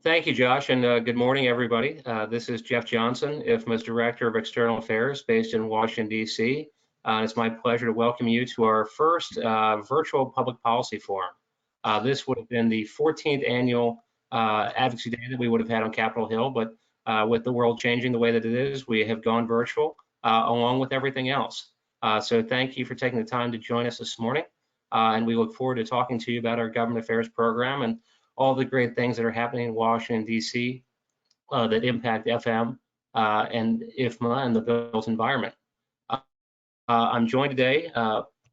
Thank you, Josh, and good morning, everybody. This is Jeff Johnson, IFMA's Director of External Affairs based in Washington, D.C. It's my pleasure to welcome you to our first virtual public policy forum. This would have been the 14th annual Advocacy Day that we would have had on Capitol Hill, but with the world changing the way that it is, we have gone virtual along with everything else. So thank you for taking the time to join us this morning, and we look forward to talking to you about our government affairs program and all the great things that are happening in Washington, D.C. That impact FM and IFMA and the built environment. I'm joined today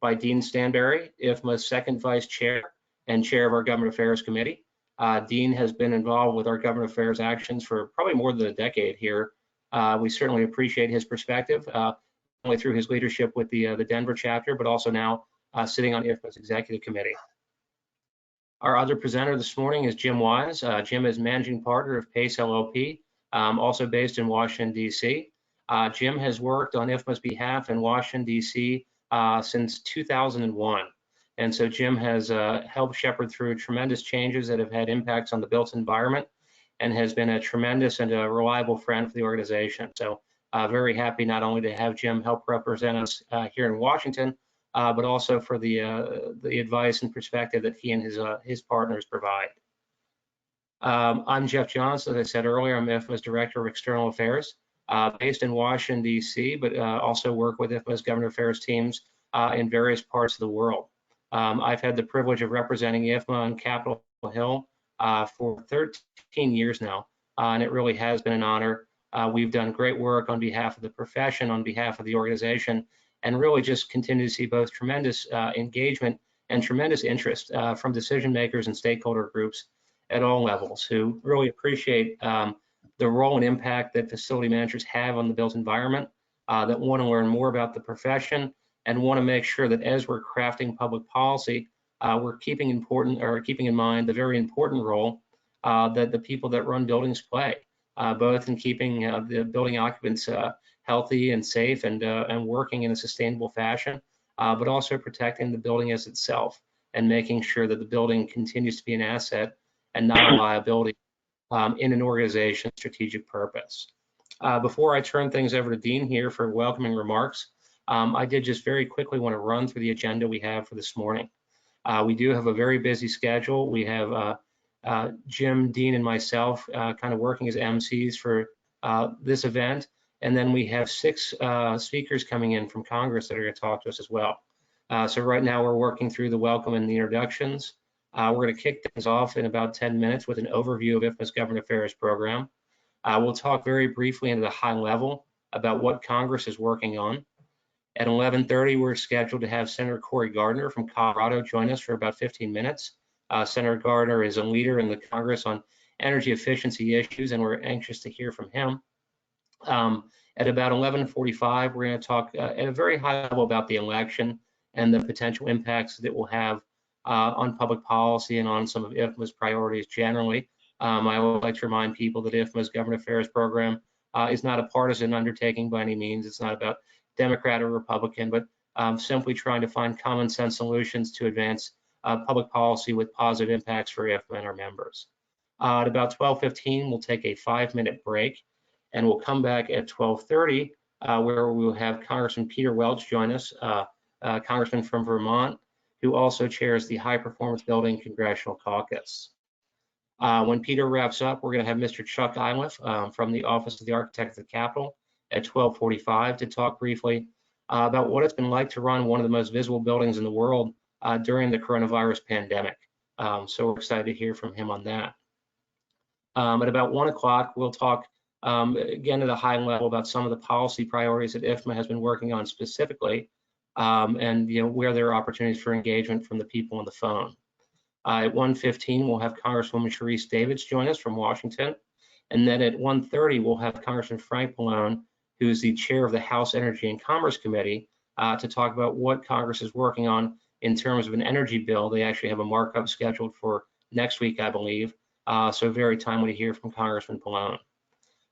by Dean Stanberry, IFMA's second vice chair and chair of our Government Affairs Committee. Dean has been involved with our government affairs actions for probably more than a decade here. We certainly appreciate his perspective, not only through his leadership with the Denver chapter, but also now sitting on IFMA's executive committee. Our other presenter this morning is Jim Wise. Jim is managing partner of Pace LLP, also based in Washington, D.C. Jim has worked on IFMA's behalf in Washington, D.C. Since 2001. And so Jim has helped shepherd through tremendous changes that have had impacts on the built environment and has been a tremendous and a reliable friend for the organization. So very happy not only to have Jim help represent us here in Washington, but also for the advice and perspective that he and his partners provide. I'm Jeff Johnson, as I said earlier. I'm IFMA's Director of External Affairs, based in Washington, D.C., but also work with IFMA's government affairs teams in various parts of the world. I've had the privilege of representing IFMA on Capitol Hill for 13 years now, and it really has been an honor. We've done great work on behalf of the profession, on behalf of the organization, and really just continue to see both tremendous engagement and tremendous interest from decision makers and stakeholder groups at all levels who really appreciate the role and impact that facility managers have on the built environment, that want to learn more about the profession and want to make sure that as we're crafting public policy, we're keeping in mind the very important role that the people that run buildings play, both in keeping the building occupants healthy and safe and working in a sustainable fashion, but also protecting the building as itself and making sure that the building continues to be an asset and not a liability in an organization's strategic purpose. Before I turn things over to Dean here for welcoming remarks, I did just very quickly want to run through the agenda we have for this morning. We do have a very busy schedule. We have Jim, Dean, and myself kind of working as MCs for this event. And then we have 6 speakers coming in from Congress that are going to talk to us as well. So right now we're working through the welcome and the introductions. We're going to kick things off in about 10 minutes with an overview of IFMA's government affairs program. We'll talk very briefly into the high level about what Congress is working on. At 11:30, we're scheduled to have Senator Cory Gardner from Colorado join us for about 15 minutes. Senator Gardner is a leader in the Congress on energy efficiency issues, and we're anxious to hear from him. At about 11:45, we're going to talk at a very high level about the election and the potential impacts that it will have on public policy and on some of IFMA's priorities generally. I would like to remind people that IFMA's government affairs program is not a partisan undertaking by any means. It's not about Democrat or Republican, but simply trying to find common sense solutions to advance public policy with positive impacts for IFMA and our members. At about 12:15, we'll take a 5-minute break. And we'll come back at 12:30, where we will have Congressman Peter Welch join us, Congressman from Vermont, who also chairs the High Performance Building Congressional Caucus. When Peter wraps up, we're going to have Mr. Chuck Iliff from the Office of the Architect of the Capitol at 12:45 to talk briefly about what it's been like to run one of the most visible buildings in the world during the coronavirus pandemic. So we're excited to hear from him on that. At about 1 o'clock, we'll talk again at a high level about some of the policy priorities that IFMA has been working on specifically, and where there are opportunities for engagement from the people on the phone. At 1:15, we'll have Congresswoman Sharice Davids join us from Washington, and then at 1:30, we'll have Congressman Frank Pallone, who is the chair of the House Energy and Commerce Committee, to talk about what Congress is working on in terms of an energy bill. They actually have a markup scheduled for next week, I believe, so very timely to hear from Congressman Pallone.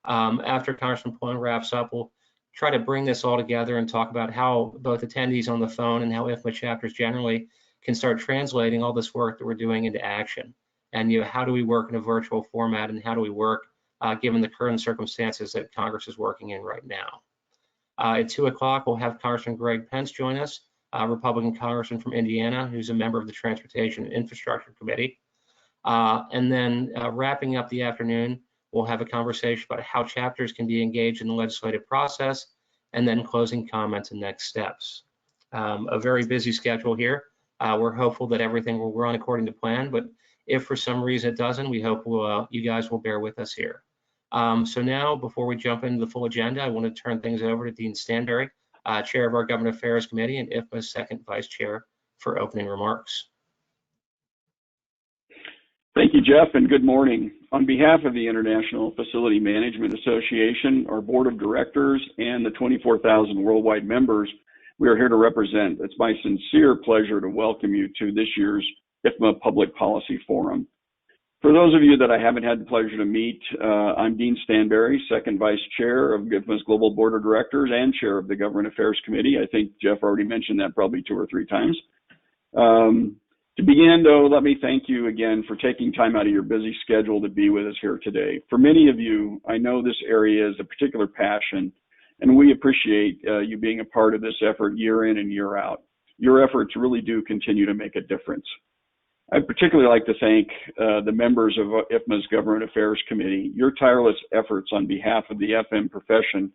After Congressman Pallone wraps up, we'll try to bring this all together and talk about how both attendees on the phone and how IFMA chapters generally can start translating all this work that we're doing into action. and how do we work in a virtual format, and how do we work given the current circumstances that Congress is working in right now. At 2 o'clock, we'll have Congressman Greg Pence join us, Republican Congressman from Indiana, who's a member of the Transportation and Infrastructure Committee. And then wrapping up the afternoon, we'll have a conversation about how chapters can be engaged in the legislative process, and then closing comments and next steps. A very busy schedule here. We're hopeful that everything will run according to plan, but if for some reason it doesn't, we hope you guys will bear with us here. So now, before we jump into the full agenda, I want to turn things over to Dean Stanberry, Chair of our Government Affairs Committee and IFMA's second Vice Chair, for opening remarks. Thank you, Jeff, and good morning. On behalf of the International Facility Management Association, our Board of Directors, and the 24,000 worldwide members we are here to represent, it's my sincere pleasure to welcome you to this year's IFMA Public Policy Forum. For those of you that I haven't had the pleasure to meet, I'm Dean Stanberry, second Vice Chair of IFMA's Global Board of Directors and Chair of the Government Affairs Committee. I think Jeff already mentioned that probably 2 or 3 times. To begin, though, let me thank you again for taking time out of your busy schedule to be with us here today. For many of you, I know this area is a particular passion, and we appreciate you being a part of this effort year in and year out. Your efforts really do continue to make a difference. I'd particularly like to thank the members of IFMA's Government Affairs Committee. Your tireless efforts on behalf of the FM profession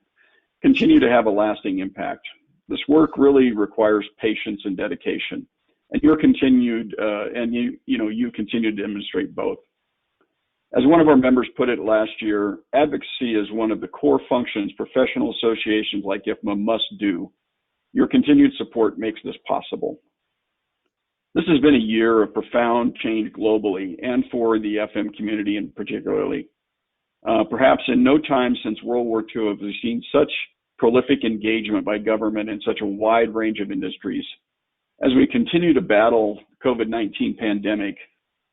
continue to have a lasting impact. This work really requires patience and dedication. And you continue to demonstrate both. As one of our members put it last year, advocacy is one of the core functions professional associations like IFMA must do. Your continued support makes this possible. This has been a year of profound change globally and for the FM community in particularly. Perhaps in no time since World War II have we seen such prolific engagement by government in such a wide range of industries. As we continue to battle the COVID-19 pandemic,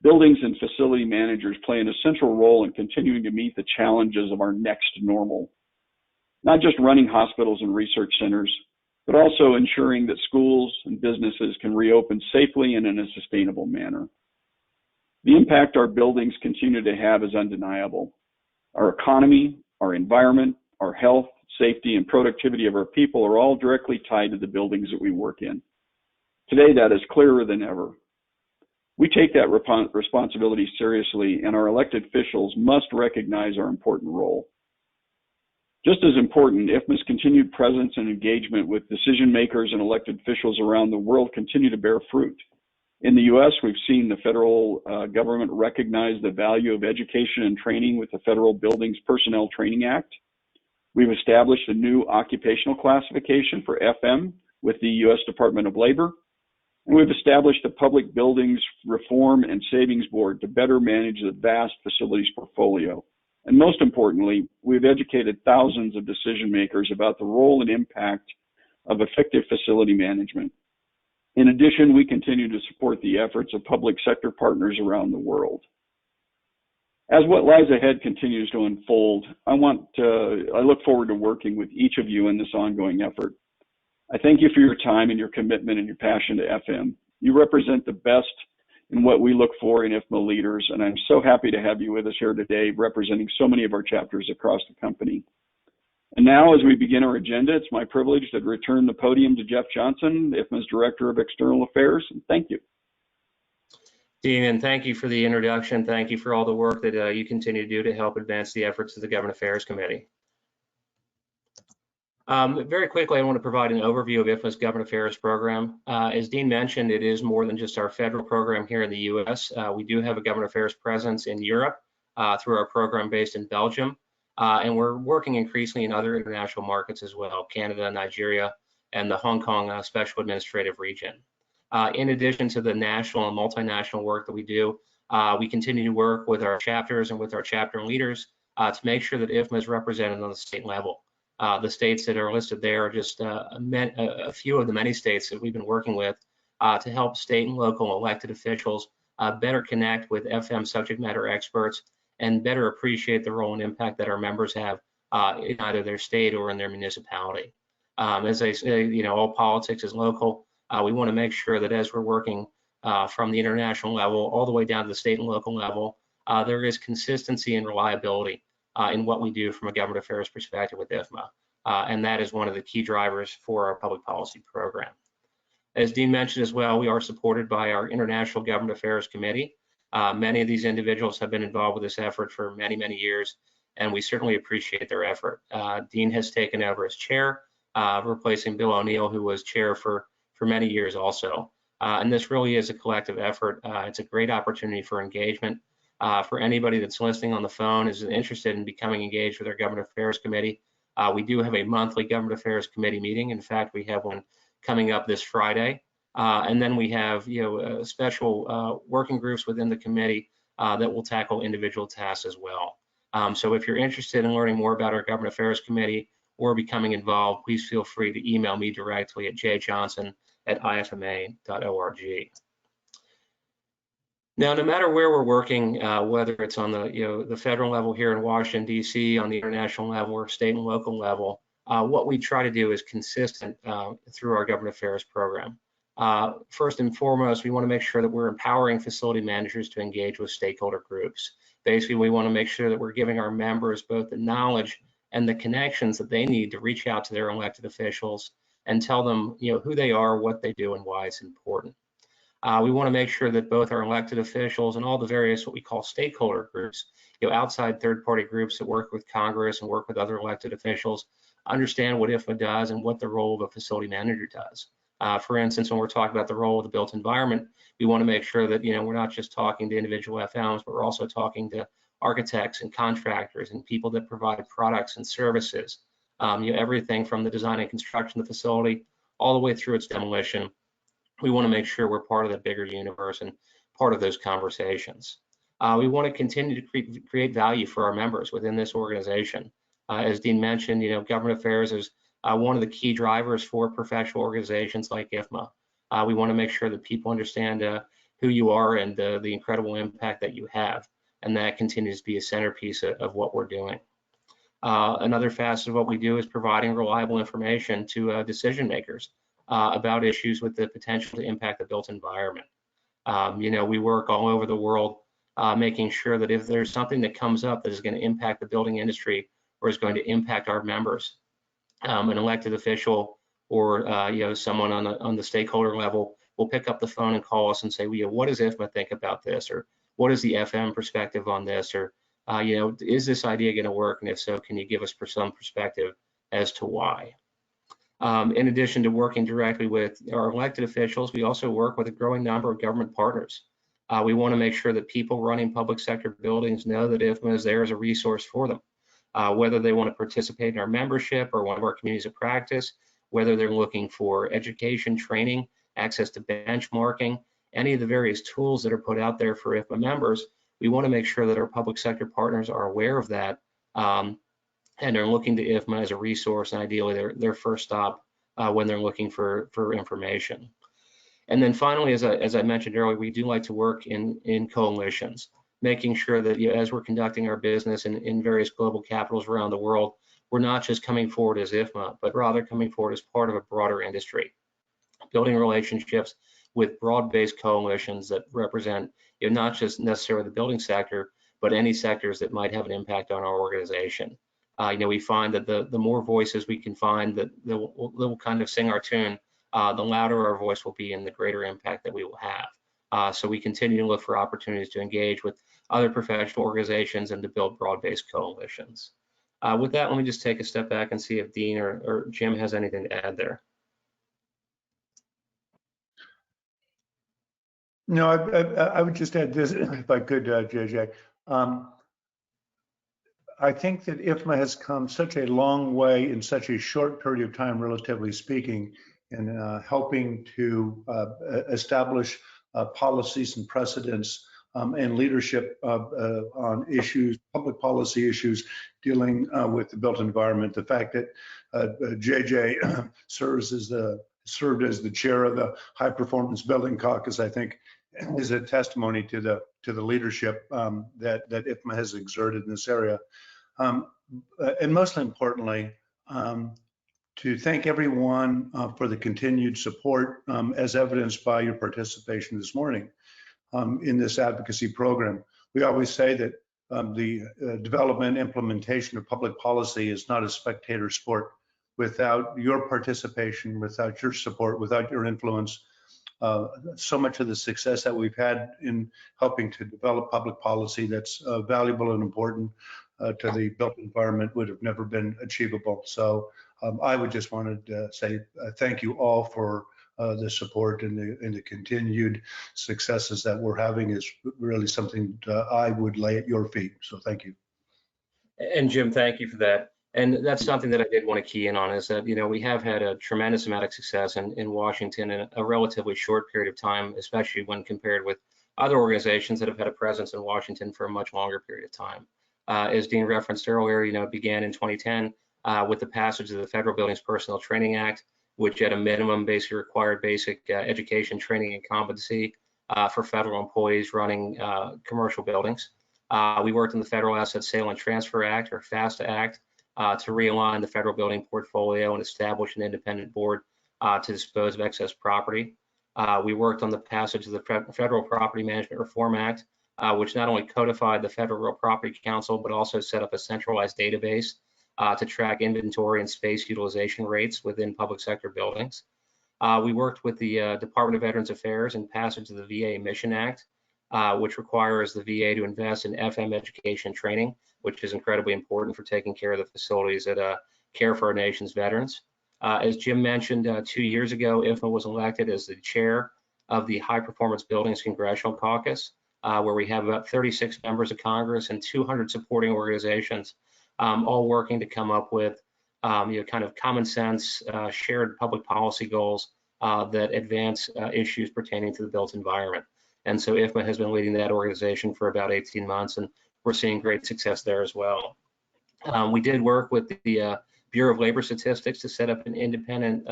buildings and facility managers play an essential role in continuing to meet the challenges of our next normal. Not just running hospitals and research centers, but also ensuring that schools and businesses can reopen safely and in a sustainable manner. The impact our buildings continue to have is undeniable. Our economy, our environment, our health, safety, and productivity of our people are all directly tied to the buildings that we work in. Today, that is clearer than ever. We take that responsibility seriously, and our elected officials must recognize our important role. Just as important, IFMA's continued presence and engagement with decision makers and elected officials around the world continue to bear fruit. In the U.S., we've seen the federal government recognize the value of education and training with the Federal Buildings Personnel Training Act. We've established a new occupational classification for FM with the U.S. Department of Labor. And we've established a Public Buildings Reform and Savings Board to better manage the vast facilities portfolio. And most importantly, we've educated thousands of decision makers about the role and impact of effective facility management. In addition, we continue to support the efforts of public sector partners around the world. As what lies ahead continues to unfold, I look forward to working with each of you in this ongoing effort. I thank you for your time and your commitment and your passion to FM. You represent the best in what we look for in IFMA leaders, and I'm so happy to have you with us here today representing so many of our chapters across the company. And now, as we begin our agenda, it's my privilege to return the podium to Jeff Johnson, IFMA's Director of External Affairs, and thank you. Dean, and thank you for the introduction. Thank you for all the work that you continue to do to help advance the efforts of the Government Affairs Committee. Very quickly, I want to provide an overview of IFMA's Government Affairs program. As Dean mentioned, it is more than just our federal program here in the U.S. We do have a Government Affairs presence in Europe through our program based in Belgium, and we're working increasingly in other international markets as well, Canada, Nigeria, and the Hong Kong Special Administrative Region. In addition to the national and multinational work that we do, we continue to work with our chapters and with our chapter leaders to make sure that IFMA is represented on the state level. The states that are listed there are just a few of the many states that we've been working with to help state and local elected officials better connect with FM subject matter experts and better appreciate the role and impact that our members have in either their state or in their municipality. As I say, all politics is local. We want to make sure that as we're working from the international level all the way down to the state and local level, there is consistency and reliability in what we do from a government affairs perspective with Ifma. And that is one of the key drivers for our public policy program. As Dean mentioned as well, we are supported by our International Government Affairs Committee. Many of these individuals have been involved with this effort for many, many years, and we certainly appreciate their effort. Dean has taken over as chair, replacing Bill O'Neill, who was chair for many years also. And this really is a collective effort. It's a great opportunity for engagement. For anybody that's listening on the phone is interested in becoming engaged with our Government Affairs Committee, we do have a monthly Government Affairs Committee meeting. In fact, we have one coming up this Friday. And then we have special working groups within the committee that will tackle individual tasks as well. So if you're interested in learning more about our Government Affairs Committee or becoming involved, please feel free to email me directly at jjohnson@ifma.org. Now, no matter where we're working, whether it's on the federal level here in Washington, D.C., on the international level or state and local level, what we try to do is consistent through our government affairs program. First and foremost, we want to make sure that we're empowering facility managers to engage with stakeholder groups. Basically, we want to make sure that we're giving our members both the knowledge and the connections that they need to reach out to their elected officials and tell them who they are, what they do, and why it's important. We want to make sure that both our elected officials and all the various what we call stakeholder groups, outside third-party groups that work with Congress and work with other elected officials, understand what Ifma does and what the role of a facility manager does. For instance, when we're talking about the role of the built environment, we want to make sure that we're not just talking to individual FMs, but we're also talking to architects and contractors and people that provide products and services. Everything from the design and construction of the facility all the way through its demolition. We want to make sure we're part of the bigger universe and part of those conversations. We want to continue to create value for our members within this organization. As Dean mentioned, government affairs is one of the key drivers for professional organizations like Ifma. We want to make sure that people understand who you are and the incredible impact that you have, and that continues to be a centerpiece of what we're doing. Another facet of what we do is providing reliable information to decision makers about issues with the potential to impact the built environment. We work all over the world making sure that if there's something that comes up that is going to impact the building industry or is going to impact our members, an elected official or someone on the stakeholder level will pick up the phone and call us and say, what does Ifma think about this, or what is the FM perspective on this, or is this idea going to work, and if so, can you give us some perspective as to why? In addition to working directly with our elected officials, we also work with a growing number of government partners. We want to make sure that people running public sector buildings know that Ifma is there as a resource for them. Whether they want to participate in our membership or one of our communities of practice, whether they're looking for education, training, access to benchmarking, any of the various tools that are put out there for Ifma members, we want to make sure that our public sector partners are aware of that and are looking to Ifma as a resource, and ideally their first stop when they're looking for information. And then finally, as I mentioned earlier, we do like to work in coalitions, making sure that as we're conducting our business in various global capitals around the world, we're not just coming forward as Ifma, but rather coming forward as part of a broader industry, building relationships with broad-based coalitions that represent not just necessarily the building sector, but any sectors that might have an impact on our organization. We find that the more voices we can find that will kind of sing our tune, the louder our voice will be and the greater impact that we will have. So we continue to look for opportunities to engage with other professional organizations and to build broad-based coalitions. With that, let me just take a step back and see if Dean or Jim has anything to add there. No, I would just add this, if I could, JJ. I think that Ifma has come such a long way in such a short period of time, relatively speaking, in helping to establish policies and precedents and leadership on issues, public policy issues dealing with the built environment. The fact that JJ served as the chair of the High Performance Building Caucus, I think, is a testimony to the leadership that Ifma has exerted in this area. And most importantly, to thank everyone for the continued support, as evidenced by your participation this morning in this advocacy program. We always say that the development implementation of public policy is not a spectator sport. Without your participation, without your support, without your influence, so much of the success that we've had in helping to develop public policy that's valuable and important to the built environment would have never been achievable. So I would just want to say thank you all for the support and the continued successes that we're having is really something I would lay at your feet. So thank you. And Jim, thank you for that. And that's something that I did want to key in on is that, we have had a tremendous amount of success in Washington in a relatively short period of time, especially when compared with other organizations that have had a presence in Washington for a much longer period of time. As Dean referenced earlier, it began in 2010 with the passage of the Federal Buildings Personnel Training Act, which at a minimum basically required basic education, training, and competency for federal employees running commercial buildings. We worked in the Federal Asset Sale and Transfer Act, or FASTA Act, to realign the federal building portfolio and establish an independent board to dispose of excess property. We worked on the passage of the Federal Property Management Reform Act, which not only codified the Federal Real Property Council, but also set up a centralized database to track inventory and space utilization rates within public sector buildings. We worked with the Department of Veterans Affairs in passage of the VA Mission Act, which requires the VA to invest in FM education training, which is incredibly important for taking care of the facilities that care for our nation's veterans. As Jim mentioned, 2 years ago, Ifma was elected as the chair of the High Performance Buildings Congressional Caucus, where we have about 36 members of Congress and 200 supporting organizations, all working to come up with kind of common sense, shared public policy goals that advance issues pertaining to the built environment. And so Ifma has been leading that organization for about 18 months, and we're seeing great success there as well. We did work with the Bureau of Labor Statistics to set up an independent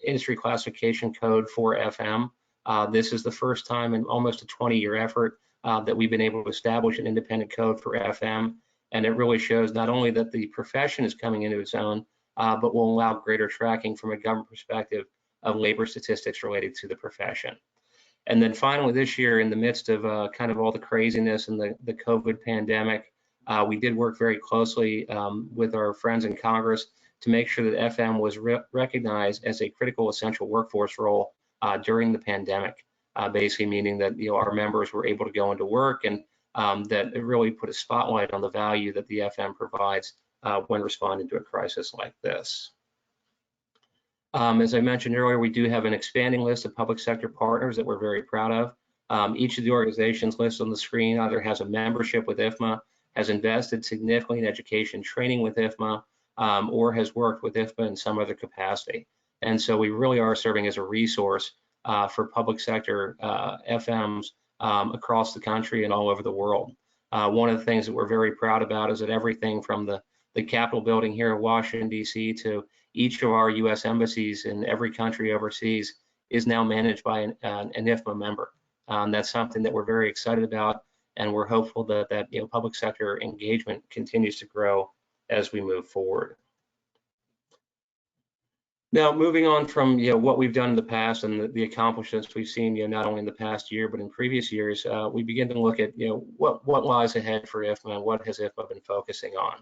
industry classification code for FM. This is the first time in almost a 20-year effort that we've been able to establish an independent code for FM. And it really shows not only that the profession is coming into its own, but will allow greater tracking from a government perspective of labor statistics related to the profession. And then finally this year, in the midst of kind of all the craziness and the COVID pandemic, we did work very closely with our friends in Congress to make sure that FM was recognized as a critical essential workforce role during the pandemic, basically meaning that our members were able to go into work, and that it really put a spotlight on the value that the FM provides when responding to a crisis like this. As I mentioned earlier, we do have an expanding list of public sector partners that we're very proud of. Each of the organizations listed on the screen either has a membership with Ifma, has invested significantly in education training with Ifma, or has worked with Ifma in some other capacity. And so we really are serving as a resource for public sector FMs across the country and all over the world. One of the things that we're very proud about is that everything from the Capitol building here in Washington, D.C. to each of our U.S. embassies in every country overseas is now managed by an Ifma member. That's something that we're very excited about, and we're hopeful that public sector engagement continues to grow as we move forward. Now, moving on from what we've done in the past and the accomplishments we've seen not only in the past year but in previous years, we begin to look at what lies ahead for Ifma and what has Ifma been focusing on.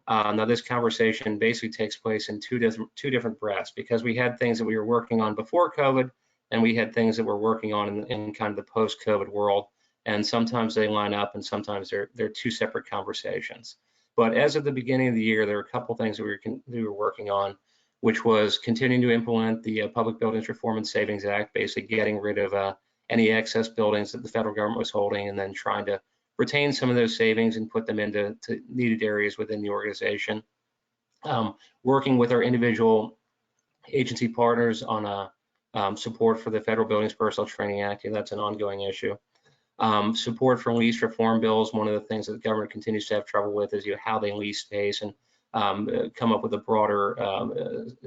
Now, this conversation basically takes place in two different breaths, because we had things that we were working on before COVID, and we had things that we're working on in kind of the post-COVID world. And sometimes they line up, and sometimes they're two separate conversations. But as of the beginning of the year, there were a couple things that we were working on, which was continuing to implement the Public Buildings Reform and Savings Act, basically getting rid of any excess buildings that the federal government was holding, and then trying to retain some of those savings and put them into needed areas within the organization. Working with our individual agency partners on support for the Federal Buildings Personnel Training Act, and that's an ongoing issue. Support for lease reform bills. One of the things that the government continues to have trouble with is how they lease space and come up with a broader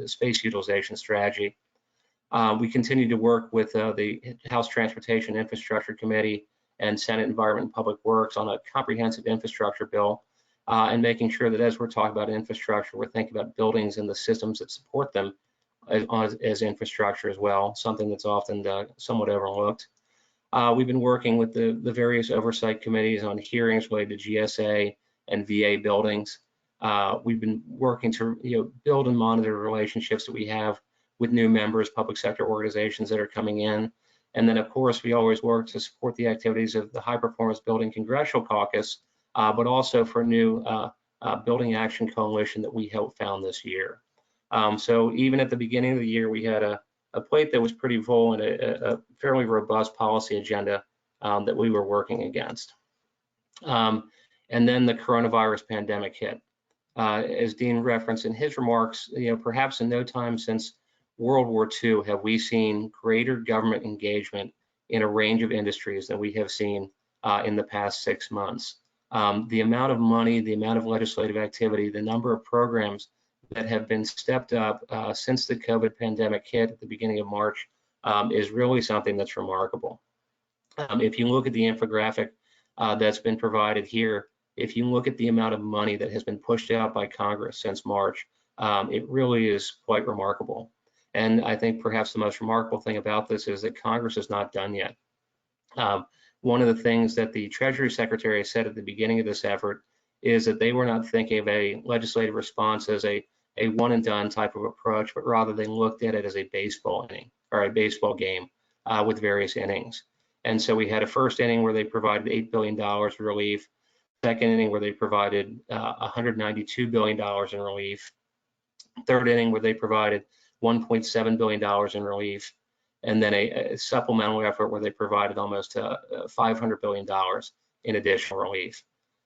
space utilization strategy. We continue to work with the House Transportation Infrastructure Committee and Senate Environment and Public Works on a comprehensive infrastructure bill. and making sure that as we're talking about infrastructure, we're thinking about buildings and the systems that support them as infrastructure as well, something that's often somewhat overlooked. We've been working with the various oversight committees on hearings related to GSA and VA buildings. We've been working to build and monitor relationships that we have with new members, public sector organizations that are coming in. And then, of course, we always work to support the activities of the High Performance Building Congressional Caucus, but also for new Building Action Coalition that we helped found this year. So even at the beginning of the year, we had a plate that was pretty full and a fairly robust policy agenda that we were working against. And then the coronavirus pandemic hit. As Dean referenced in his remarks, perhaps in no time since World War II have we seen greater government engagement in a range of industries than we have seen in the past 6 months. The amount of money, the amount of legislative activity, the number of programs that have been stepped up since the COVID pandemic hit at the beginning of March is really something that's remarkable. If you look at the infographic that's been provided here, if you look at the amount of money that has been pushed out by Congress since March, it really is quite remarkable. And I think perhaps the most remarkable thing about this is that Congress is not done yet. One of the things that the Treasury Secretary said at the beginning of this effort is that they were not thinking of a legislative response as a one and done type of approach, but rather they looked at it as a baseball inning or a baseball game with various innings. And so we had a first inning where they provided $8 billion of relief, second inning where they provided $192 billion in relief, third inning where they provided $1.7 billion in relief, and then a supplemental effort where they provided almost $500 billion in additional relief.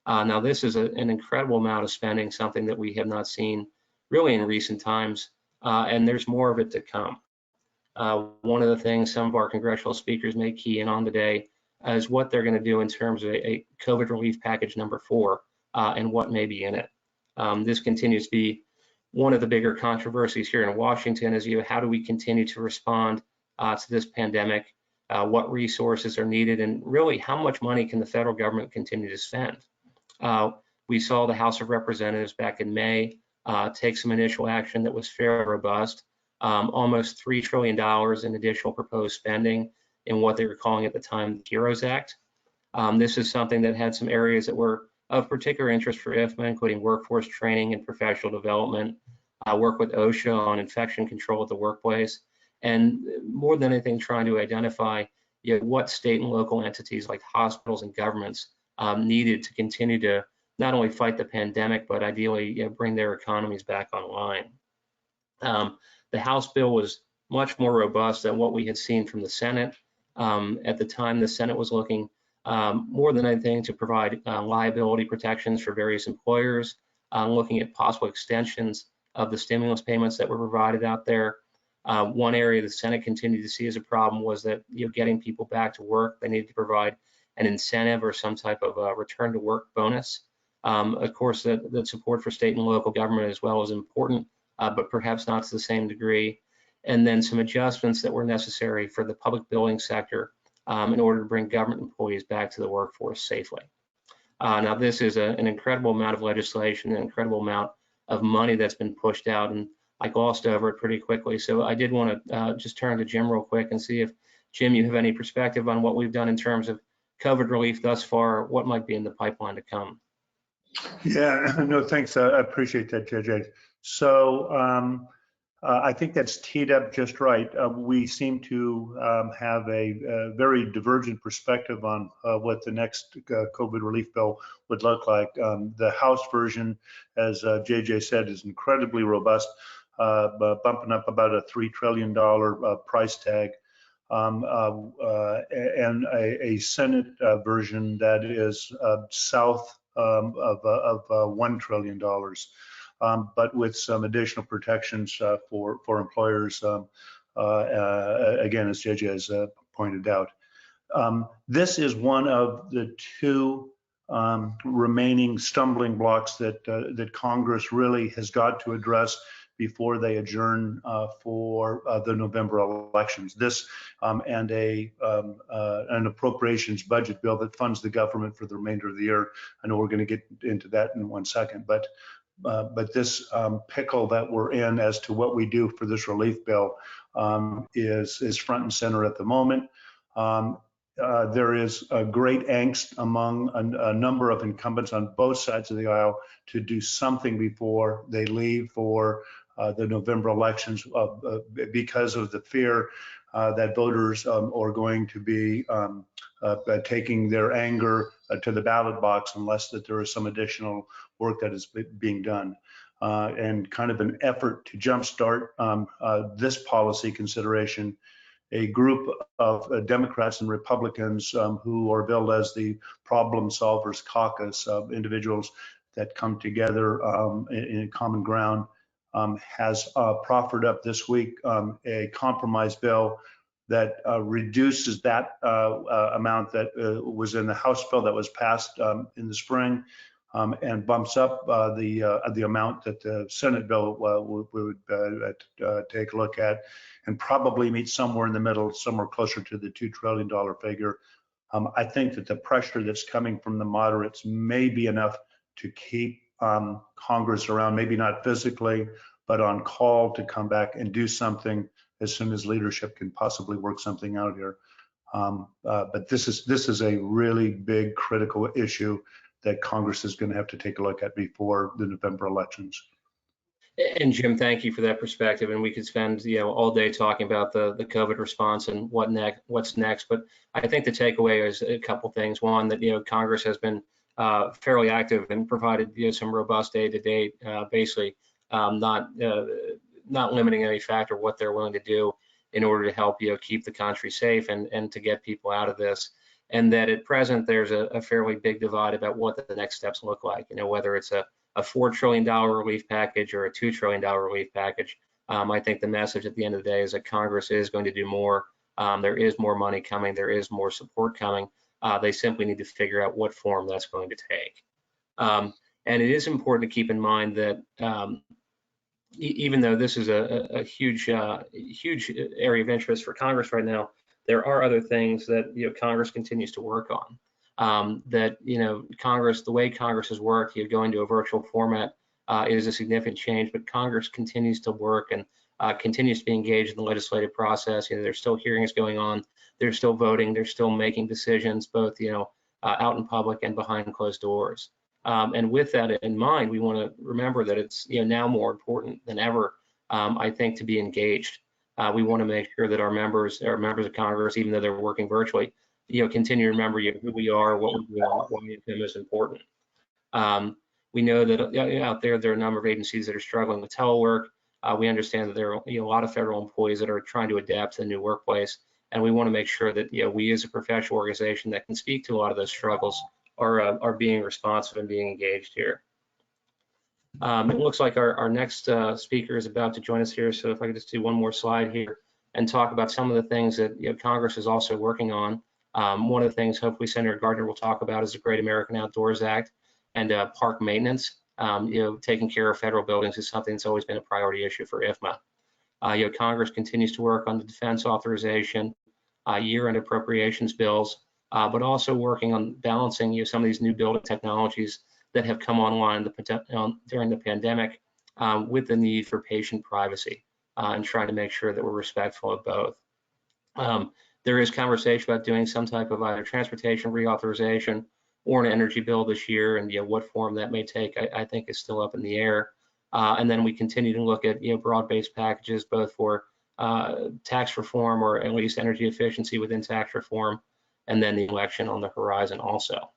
Now, this is an incredible amount of spending, something that we have not seen really in recent times, and there's more of it to come. One of the things some of our congressional speakers may key in on today is what they're going to do in terms of a COVID relief package number 4 and what may be in it. This continues to be one of the bigger controversies here in Washington is how do we continue to respond to this pandemic, what resources are needed, and really how much money can the federal government continue to spend. We saw the House of Representatives back in May take some initial action that was fairly robust, almost $3 trillion in additional proposed spending in what they were calling at the time the HEROES Act. This is something that had some areas that were of particular interest for Ifma, including workforce training and professional development, work with OSHA on infection control at the workplace, and more than anything, trying to identify what state and local entities like hospitals and governments needed to continue to not only fight the pandemic, but ideally bring their economies back online. The House bill was much more robust than what we had seen from the Senate. At the time, the Senate was looking more than anything to provide liability protections for various employers, looking at possible extensions of the stimulus payments that were provided out there. One area the Senate continued to see as a problem was that getting people back to work, they needed to provide an incentive or some type of return to work bonus. Of course, that support for state and local government as well is important, but perhaps not to the same degree. And then some adjustments that were necessary for the public building sector in order to bring government employees back to the workforce safely. Now, this is an incredible amount of legislation, an incredible amount of money that's been pushed out, and I glossed over it pretty quickly. So I did want to just turn to Jim real quick and see if, Jim, you have any perspective on what we've done in terms of COVID relief thus far, what might be in the pipeline to come. Yeah, no, thanks. I appreciate that, JJ. So I think that's teed up just right. We seem to have a very divergent perspective on what the next COVID relief bill would look like. The House version, as JJ said, is incredibly robust, bumping up about a $3 trillion price tag, and a Senate version that is south of $1 trillion. But with some additional protections for employers, again, as JJ has pointed out. This is one of the two remaining stumbling blocks that Congress really has got to address before they adjourn for the November elections. This and an appropriations budget bill that funds the government for the remainder of the year. I know we're going to get into that in 1 second, but this pickle that we're in as to what we do for this relief bill is front and center at the moment. There is a great angst among a number of incumbents on both sides of the aisle to do something before they leave for the November elections because of the fear that voters are going to be taking their anger to the ballot box unless that there is some additional work that is being done. And kind of an effort to jumpstart this policy consideration, a group of Democrats and Republicans who are billed as the Problem Solvers Caucus, individuals that come together in common ground, has proffered up this week a compromise bill that reduces that amount that was in the House bill that was passed in the spring, and bumps up the amount that the Senate bill would take a look at, and probably meet somewhere in the middle, somewhere closer to the $2 trillion figure. I think that the pressure that's coming from the moderates may be enough to keep Congress around, maybe not physically, but on call to come back and do something as soon as leadership can possibly work something out here. But this is a really big critical issue that Congress is going to have to take a look at before the November elections. And Jim, thank you for that perspective. And we could spend all day talking about the COVID response and what's next. But I think the takeaway is a couple things. One, that Congress has been fairly active and provided some robust aid to date, basically not limiting any factor what they're willing to do in order to help keep the country safe and to get people out of this. And that at present there's a fairly big divide about what the next steps look like. Whether it's a $4 trillion relief package or a $2 trillion relief package. I think the message at the end of the day is that Congress is going to do more. There is more money coming. There is more support coming. They simply need to figure out what form that's going to take. And it is important to keep in mind that even though this is a huge area of interest for Congress right now, there are other things that Congress continues to work on. Congress, the way Congress has worked, going to a virtual format is a significant change, but Congress continues to work and continues to be engaged in the legislative process. There's still hearings going on, they're still voting, they're still making decisions, both out in public and behind closed doors. And with that in mind, we want to remember that it's now more important than ever, I think, to be engaged. We want to make sure that our members of Congress, even though they're working virtually, continue to remember who we are, what we do, why them is important. We know that out there are a number of agencies that are struggling with telework. We understand that there are a lot of federal employees that are trying to adapt to the new workplace, and we want to make sure that we as a professional organization that can speak to a lot of those struggles are being responsive and being engaged here. It looks like our next speaker is about to join us here, so if I could just do one more slide here and talk about some of the things that Congress is also working on. One of the things hopefully Senator Gardner will talk about is the Great American Outdoors Act and park maintenance. Taking care of federal buildings is something that's always been a priority issue for Ifma. Congress continues to work on the defense authorization, year-end appropriations bills, but also working on balancing some of these new building technologies that have come online during the pandemic with the need for patient privacy and trying to make sure that we're respectful of both. There is conversation about doing some type of either transportation reauthorization or an energy bill this year, and what form that may take, I think, is still up in the air. And then we continue to look at broad-based packages, both for tax reform or at least energy efficiency within tax reform, and then the election on the horizon also.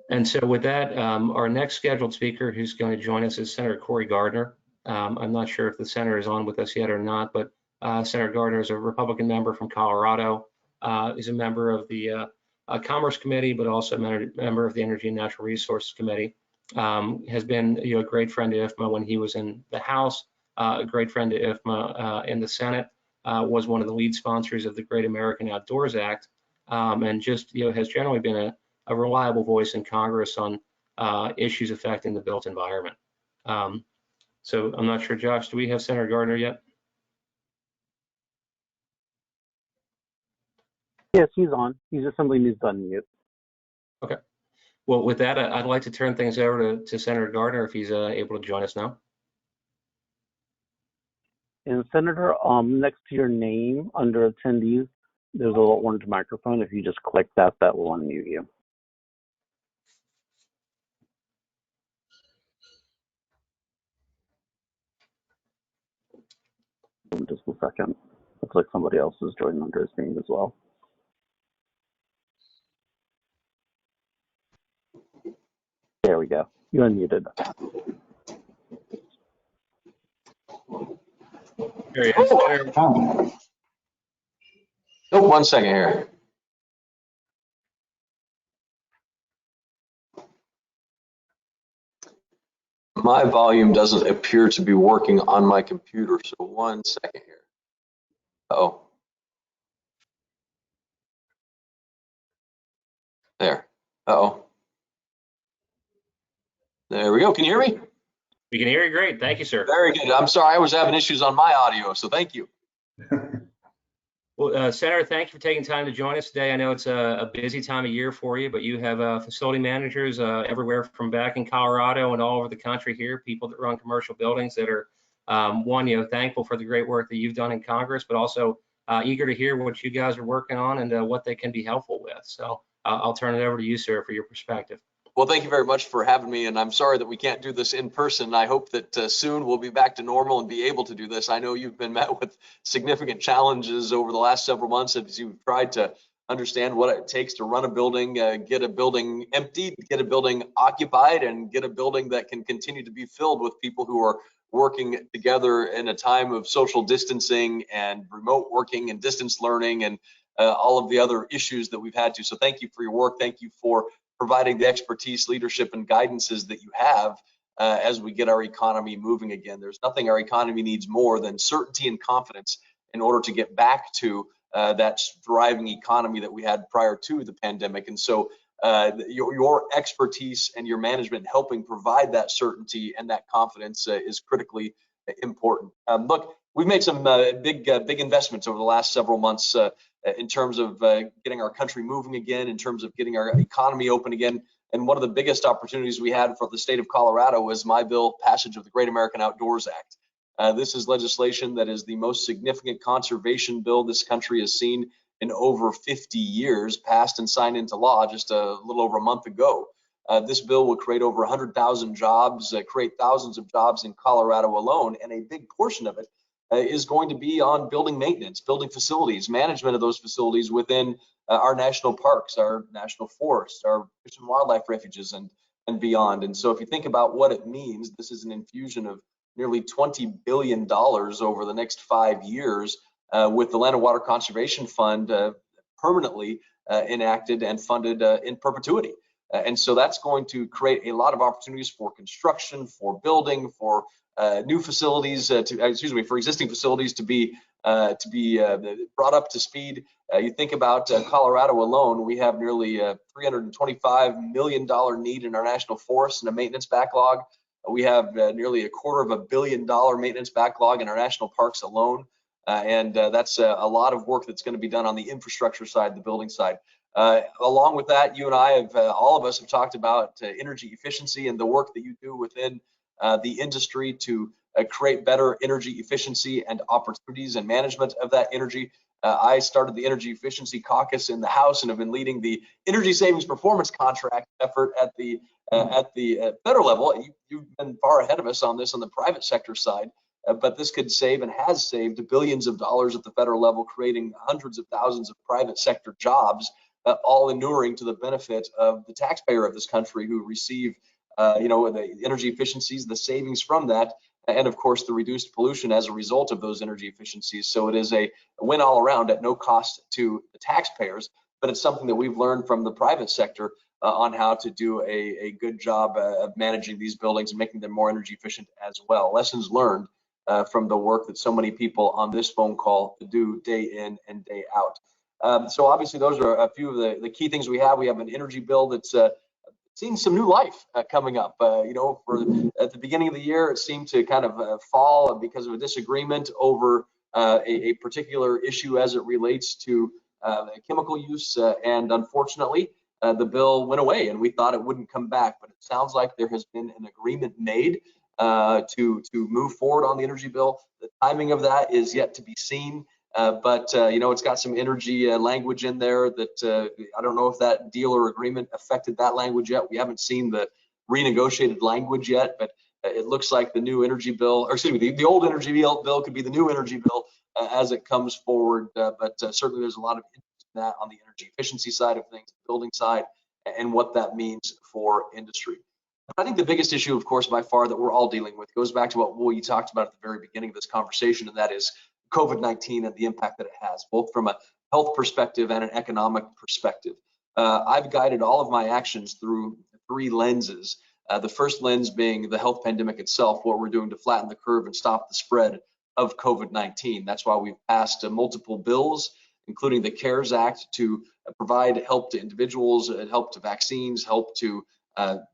And so with that, our next scheduled speaker who's going to join us is Senator Cory Gardner. I'm not sure if the senator is on with us yet or not, but Senator Gardner is a Republican member from Colorado. He's a member of the Commerce Committee, but also a member of the Energy and Natural Resources Committee. Has been a great friend to Ifma when he was in the House, a great friend to Ifma in the Senate, was one of the lead sponsors of the Great American Outdoors Act, and just has generally been a reliable voice in Congress on issues affecting the built environment. So I'm not sure, Josh, do we have Senator Gardner yet? Yes, he's on. He just simply needs to unmute. Okay. Well, with that, I'd like to turn things over to Senator Gardner if he's able to join us now. And Senator, next to your name under attendees, there's a little orange microphone. If you just click that, that will unmute you. Just a second. Looks like somebody else is joining under his name as well. There we go. You unmuted. There he is. Oh, one second here. My volume doesn't appear to be working on my computer, so 1 second here. Uh-oh. There. Uh-oh. There we go. Can you hear me? We can hear you great. Thank you, sir. Very good. I'm sorry, I was having issues on my audio, so thank you. Well, Senator, thank you for taking time to join us today. I know it's a busy time of year for you, but you have facility managers everywhere from back in Colorado and all over the country here, people that run commercial buildings that are, thankful for the great work that you've done in Congress, but also eager to hear what you guys are working on and what they can be helpful with. So I'll turn it over to you, sir, for your perspective. Well, thank you very much for having me, and I'm sorry that we can't do this in person. I hope that soon we'll be back to normal and be able to do this. I know you've been met with significant challenges over the last several months as you've tried to understand what it takes to run a building, get a building emptied, get a building occupied, and get a building that can continue to be filled with people who are working together in a time of social distancing and remote working and distance learning and all of the other issues that we've had to. So thank you for your work. Thank you for providing the expertise, leadership, and guidances that you have as we get our economy moving again. There's nothing our economy needs more than certainty and confidence in order to get back to that thriving economy that we had prior to the pandemic. And so your expertise and your management helping provide that certainty and that confidence is critically important. Look, we've made some big investments over the last several months in terms of getting our country moving again, in terms of getting our economy open again. And one of the biggest opportunities we had for the state of Colorado was my bill passage of the Great American Outdoors Act. This is legislation that is the most significant conservation bill this country has seen in over 50 years, passed and signed into law just a little over a month ago. This bill will create over 100,000 jobs, create thousands of jobs in Colorado alone, and a big portion of it is going to be on building maintenance, building facilities, management of those facilities within our national parks, our national forests, our fish and wildlife refuges, and beyond. And so if you think about what it means, this is an infusion of nearly $20 billion over the next 5 years with the Land and Water Conservation Fund permanently enacted and funded in perpetuity. And so that's going to create a lot of opportunities for construction, for building, for new facilities, for existing facilities to be brought up to speed. You think about Colorado alone, we have nearly $325 million need in our national forests and a maintenance backlog. We have nearly $250 million maintenance backlog in our national parks alone. And that's a lot of work that's going to be done on the infrastructure side, the building side. Along with that, you and I have, all of us have talked about energy efficiency and the work that you do within the industry to create better energy efficiency and opportunities and management of that energy. I started the Energy Efficiency Caucus in the House and have been leading the Energy Savings Performance Contract effort at the federal level. You've been far ahead of us on this on the private sector side, but this could save and has saved billions of dollars at the federal level, creating hundreds of thousands of private sector jobs, all inuring to the benefit of the taxpayer of this country who receive the energy efficiencies, the savings from that, and of course the reduced pollution as a result of those energy efficiencies. So it is a win all around at no cost to the taxpayers, but it's something that we've learned from the private sector on how to do a good job of managing these buildings and making them more energy efficient as well. Lessons learned from the work that so many people on this phone call do day in and day out. So obviously those are a few of the key things we have. We have an energy bill that's seeing some new life coming up. You know, at the beginning of the year, it seemed to kind of fall because of a disagreement over a particular issue as it relates to chemical use, and unfortunately, the bill went away, and we thought it wouldn't come back. But it sounds like there has been an agreement made to move forward on the energy bill. The timing of that is yet to be seen. But you know, it's got some energy language in there that I don't know if that deal or agreement affected that language yet. We haven't seen the renegotiated language yet, but it looks like the new energy bill, or excuse me, the old energy bill could be the new energy bill as it comes forward. But certainly there's a lot of interest in that on the energy efficiency side of things, building side, and what that means for industry. I think the biggest issue, of course, by far that we're all dealing with goes back to what we talked about at the very beginning of this conversation, and that is COVID-19 and the impact that it has, both from a health perspective and an economic perspective. I've guided all of my actions through three lenses. The first lens being the health pandemic itself, what we're doing to flatten the curve and stop the spread of COVID-19. That's why we've passed multiple bills, including the CARES Act, to provide help to individuals, help to vaccines, help to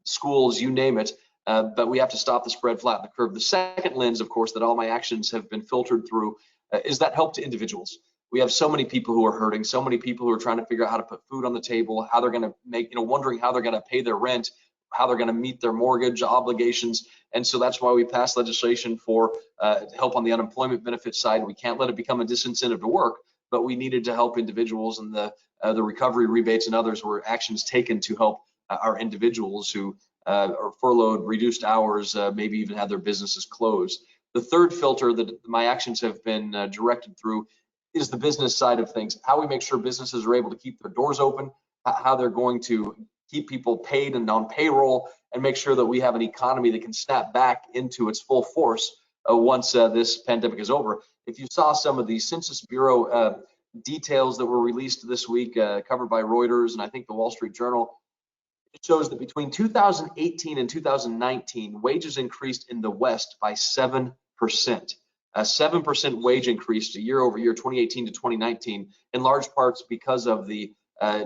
schools, you name it. But we have to stop the spread, flatten the curve. The second lens, of course, that all my actions have been filtered through is that help to individuals. We have so many people who are hurting, so many people who are trying to figure out how to put food on the table, how they're going to make, you know, wondering how they're going to pay their rent, how they're going to meet their mortgage obligations. And so that's why we passed legislation for help on the unemployment benefit side. We can't let it become a disincentive to work, but we needed to help individuals, and the recovery rebates and others were actions taken to help our individuals who are furloughed, reduced hours, maybe even had their businesses closed. The third filter that my actions have been directed through is the business side of things, how we make sure businesses are able to keep their doors open, how they're going to keep people paid and on payroll, and make sure that we have an economy that can snap back into its full force once this pandemic is over. If you saw some of the Census Bureau details that were released this week, covered by Reuters and I think the Wall Street Journal, it shows that between 2018 and 2019, wages increased in the West by 7%. A 7% wage increase year over year, 2018 to 2019, in large parts because of the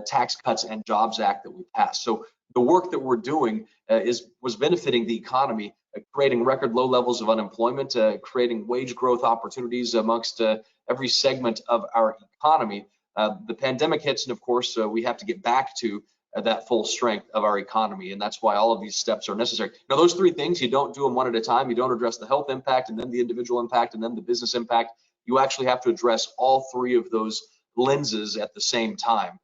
Tax Cuts and Jobs Act that we passed. So the work that we're doing was benefiting the economy, creating record low levels of unemployment, creating wage growth opportunities amongst every segment of our economy. The pandemic hits, and of course, we have to get back to that full strength of our economy, and that's why all of these steps are necessary. Now, those three things, you don't do them one at a time. You don't address the health impact and then the individual impact and then the business impact. You actually have to address all three of those lenses at the same time,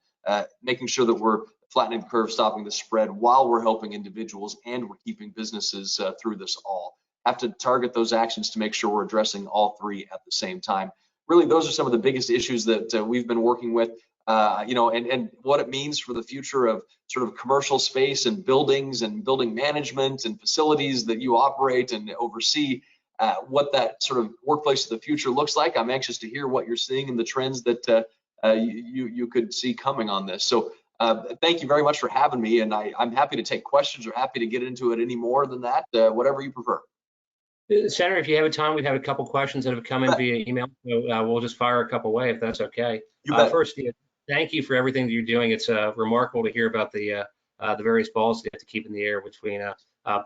making sure that we're flattening the curve, stopping the spread while we're helping individuals and we're keeping businesses through this all. Have to target those actions to make sure we're addressing all three at the same time. Really, those are some of the biggest issues that we've been working with. You know, and what it means for the future of sort of commercial space and buildings and building management and facilities that you operate and oversee, what that sort of workplace of the future looks like. I'm anxious to hear what you're seeing and the trends that you could see coming on this. So thank you very much for having me, and I'm happy to take questions or happy to get into it any more than that, whatever you prefer. Senator, if you have time, we've had a couple questions that have come in via email, so we'll just fire a couple away if that's okay. First, thank you for everything that you're doing. It's remarkable to hear about the various balls you have to keep in the air between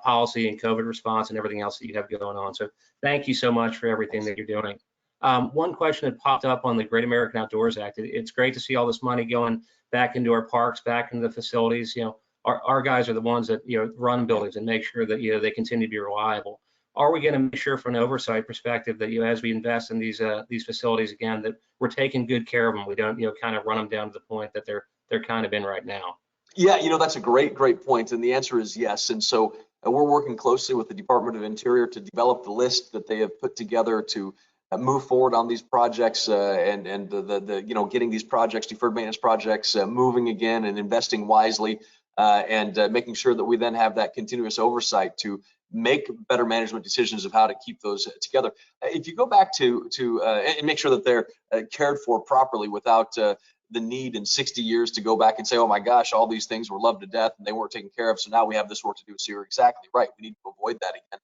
policy and COVID response and everything else that you have going on. So thank you so much for everything that you're doing. One question that popped up on the Great American Outdoors Act. It's great to see all this money going back into our parks, back into the facilities. You know, our guys are the ones that, you know, run buildings and make sure that, you know, they continue to be reliable. Are we going to make sure from an oversight perspective that, you know, as we invest in these facilities again, that we're taking good care of them? We don't, you know, kind of run them down to the point that they're kind of in right now. Yeah, you know, that's a great point, and the answer is yes. And so we're working closely with the Department of Interior to develop the list that they have put together to move forward on these projects and the you know, getting these projects, deferred maintenance projects, moving again and investing wisely, and making sure that we then have that continuous oversight to make better management decisions of how to keep those together. If you go back to and make sure that they're cared for properly without the need in 60 years to go back and say, oh my gosh, all these things were loved to death and they weren't taken care of, so now we have this work to do. So you're exactly right. We need to avoid that again.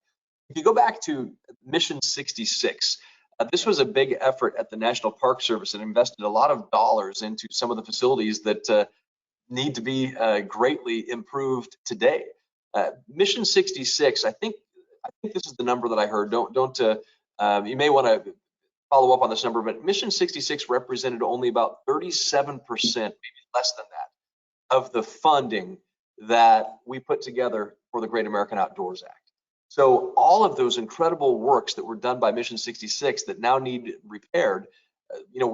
If you go back to Mission 66, this was a big effort at the National Park Service and invested a lot of dollars into some of the facilities that need to be greatly improved today. Mission 66, I think this is the number that I heard. You may want to follow up on this number, but Mission 66 represented only about 37%, maybe less than that, of the funding that we put together for the Great American Outdoors Act. So all of those incredible works that were done by Mission 66 that now need repaired,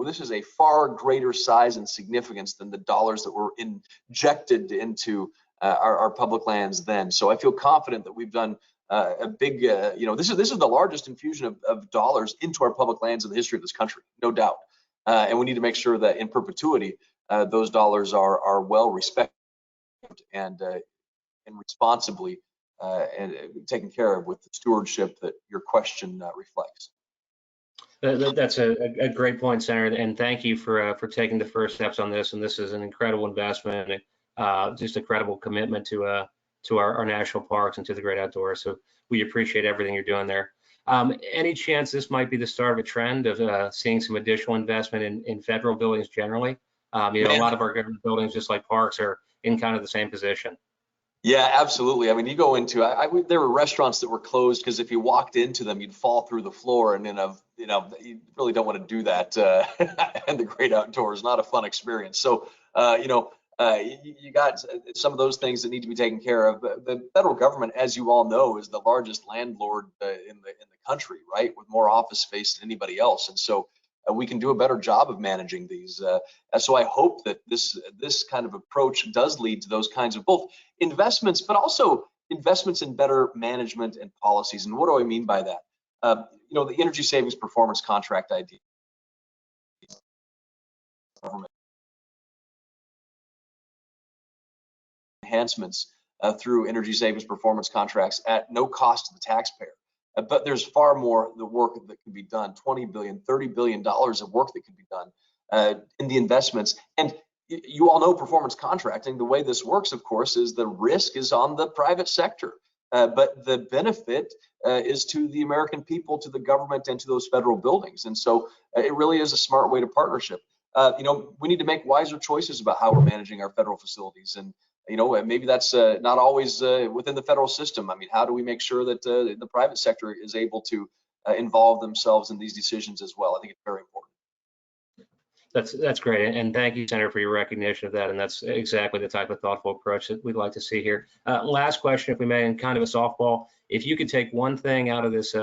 this is a far greater size and significance than the dollars that were injected into our public lands then. So I feel confident that we've done a big, this is the largest infusion of dollars into our public lands in the history of this country, no doubt. And we need to make sure that in perpetuity, those dollars are well respected and responsibly and taken care of with the stewardship that your question reflects. That's a great point, Senator, and thank you for taking the first steps on this. And this is an incredible investment, just a credible commitment to our national parks and to the great outdoors. So we appreciate everything you're doing there. Any chance this might be the start of a trend of seeing some additional investment in federal buildings generally? A lot of our government buildings, just like parks, are in kind of the same position. Yeah, absolutely. I mean, you go into, there were restaurants that were closed because if you walked into them, you'd fall through the floor, and you really don't want to do that. And the great outdoors, not a fun experience. So, you got some of those things that need to be taken care of. The federal government, as you all know, is the largest landlord in the country, right, with more office space than anybody else, and so we can do a better job of managing these. So I hope that this kind of approach does lead to those kinds of both investments, but also investments in better management and policies. And what do I mean by that? The energy savings performance contract idea. Enhancements through energy savings performance contracts at no cost to the taxpayer. But there's far more the work that can be done, $20 billion, $30 billion of work that can be done in the investments. And you all know performance contracting, the way this works, of course, is the risk is on the private sector, but the benefit is to the American people, to the government, and to those federal buildings. And so it really is a smart way to partnership. We need to make wiser choices about how we're managing our federal facilities. And maybe that's not always within the federal system. I mean, how do we make sure that the private sector is able to involve themselves in these decisions as well? I think it's very important. That's great, and thank you, Senator, for your recognition of that. And that's exactly the type of thoughtful approach that we'd like to see here. Last question, if we may, and kind of a softball. If you could take one thing out of this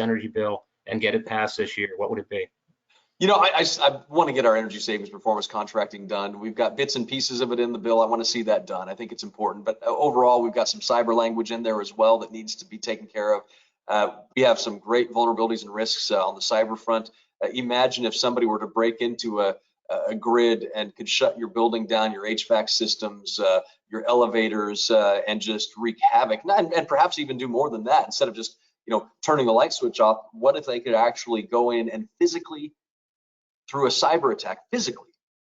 energy bill and get it passed this year, what would it be? I want to get our energy savings performance contracting done. We've got bits and pieces of it in the bill. I want to see that done. I think it's important. But overall, we've got some cyber language in there as well that needs to be taken care of. We have some great vulnerabilities and risks on the cyber front. Imagine if somebody were to break into a grid and could shut your building down, your HVAC systems, your elevators, and just wreak havoc. And perhaps even do more than that. Instead of just turning the light switch off, what if they could actually go in and physically, through a cyber attack, physically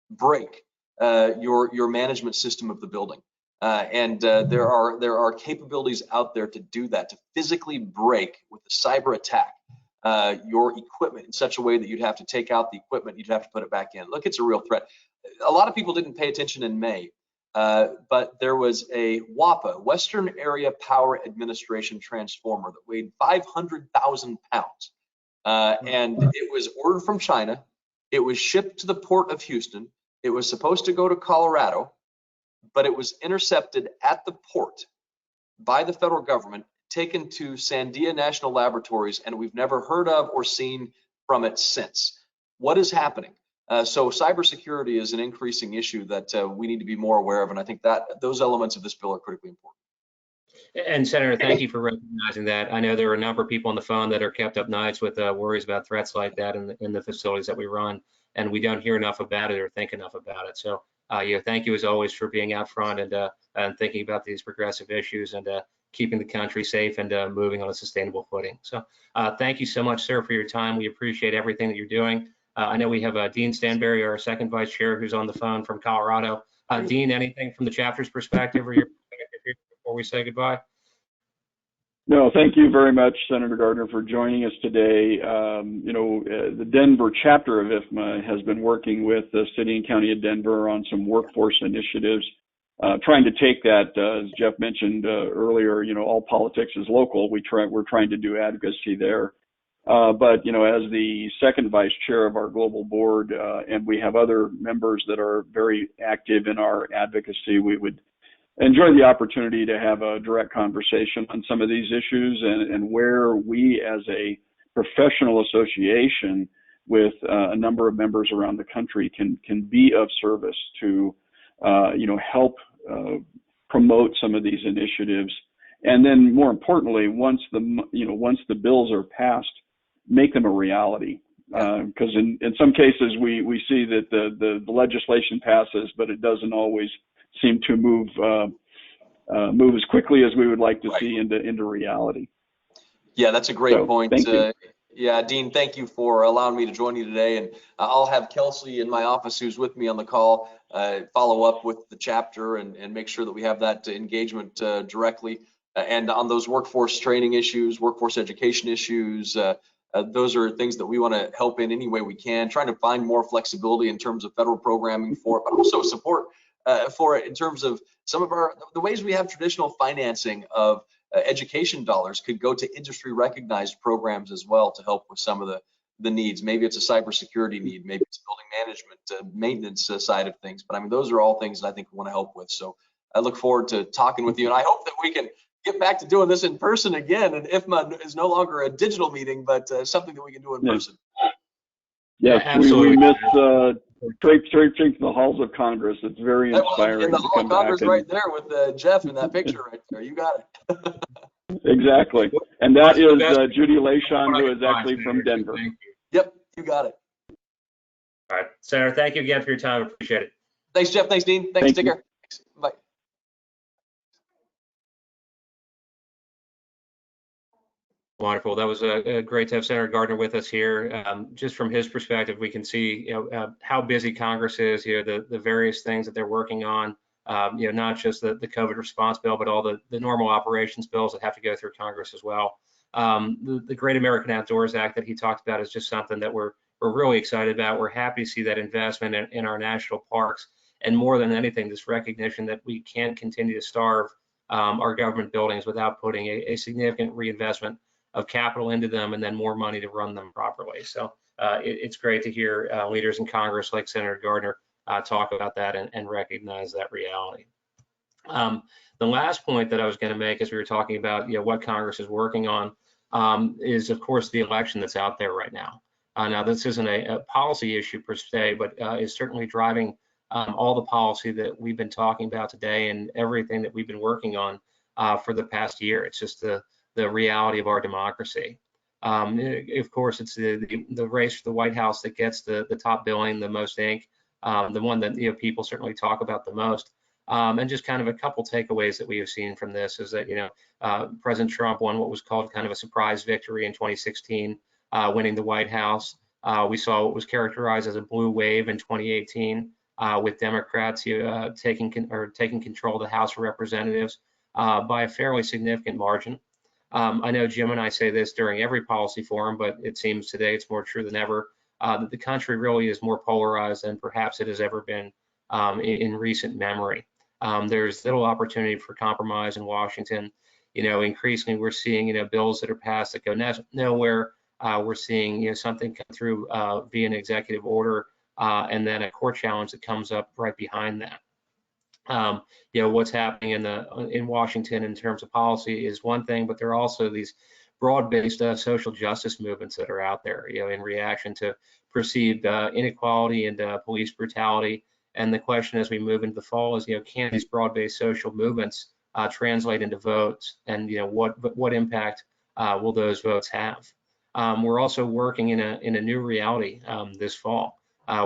break your management system of the building? There are capabilities out there to do that, to physically break with a cyber attack your equipment in such a way that you'd have to take out the equipment, you'd have to put it back in. Look, it's a real threat. A lot of people didn't pay attention in May, but there was a WAPA, Western Area Power Administration transformer that weighed 500,000 pounds. And it was ordered from China. It was shipped to the port of Houston. It was supposed to go to Colorado, but it was intercepted at the port by the federal government, taken to Sandia National Laboratories, and we've never heard of or seen from it since. What is happening? So cybersecurity is an increasing issue that we need to be more aware of, and I think that those elements of this bill are critically important. And Senator, thank you for recognizing that. I know there are a number of people on the phone that are kept up nights with worries about threats like that in the facilities that we run, and we don't hear enough about it or think enough about it. So, thank you as always for being out front and thinking about these progressive issues and keeping the country safe and moving on a sustainable footing. So, thank you so much, sir, for your time. We appreciate everything that you're doing. I know we have Dean Stanberry, our second vice chair, who's on the phone from Colorado. Dean, anything from the chapter's perspective or your perspective here before we say goodbye? No, thank you very much, Senator Gardner, for joining us today. The Denver chapter of Ifma has been working with the city and county of Denver on some workforce initiatives trying to take that, as Jeff mentioned earlier, all politics is local. We're trying to do advocacy there. But as the second vice chair of our global board, and we have other members that are very active in our advocacy, we would enjoy the opportunity to have a direct conversation on some of these issues and where we as a professional association with a number of members around the country can be of service to help promote some of these initiatives. And then more importantly, once the bills are passed, make them a reality. Because in some cases we see that the legislation passes, but it doesn't always seem to move as quickly as we would like to see into reality. Yeah, that's a great point. Thank you. Yeah, Dean, thank you for allowing me to join you today. And I'll have Kelsey in my office, who's with me on the call, follow up with the chapter and make sure that we have that engagement directly. And on those workforce training issues, workforce education issues, those are things that we want to help in any way we can, trying to find more flexibility in terms of federal programming for it, but also support for it in terms of some of the ways we have traditional financing of education dollars could go to industry recognized programs as well to help with some of the needs. Maybe it's a cybersecurity need, maybe it's building management, maintenance side of things. But I mean, those are all things that I think we want to help with. So I look forward to talking with you, and I hope that we can get back to doing this in person again. And Ifma is no longer a digital meeting, but something that we can do in person. Yes, absolutely. We miss traipsing the halls of Congress. It's very inspiring. In the Hall of Congress right there with Jeff in that picture right there. You got it. Exactly. And that is Judy Lashon, who is actually from Denver. Yep, you got it. All right, Senator, thank you again for your time. Appreciate it. Thanks, Jeff. Thanks, Dean. Thanks, take care. Thanks. Bye. Wonderful. That was great to have Senator Gardner with us here. Just from his perspective, we can see how busy Congress is. The various things that they're working on. Not just the COVID response bill, but all the normal operations bills that have to go through Congress as well. The Great American Outdoors Act that he talked about is just something that we're really excited about. We're happy to see that investment in our national parks, and more than anything, this recognition that we can't continue to starve our government buildings without putting a significant reinvestment of capital into them and then more money to run them properly. So it's great to hear leaders in Congress like Senator Gardner talk about that and recognize that reality. The last point that I was going to make as we were talking about what Congress is working on is, of course, the election that's out there right now. Now, this isn't a policy issue per se, but is certainly driving all the policy that we've been talking about today and everything that we've been working on for the past year. It's just the reality of our democracy. Of course, it's the race for the White House that gets the top billing, the most ink, the one that people certainly talk about the most. And just kind of a couple takeaways that we have seen from this is that President Trump won what was called kind of a surprise victory in 2016, winning the White House. We saw what was characterized as a blue wave in 2018 with Democrats taking control of the House of Representatives by a fairly significant margin. I know Jim and I say this during every policy forum, but it seems today it's more true than ever that the country really is more polarized than perhaps it has ever been in recent memory. There's little opportunity for compromise in Washington. Increasingly we're seeing bills that are passed that go nowhere. We're seeing something come through via an executive order and then a court challenge that comes up right behind that. What's happening in Washington in terms of policy is one thing, but there are also these broad-based social justice movements that are out there, in reaction to perceived inequality and police brutality. And the question as we move into the fall is, can these broad-based social movements translate into votes, and what impact will those votes have? We're also working in a new reality this fall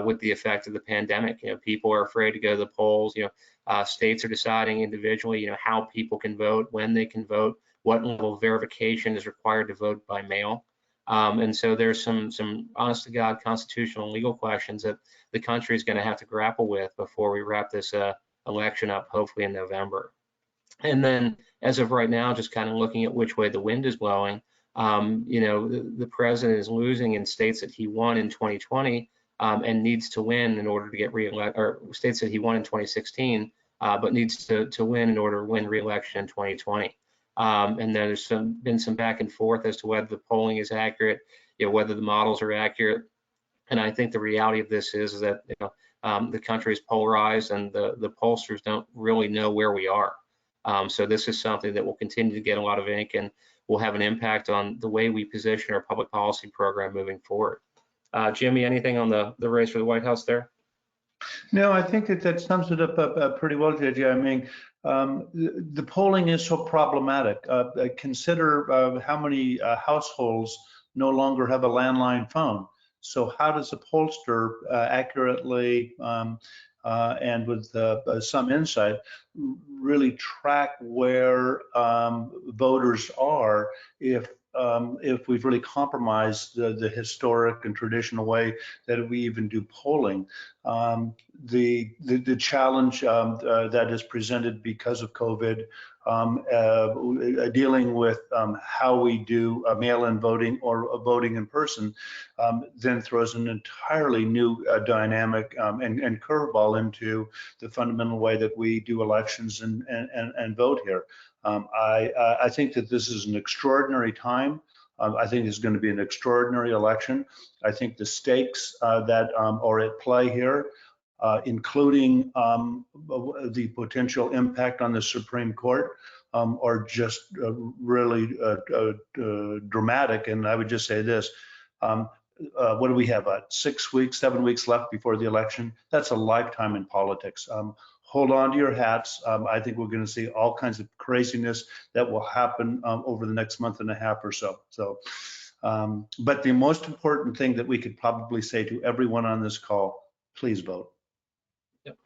with the effect of the pandemic. People are afraid to go to the polls. States are deciding individually, how people can vote, when they can vote, what level of verification is required to vote by mail. And so there's some honest to God constitutional and legal questions that the country is going to have to grapple with before we wrap this election up, hopefully in November. And then as of right now, just kind of looking at which way the wind is blowing, the president is losing in states that he won in 2020 and needs to win in order to get re-elected, or states that he won in 2016 but needs to win in order to win re-election in 2020. And there's been some back and forth as to whether the polling is accurate, whether the models are accurate. And I think the reality of this is that the country is polarized, and the pollsters don't really know where we are. So this is something that will continue to get a lot of ink and will have an impact on the way we position our public policy program moving forward. Jimmy, anything on the race for the White House there? No, I think that sums it up pretty well, JJ. I mean, the polling is so problematic. Consider how many households no longer have a landline phone. So how does a pollster accurately and with some insight really track where voters are if we've really compromised the historic and traditional way that we even do polling? The challenge that is presented because of COVID, dealing with how we do mail-in voting or voting in person, then throws an entirely new dynamic and curveball into the fundamental way that we do elections and vote here. I think that this is an extraordinary time. I think it's going to be an extraordinary election. I think the stakes that are at play here, including the potential impact on the Supreme Court, are just really dramatic. And I would just say this, what do we have, 6 weeks, 7 weeks left before the election? That's a lifetime in politics. Hold on to your hats. I think we're going to see all kinds of craziness that will happen over the next month and a half or so. But the most important thing that we could probably say to everyone on this call, please vote. Yep.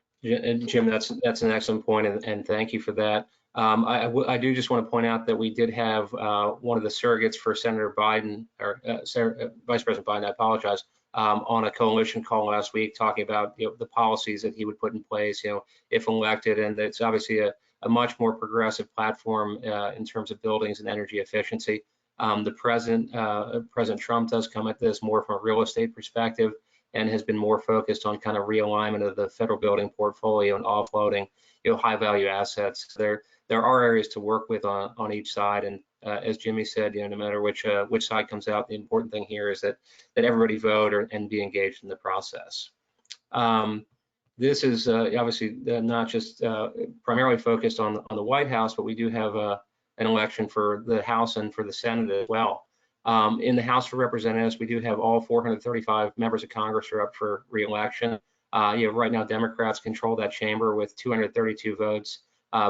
And Jim, that's an excellent point, and thank you for that. I do just want to point out that we did have one of the surrogates for Senator Biden, or Vice President Biden, I apologize, on a coalition call last week, talking about the policies that he would put in place, if elected, and it's obviously a much more progressive platform in terms of buildings and energy efficiency. The President Trump does come at this more from a real estate perspective and has been more focused on kind of realignment of the federal building portfolio and offloading high value assets. There are areas to work with on each side, and as Jimmy said, no matter which side comes out, the important thing here is that everybody vote and be engaged in the process. This is obviously not just primarily focused on the White House, but we do have an election for the House and for the Senate as well. In the House of Representatives, we do have all 435 members of Congress are up for re-election. Right now, Democrats control that chamber with 232 votes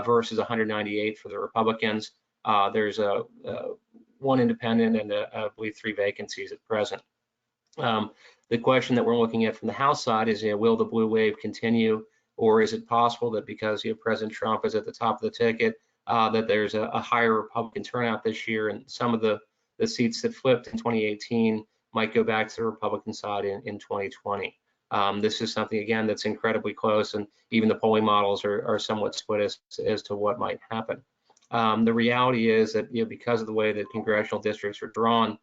versus 198 for the Republicans. There's one independent and I believe 3 vacancies at present. The question that we're looking at from the House side is, will the blue wave continue, or is it possible that because President Trump is at the top of the ticket, that there's a higher Republican turnout this year, and some of the seats that flipped in 2018 might go back to the Republican side in 2020. This is something, again, that's incredibly close, and even the polling models are somewhat split as to what might happen. The reality is that because of the way that congressional districts are drawn,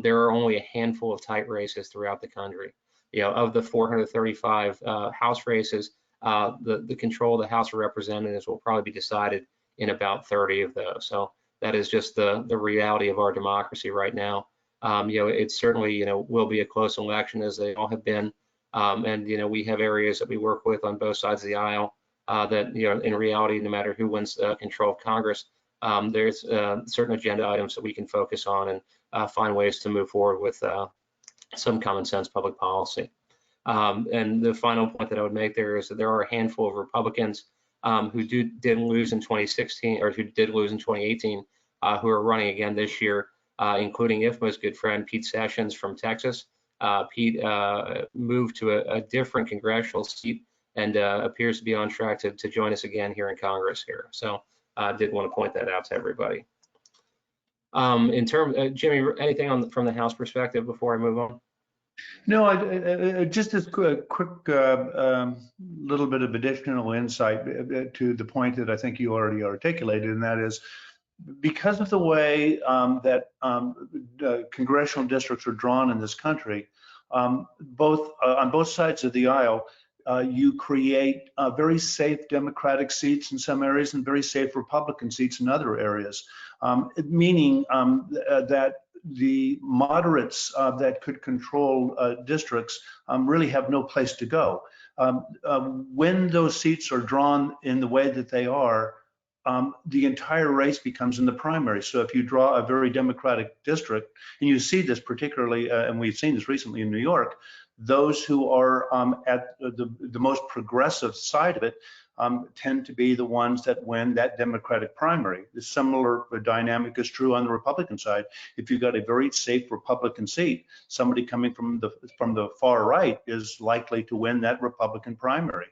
there are only a handful of tight races throughout the country. Of the 435 House races, the control of the House of Representatives will probably be decided in about 30 of those. So that is just the reality of our democracy right now. It certainly will be a close election, as they all have been. And we have areas that we work with on both sides of the aisle that in reality, no matter who wins control of Congress, there's certain agenda items that we can focus on and find ways to move forward with some common sense public policy. And the final point that I would make there is that there are a handful of Republicans who did lose in 2016 or who did lose in 2018 who are running again this year, including Ifma's good friend Pete Sessions from Texas. Pete moved to a different congressional seat and appears to be on track to join us again here in Congress here. So I did want to point that out to everybody. In terms, Jimmy, anything from the House perspective before I move on? No, just a quick little bit of additional insight to the point that I think you already articulated, and that is because of the way that congressional districts are drawn in this country, on both sides of the aisle, you create very safe Democratic seats in some areas and very safe Republican seats in other areas, meaning that the moderates that could control districts really have no place to go. When those seats are drawn in the way that they are, the entire race becomes in the primary. So if you draw a very Democratic district, and you see this particularly, and we've seen this recently in New York, those who are at the most progressive side of it tend to be the ones that win that Democratic primary. The similar dynamic is true on the Republican side. If you've got a very safe Republican seat, somebody coming from the far right is likely to win that Republican primary.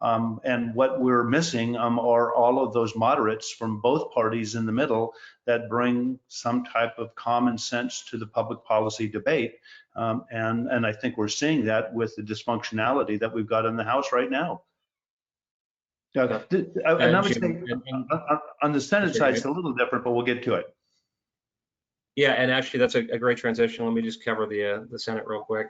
And what we're missing are all of those moderates from both parties in the middle that bring some type of common sense to the public policy debate. And I think we're seeing that with the dysfunctionality that we've got in the House right now. And I would say on the Senate side, it's a little different, but we'll get to it. Yeah, and actually that's a great transition. Let me just cover the Senate real quick.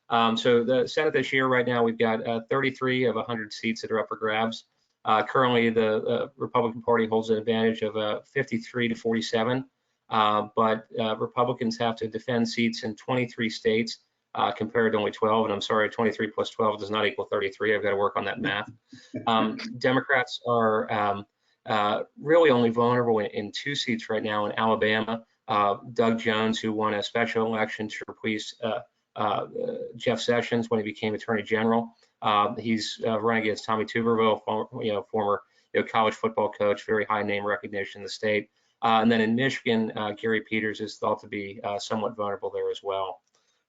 So the Senate this year, right now, we've got 33 of 100 seats that are up for grabs. Currently, the Republican Party holds an advantage of 53 to 47, but Republicans have to defend seats in 23 states compared to only 12. And I'm sorry, 23 plus 12 does not equal 33. I've got to work on that math. Democrats are really only vulnerable in 2 seats right now in Alabama. Doug Jones, who won a special election to replace Jeff Sessions when he became Attorney General. He's running against Tommy Tuberville, former college football coach, very high name recognition in the state. And then in Michigan, Gary Peters is thought to be somewhat vulnerable there as well.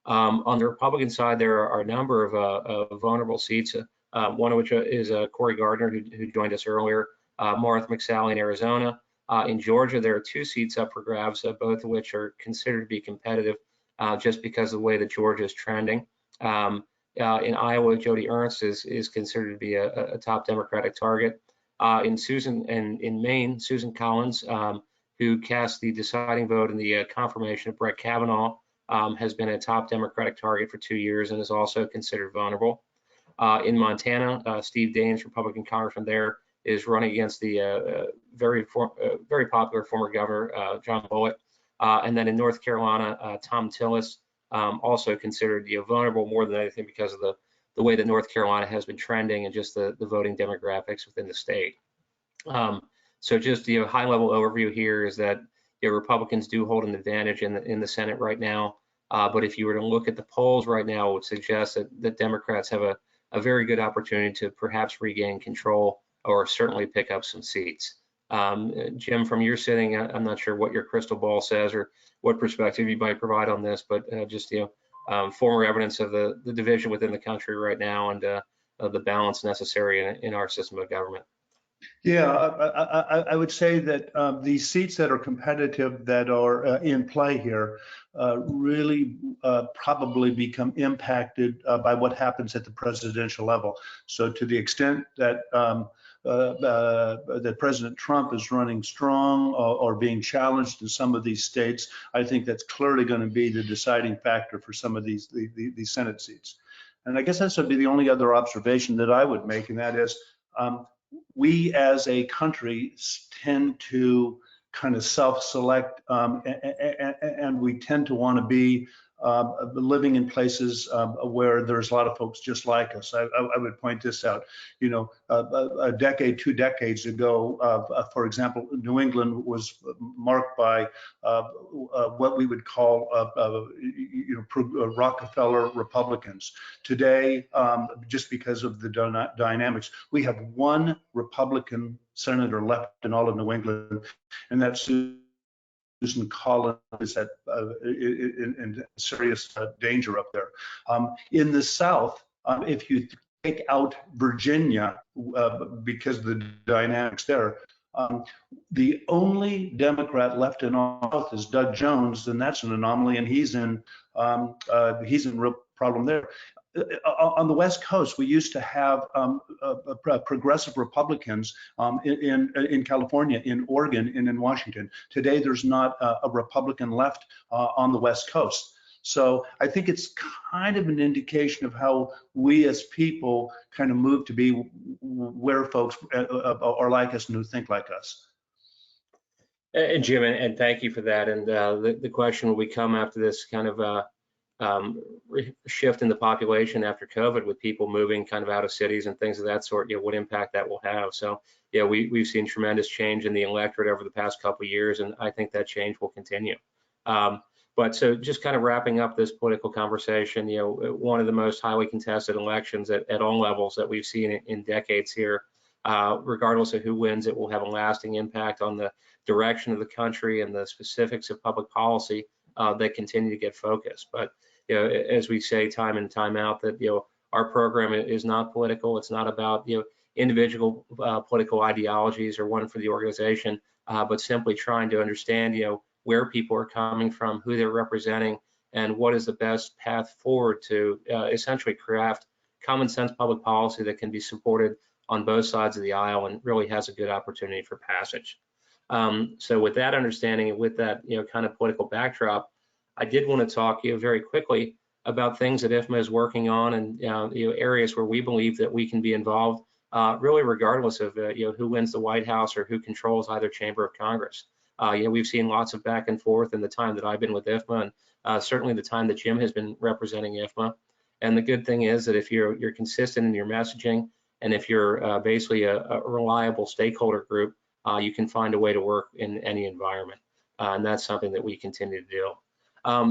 On the Republican side, there are a number of vulnerable seats, one of which is Cory Gardner, who joined us earlier, Martha McSally in Arizona. In Georgia, there are 2 seats up for grabs, both of which are considered to be competitive just because of the way that Georgia is trending. In Iowa, Joni Ernst is considered to be a top Democratic target. In Maine, Susan Collins, who cast the deciding vote in the confirmation of Brett Kavanaugh, has been a top Democratic target for 2 years and is also considered vulnerable. In Montana, Steve Daines, Republican congressman there, is running against the very popular former governor, John Bullock. And then in North Carolina, Tom Tillis, also considered vulnerable more than anything because of the way that North Carolina has been trending and just the voting demographics within the state. So just high-level overview here is that Republicans do hold an advantage in the Senate right now. But if you were to look at the polls right now, it would suggest that Democrats have a very good opportunity to perhaps regain control or certainly pick up some seats. Jim, from your sitting, I'm not sure what your crystal ball says or what perspective you might provide on this, but just former evidence of the division within the country right now and the balance necessary in our system of government. Yeah, I would say that the seats that are competitive that are in play here really probably become impacted by what happens at the presidential level. So to the extent that that President Trump is running strong or being challenged in some of these states, I think that's clearly going to be the deciding factor for some of these Senate seats. And I guess that would be the only other observation that I would make, and that is we as a country tend to kind of self-select and we tend to want to be living in places where there's a lot of folks just like us. I would point this out. A decade, 2 decades ago, for example, New England was marked by what we would call Rockefeller Republicans. Today, just because of the dynamics, we have 1 Republican senator left in all of New England, and that's Susan Collins is in serious danger up there. In the South, if you take out Virginia, because of the dynamics there, the only Democrat left in office is Doug Jones, and that's an anomaly, and he's in real problem there. On the West Coast, we used to have progressive Republicans in California, in Oregon, and in Washington. Today, there's not a Republican left on the West Coast. So I think it's kind of an indication of how we as people kind of move to be where folks are like us and who think like us. And Jim, and thank you for that. And the question will become after this kind of shift in the population after COVID, with people moving kind of out of cities and things of that sort, what impact that will have. So we've seen tremendous change in the electorate over the past couple of years, and I think that change will continue. But so just kind of wrapping up this political conversation, one of the most highly contested elections at all levels that we've seen in decades here. Regardless of who wins, it will have a lasting impact on the direction of the country and the specifics of public policy that continue to get focused. But as we say time in, time out, that our program is not political. It's not about individual political ideologies or one for the organization, but simply trying to understand where people are coming from, who they're representing, and what is the best path forward to essentially craft common sense public policy that can be supported on both sides of the aisle and really has a good opportunity for passage. So with that understanding and with that kind of political backdrop, I did want to talk very quickly about things that Ifma is working on, and areas where we believe that we can be involved, really regardless of who wins the White House or who controls either chamber of Congress. We've seen lots of back and forth in the time that I've been with Ifma, and certainly the time that Jim has been representing Ifma. And the good thing is that if you're consistent in your messaging, and if you're basically a reliable stakeholder group, you can find a way to work in any environment. And that's something that we continue to do.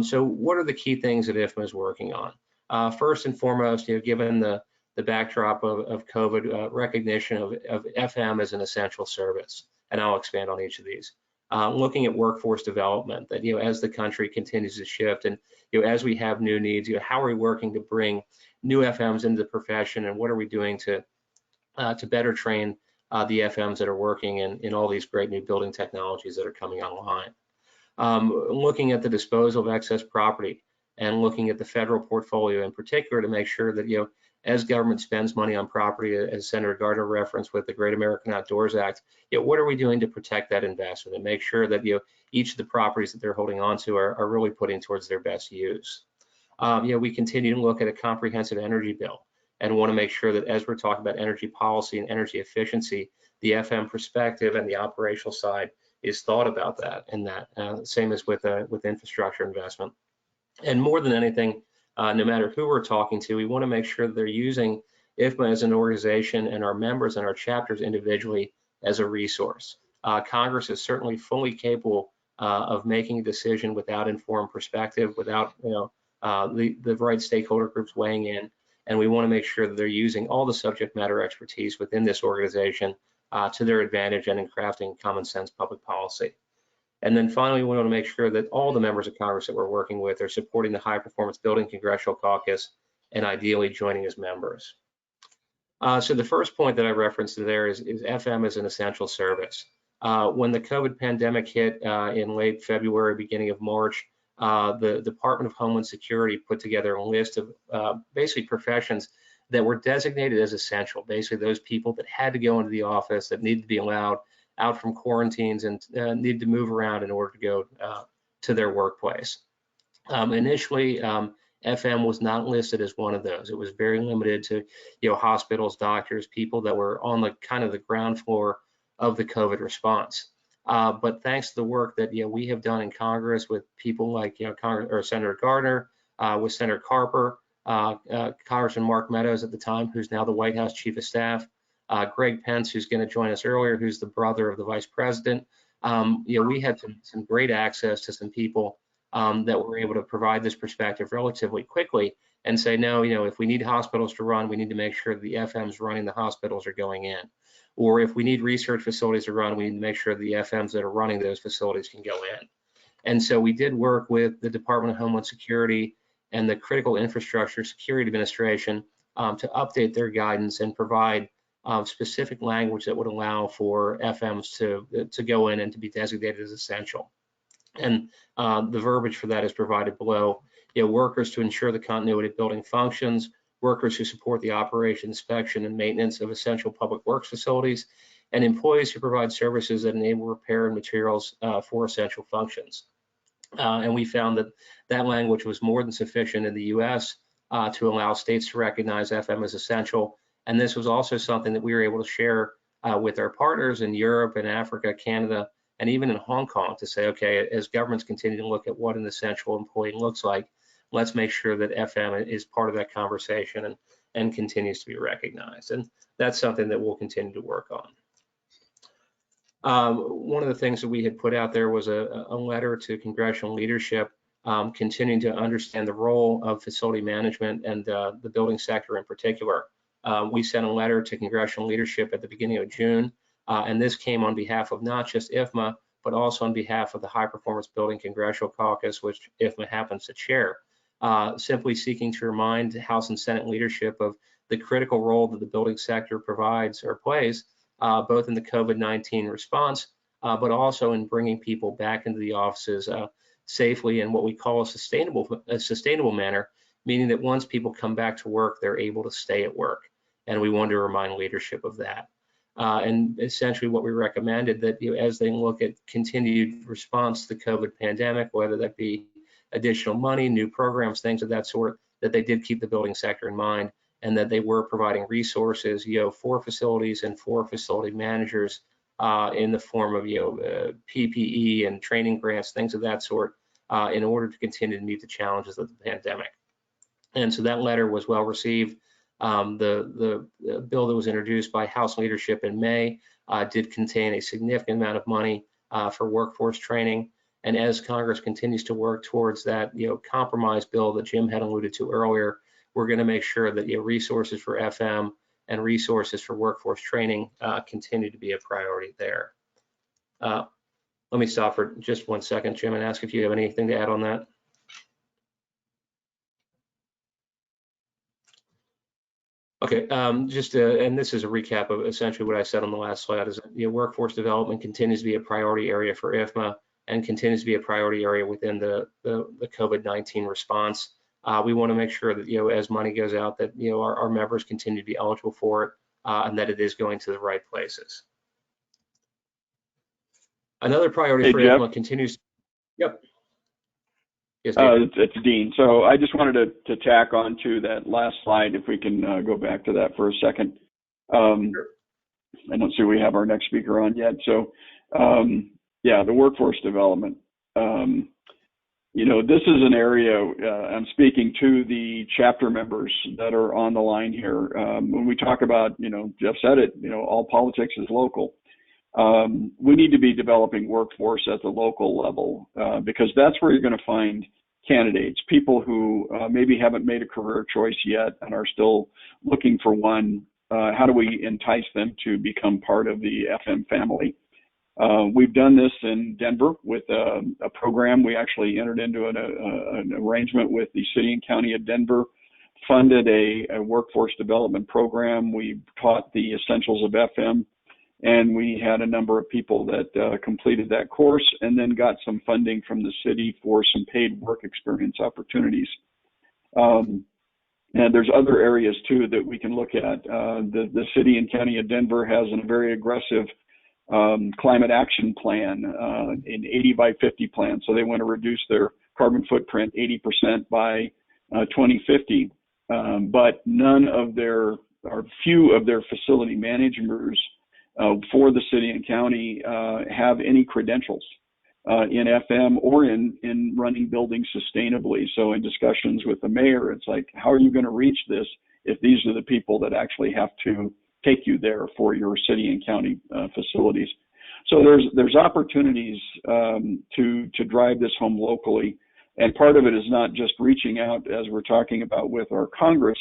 So what are the key things that Ifma is working on? First and foremost, given the backdrop of COVID, recognition of FM as an essential service. And I'll expand on each of these. Looking at workforce development, that as the country continues to shift, and as we have new needs, how are we working to bring new FMs into the profession, and what are we doing to better train the FMs that are working in all these great new building technologies that are coming online. Looking at the disposal of excess property, and looking at the federal portfolio in particular to make sure that as government spends money on property, as Senator Gardner referenced with the Great American Outdoors Act, what are we doing to protect that investment and make sure that each of the properties that they're holding on to are really putting towards their best use. We continue to look at a comprehensive energy bill, and want to make sure that as we're talking about energy policy and energy efficiency, the FM perspective and the operational side is thought about that, and that same as with infrastructure investment. And more than anything, no matter who we're talking to, we want to make sure that they're using Ifma as an organization and our members and our chapters individually as a resource. Congress is certainly fully capable of making a decision without informed perspective, without the right stakeholder groups weighing in. And we want to make sure that they're using all the subject matter expertise within this organization to their advantage and in crafting common sense public policy. And then finally, we want to make sure that all the members of Congress that we're working with are supporting the High Performance Building Congressional Caucus and ideally joining as members. So the first point that I referenced there is FM as an essential service. When the COVID pandemic hit in late February, beginning of March, the Department of Homeland Security put together a list of basically professions that were designated as essential, basically those people that had to go into the office, that needed to be allowed out from quarantines and needed to move around in order to go to their workplace. Initially, FM was not listed as one of those. It was very limited to hospitals, doctors, people that were on the kind of the ground floor of the COVID response. But thanks to the work that we have done in Congress with people like Senator Gardner, with Senator Carper, Congressman Mark Meadows at the time, who's now the White House Chief of Staff, Greg Pence, who's going to join us earlier, who's the brother of the Vice President. We had some great access to some people that were able to provide this perspective relatively quickly and say, no, if we need hospitals to run, we need to make sure the FMs running the hospitals are going in. Or if we need research facilities to run, we need to make sure the FMs that are running those facilities can go in. And so we did work with the Department of Homeland Security and the Critical Infrastructure Security Administration to update their guidance and provide specific language that would allow for FMs to go in and to be designated as essential. And the verbiage for that is provided below. Workers to ensure the continuity of building functions, workers who support the operation, inspection, and maintenance of essential public works facilities, and employees who provide services that enable repair and materials for essential functions. And we found that that language was more than sufficient in the US to allow states to recognize FM as essential. And this was also something that we were able to share with our partners in Europe and Africa, Canada, and even in Hong Kong to say, okay, as governments continue to look at what an essential employee looks like, let's make sure that FM is part of that conversation and continues to be recognized. And that's something that we'll continue to work on. One of the things that we had put out there was a letter to congressional leadership, continuing to understand the role of facility management and the building sector in particular. We sent a letter to congressional leadership at the beginning of June, and this came on behalf of not just Ifma, but also on behalf of the High Performance Building Congressional Caucus, which Ifma happens to chair, simply seeking to remind House and Senate leadership of the critical role that the building sector provides or plays, both in the COVID-19 response, but also in bringing people back into the offices safely in what we call a sustainable manner, meaning that once people come back to work, they're able to stay at work. And we wanted to remind leadership of that. And essentially what we recommended that as they look at continued response to the COVID pandemic, whether that be additional money, new programs, things of that sort, that they did keep the building sector in mind, and that they were providing resources, for facilities and for facility managers in the form of, PPE and training grants, things of that sort, in order to continue to meet the challenges of the pandemic. And so that letter was well received. The bill that was introduced by House leadership in May did contain a significant amount of money for workforce training. And as Congress continues to work towards that, compromise bill that Jim had alluded to earlier, we're going to make sure that resources for FM and resources for workforce training continue to be a priority there. Let me stop for just 1 second, Jim, and ask if you have anything to add on that. Okay, and this is a recap of essentially what I said on the last slide, is workforce development continues to be a priority area for Ifma and continues to be a priority area within the COVID-19 response. We want to make sure that, as money goes out, that, our members continue to be eligible for it and that it is going to the right places. Another priority for Ifma continues. Yep. Yes, it's Dean. So I just wanted to tack on to that last slide, if we can go back to that for a second. Sure. I don't see we have our next speaker on yet. So yeah, the workforce development. This is an area, I'm speaking to the chapter members that are on the line here. When we talk about, Jeff said it, all politics is local. We need to be developing workforce at the local level because that's where you're going to find candidates, people who maybe haven't made a career choice yet and are still looking for one. How do we entice them to become part of the FM family? We've done this in Denver with a program. We actually entered into an arrangement with the city and county of Denver, funded a workforce development program. We taught the essentials of FM, and we had a number of people that completed that course and then got some funding from the city for some paid work experience opportunities. And there's other areas too that we can look at. The city and county of Denver has a very aggressive climate action plan, an 80 by 50 plan. So they want to reduce their carbon footprint 80% by 2050. But none of or few of their facility managers for the city and county have any credentials in FM or in running buildings sustainably. So in discussions with the mayor, it's like, how are you going to reach this if these are the people that actually have to take you there for your city and county facilities? So there's opportunities to drive this home locally. And part of it is not just reaching out, as we're talking about with our Congress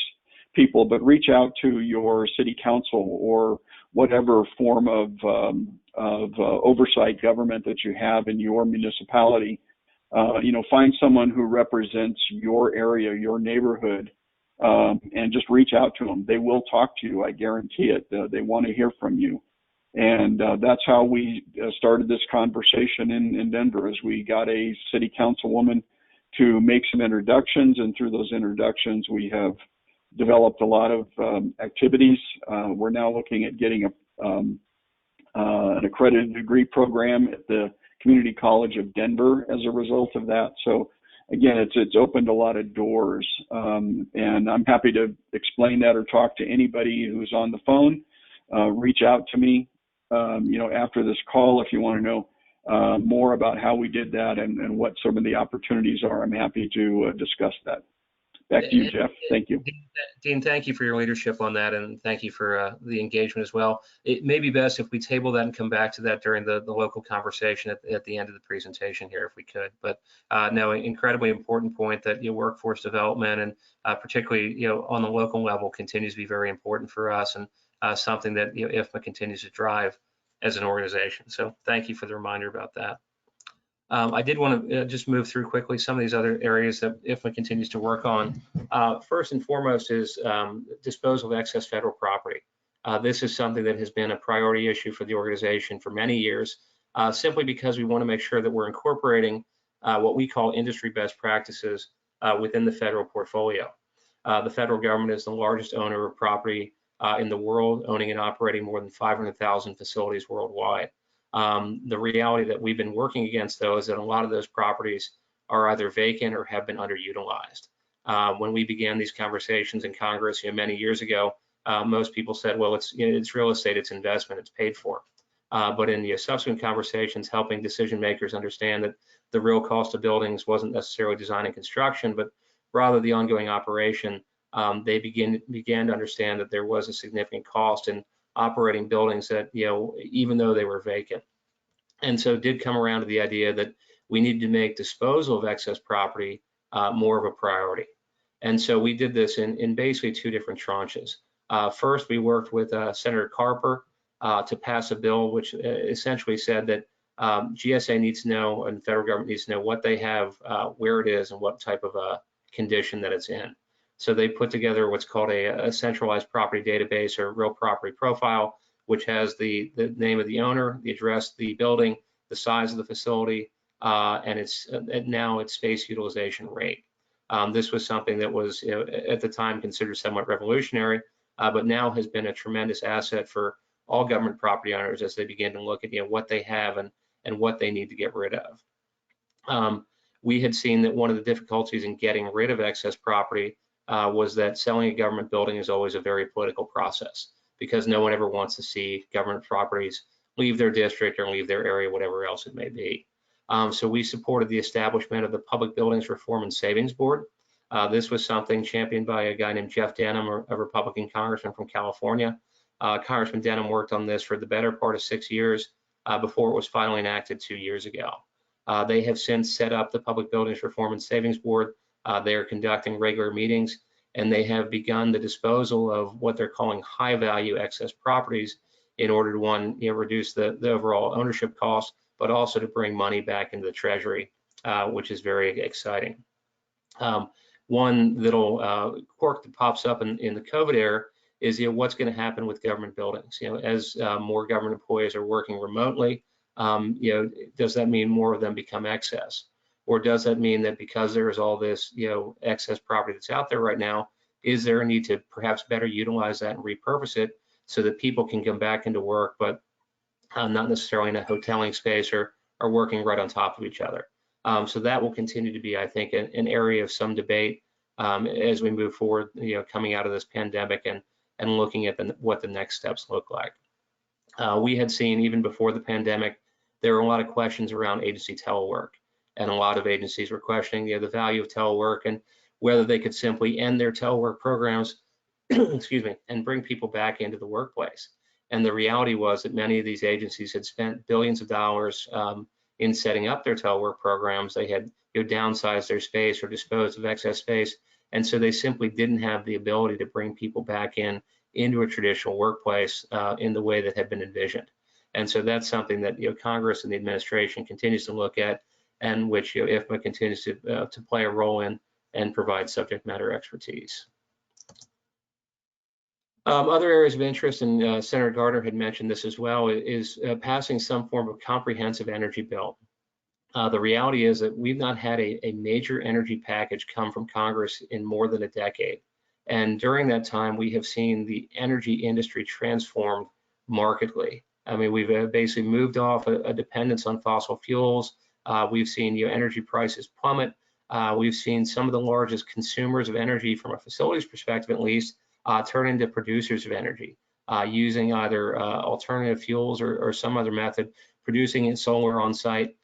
people, but reach out to your city council or whatever form of oversight government that you have in your municipality. Find someone who represents your area, your neighborhood, and just reach out to them. They will talk to you, I guarantee it. They want to hear from you. And that's how we started this conversation in Denver, as we got a city councilwoman to make some introductions, and through those introductions, we have developed a lot of activities. We're now looking at getting an accredited degree program at the Community College of Denver as a result of that. So again, it's opened a lot of doors, and I'm happy to explain that or talk to anybody who's on the phone. Reach out to me, after this call if you want to know more about how we did that and what some of the opportunities are. I'm happy to discuss that. Back to you, Jeff. Thank you. Dean, thank you for your leadership on that, and thank you for the engagement as well. It may be best if we table that and come back to that during the local conversation at the end of the presentation here, if we could. But no, incredibly important point that workforce development and particularly on the local level continues to be very important for us, and something that IFMA continues to drive as an organization. So thank you for the reminder about that. I did want to just move through quickly some of these other areas that IFMA continues to work on. First and foremost is disposal of excess federal property. This is something that has been a priority issue for the organization for many years, simply because we want to make sure that we're incorporating what we call industry best practices within the federal portfolio. The federal government is the largest owner of property in the world, owning and operating more than 500,000 facilities worldwide. The reality that we've been working against, though, is that a lot of those properties are either vacant or have been underutilized. When we began these conversations in Congress many years ago, most people said, well, it's real estate, it's investment, it's paid for. But in the subsequent conversations, helping decision makers understand that the real cost of buildings wasn't necessarily design and construction, but rather the ongoing operation, they began to understand that there was a significant cost in operating buildings that, even though they were vacant. And so did come around to the idea that we needed to make disposal of excess property more of a priority. And so we did this in basically two different tranches. First, we worked with Senator Carper to pass a bill which essentially said that GSA needs to know and the federal government needs to know what they have, where it is, and what type of condition that it's in. So they put together what's called a centralized property database or real property profile, which has the name of the owner, the address, the building, the size of the facility, and now its space utilization rate. This was something that was at the time considered somewhat revolutionary, but now has been a tremendous asset for all government property owners as they begin to look at what they have and what they need to get rid of. We had seen that one of the difficulties in getting rid of excess property was that selling a government building is always a very political process, because no one ever wants to see government properties leave their district or leave their area, whatever else it may be. So we supported the establishment of the Public Buildings Reform and Savings Board. This was something championed by a guy named Jeff Denham, a Republican congressman from California. Congressman Denham worked on this for the better part of 6 years before it was finally enacted 2 years ago. They have since set up the Public Buildings Reform and Savings Board. They are conducting regular meetings, and they have begun the disposal of what they're calling high value excess properties in order to, reduce the overall ownership costs, but also to bring money back into the Treasury, which is very exciting. One little quirk that pops up in the COVID era is, what's going to happen with government buildings? As more government employees are working remotely, does that mean more of them become excess? Or does that mean that because there is all this, excess property that's out there right now, is there a need to perhaps better utilize that and repurpose it so that people can come back into work, but not necessarily in a hoteling space or working right on top of each other? So that will continue to be, I think, an area of some debate as we move forward, coming out of this pandemic and looking at what the next steps look like. We had seen even before the pandemic, there were a lot of questions around agency telework. And a lot of agencies were questioning the value of telework and whether they could simply end their telework programs, excuse me, and bring people back into the workplace. And the reality was that many of these agencies had spent billions of dollars in setting up their telework programs. They had downsized their space or disposed of excess space, and so they simply didn't have the ability to bring people back into a traditional workplace in the way that had been envisioned. And so that's something that Congress and the administration continues to look at, and which IFMA continues to play a role in and provide subject matter expertise. Other areas of interest, and Senator Gardner had mentioned this as well, is passing some form of comprehensive energy bill. The reality is that we've not had a major energy package come from Congress in more than a decade. And during that time, we have seen the energy industry transformed markedly. I mean, we've basically moved off a dependence on fossil fuels. We've seen energy prices plummet. We've seen some of the largest consumers of energy from a facilities perspective, at least, turn into producers of energy, using either alternative fuels or some other method, producing it solar on site,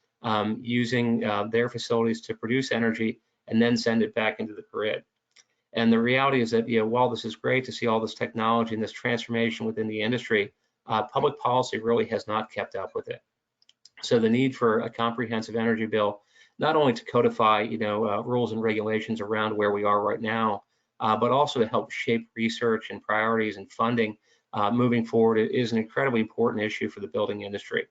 using their facilities to produce energy and then send it back into the grid. And the reality is that, while this is great to see all this technology and this transformation within the industry, public policy really has not kept up with it. So the need for a comprehensive energy bill, not only to codify, rules and regulations around where we are right now, but also to help shape research and priorities and funding moving forward, is an incredibly important issue for the building industry.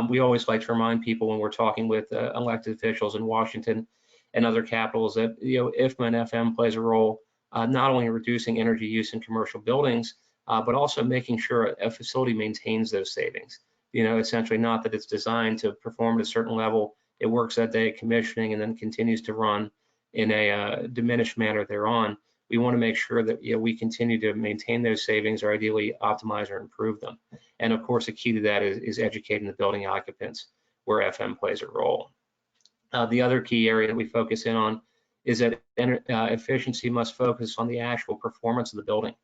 We always like to remind people when we're talking with elected officials in Washington and other capitals that IFMA and FM plays a role not only in reducing energy use in commercial buildings, but also making sure a facility maintains those savings. Essentially not that it's designed to perform at a certain level, it works that day commissioning and then continues to run in a diminished manner thereon. We want to make sure that we continue to maintain those savings or ideally optimize or improve them. And of course, the key to that is educating the building occupants, where FM plays a role. The other key area that we focus in on is that efficiency must focus on the actual performance of the building.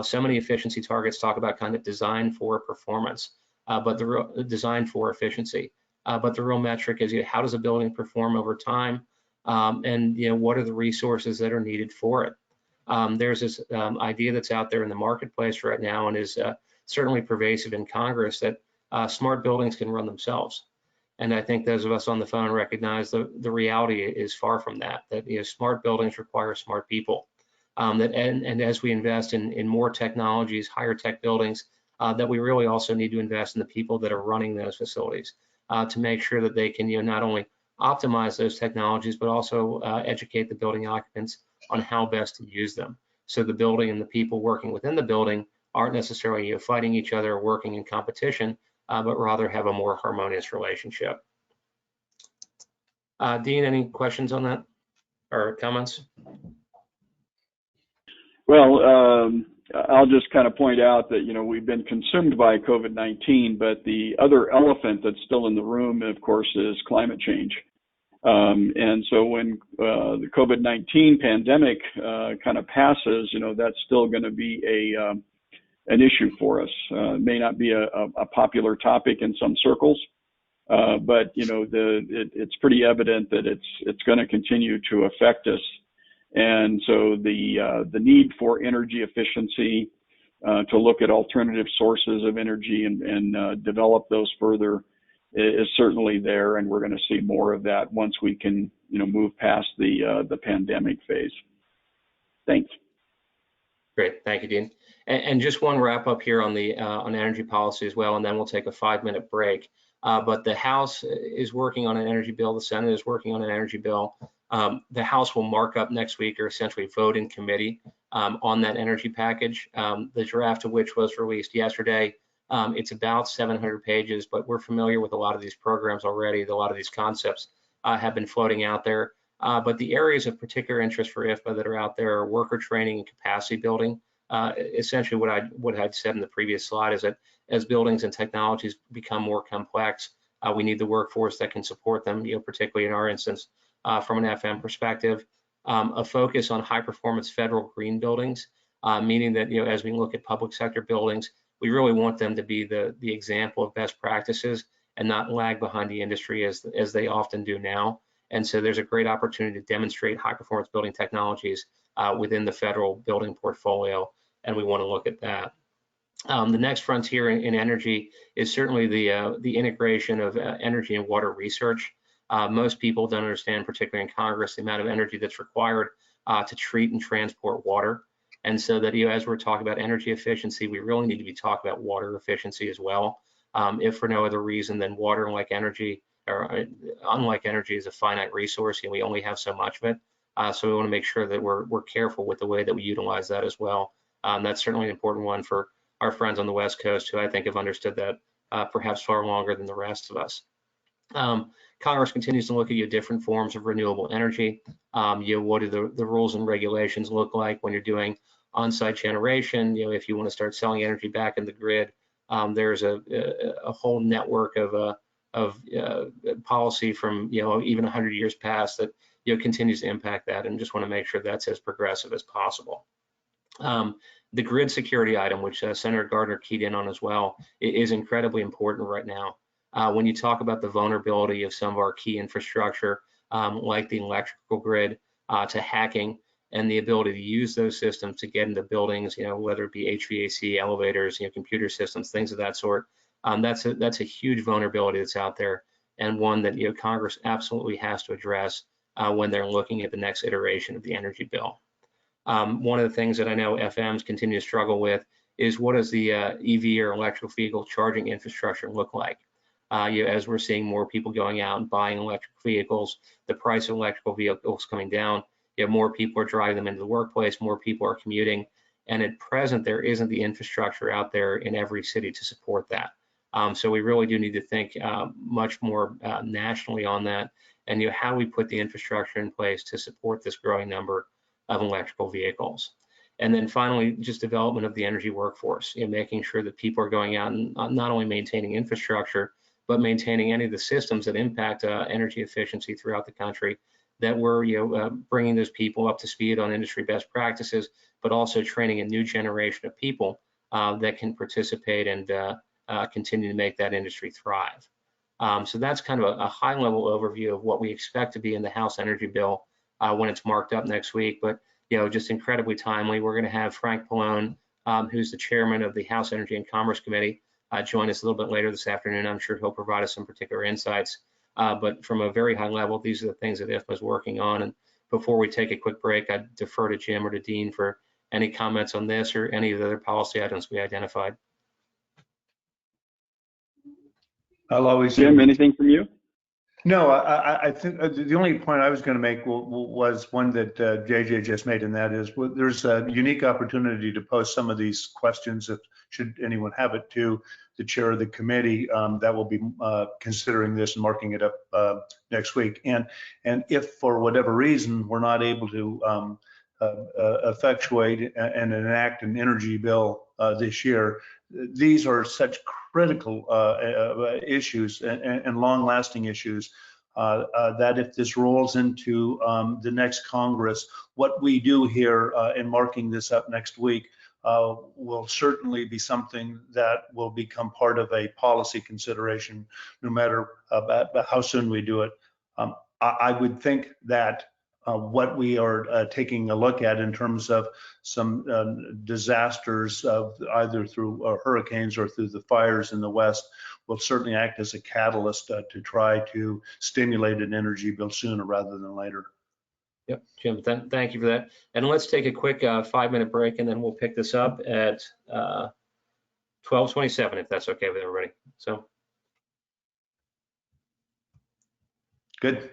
So many efficiency targets talk about kind of design for performance, but the real design for efficiency. But the real metric is how does a building perform over time, and what are the resources that are needed for it. There's this idea that's out there in the marketplace right now and is certainly pervasive in Congress that smart buildings can run themselves. And I think those of us on the phone recognize the reality is far from that, smart buildings require smart people. And as we invest in more technologies, higher tech buildings, that we really also need to invest in the people that are running those facilities to make sure that they can not only optimize those technologies, but also educate the building occupants on how best to use them. So the building and the people working within the building aren't necessarily fighting each other or working in competition, but rather have a more harmonious relationship. Dean, any questions on that or comments? Well, I'll just kind of point out that, we've been consumed by COVID-19, but the other elephant that's still in the room, of course, is climate change. And so when the COVID-19 pandemic kind of passes, that's still going to be an issue for us. It may not be a popular topic in some circles, but it's pretty evident that it's going to continue to affect us. And so the need for energy efficiency, to look at alternative sources of energy and develop those further is certainly there, and we're going to see more of that once we can move past the pandemic phase. Thanks. Great, thank you, Dean. And just one wrap up here on the on energy policy as well, and then we'll take a 5-minute break. But the House is working on an energy bill. The Senate is working on an energy bill. The House will mark up next week or essentially vote in committee on that energy package, the draft of which was released yesterday. It's about 700 pages, but we're familiar with a lot of these programs already. A lot of these concepts have been floating out there. But the areas of particular interest for IFMA that are out there are worker training and capacity building. Essentially what I'd said in the previous slide is that as buildings and technologies become more complex, we need the workforce that can support them, particularly in our instance, from an FM perspective. A focus on high performance federal green buildings, meaning that as we look at public sector buildings, we really want them to be the example of best practices and not lag behind the industry as they often do now. And so there's a great opportunity to demonstrate high performance building technologies within the federal building portfolio, and we want to look at that. The next frontier in energy is certainly the integration of energy and water research. Most people don't understand, particularly in Congress, the amount of energy that's required to treat and transport water. And so that as we're talking about energy efficiency, we really need to be talking about water efficiency as well. If for no other reason than water, unlike energy, is a finite resource, and we only have so much of it. So we want to make sure that we're careful with the way that we utilize that as well. That's certainly an important one for our friends on the West Coast, who I think have understood that perhaps far longer than the rest of us. Congress continues to look at different forms of renewable energy. What do the rules and regulations look like when you're doing on-site generation? If you want to start selling energy back in the grid, There's a whole network of policy from even 100 years past that continues to impact that, and just want to make sure that's as progressive as possible. The grid security item, which Senator Gardner keyed in on as well, is incredibly important right now. When you talk about the vulnerability of some of our key infrastructure, like the electrical grid, to hacking, and the ability to use those systems to get into buildings, whether it be HVAC, elevators, computer systems, things of that sort. That's a huge vulnerability that's out there, and one that Congress absolutely has to address when they're looking at the next iteration of the energy bill. One of the things that I know FMs continue to struggle with is, what does the EV or electric vehicle charging infrastructure look like? As we're seeing more people going out and buying electric vehicles, the price of electrical vehicles coming down, more people are driving them into the workplace, more people are commuting, and at present there isn't the infrastructure out there in every city to support that. So we really do need to think much more nationally on that, and how we put the infrastructure in place to support this growing number of electrical vehicles. And then finally, just development of the energy workforce, making sure that people are going out and not only maintaining infrastructure, but maintaining any of the systems that impact energy efficiency throughout the country, that we're bringing those people up to speed on industry best practices, but also training a new generation of people that can participate and continue to make that industry thrive. So that's kind of a high-level overview of what we expect to be in the House Energy Bill when it's marked up next week. But just incredibly timely. We're going to have Frank Pallone, who's the chairman of the House Energy and Commerce Committee, join us a little bit later this afternoon. I'm sure he'll provide us some particular insights. But from a very high level, these are the things that Ifma is working on. And before we take a quick break, I'd defer to Jim or to Dean for any comments on this or any of the other policy items we identified. I'll always. Jim, anything from you? No, I think the only point I was going to make was one that JJ just made, and that is, there's a unique opportunity to post some of these questions, if should anyone have it, to the chair of the committee that will be considering this and marking it up next week. And if for whatever reason we're not able to effectuate and enact an energy bill this year, these are such critical issues and long-lasting issues that if this rolls into the next Congress, what we do here in marking this up next week will certainly be something that will become part of a policy consideration, no matter how soon we do it. I would think that what we are taking a look at in terms of some disasters either through hurricanes or through the fires in the West will certainly act as a catalyst to try to stimulate an energy bill sooner rather than later. Yep, Jim, thank you for that. And let's take a quick 5-minute break, and then we'll pick this up at 12:27, if that's okay with everybody. So. Good.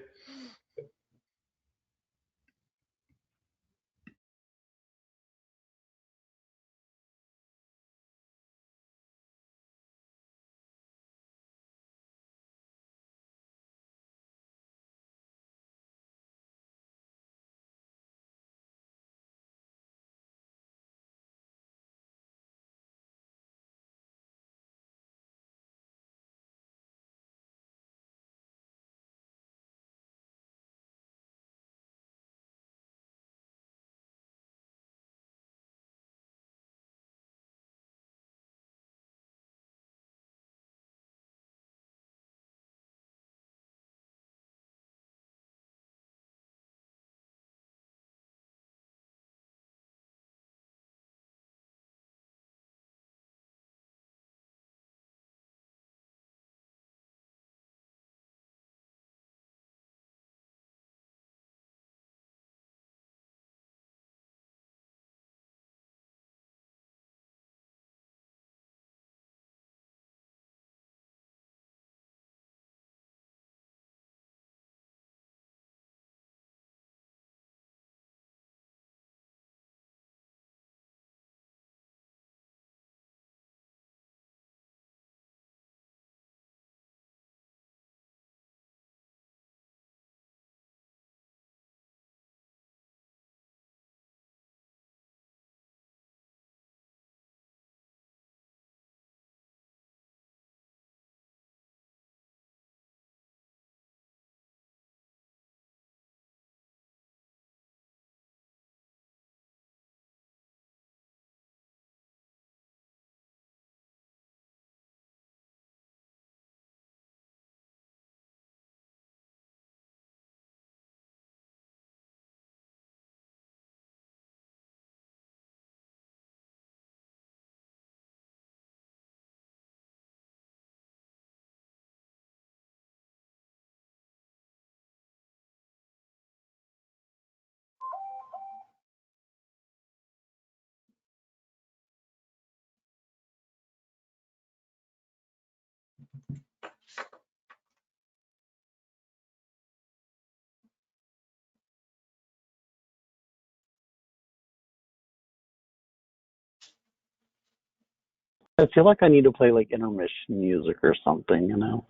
I feel like I need to play like intermission music or something, you know?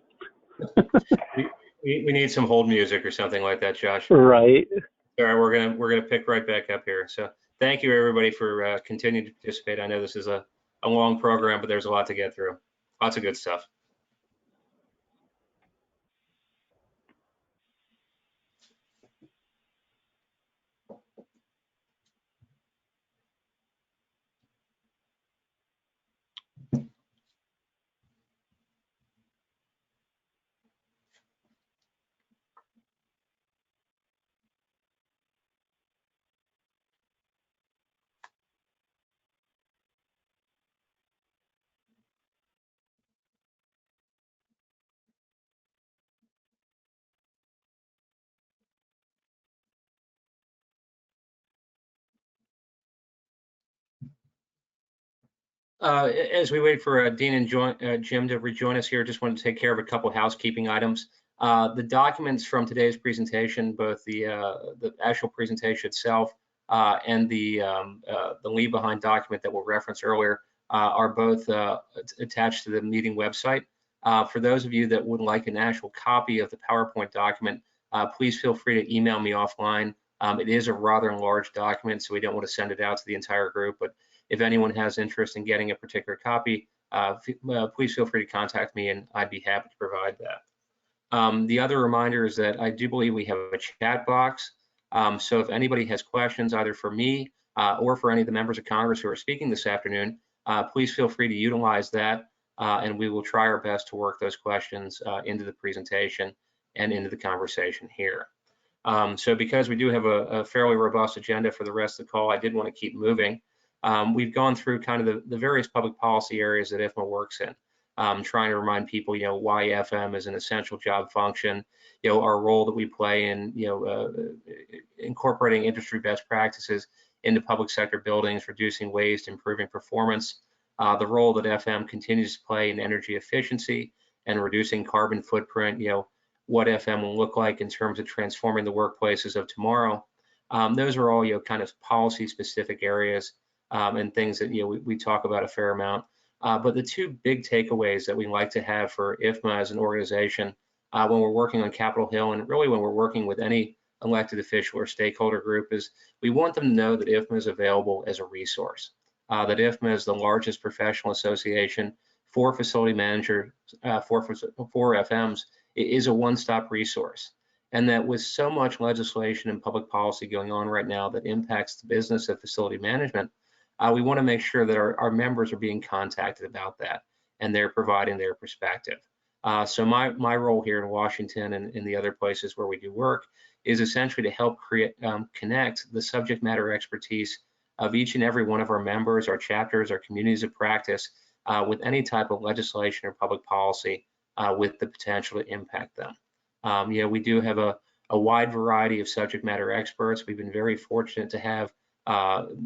We need some hold music or something like that, Josh. Right. All right, we're gonna pick right back up here. So thank you everybody for continuing to participate. I know this is a long program, but there's a lot to get through. Lots of good stuff. As we wait for Dean and Jim to rejoin us here, just want to take care of a couple housekeeping items. The documents from today's presentation, both the actual presentation itself and the leave behind document that we'll reference earlier, are both attached to the meeting website. For those of you that would like an actual copy of the PowerPoint document, please feel free to email me offline. It is a rather large document, so we don't want to send it out to the entire group, but if anyone has interest in getting a particular copy, please feel free to contact me and I'd be happy to provide that. The other reminder is that I do believe we have a chat box. So if anybody has questions either for me or for any of the members of Congress who are speaking this afternoon, please feel free to utilize that and we will try our best to work those questions into the presentation and into the conversation here. So because we do have a fairly robust agenda for the rest of the call, I did want to keep moving. We've gone through kind of the various public policy areas that Ifma works in, trying to remind people, why FM is an essential job function, our role that we play in, incorporating industry best practices into public sector buildings, reducing waste, improving performance, the role that FM continues to play in energy efficiency and reducing carbon footprint, what FM will look like in terms of transforming the workplaces of tomorrow. Those are all, kind of policy specific areas and things that we talk about a fair amount. But the two big takeaways that we like to have for IFMA as an organization when we're working on Capitol Hill and really when we're working with any elected official or stakeholder group is we want them to know that IFMA is available as a resource, that IFMA is the largest professional association for facility managers, for FMs, it is a one-stop resource. And that with so much legislation and public policy going on right now that impacts the business of facility management, we want to make sure that our members are being contacted about that and they're providing their perspective. So my role here in Washington and in the other places where we do work is essentially to help connect the subject matter expertise of each and every one of our members, our chapters, our communities of practice with any type of legislation or public policy with the potential to impact them. We do have a wide variety of subject matter experts. We've been very fortunate to have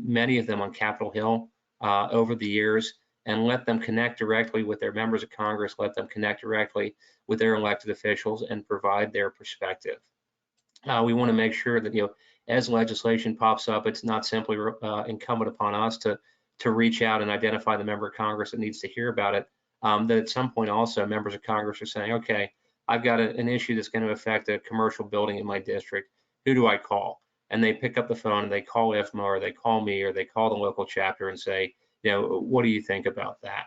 many of them on Capitol Hill over the years and let them connect directly with their members of Congress, let them connect directly with their elected officials and provide their perspective. We want to make sure that, as legislation pops up, it's not simply incumbent upon us to reach out and identify the member of Congress that needs to hear about it, that at some point also members of Congress are saying, okay, I've got an issue that's going to affect a commercial building in my district. Who do I call? And they pick up the phone and they call IFMA or they call me or they call the local chapter and say, what do you think about that?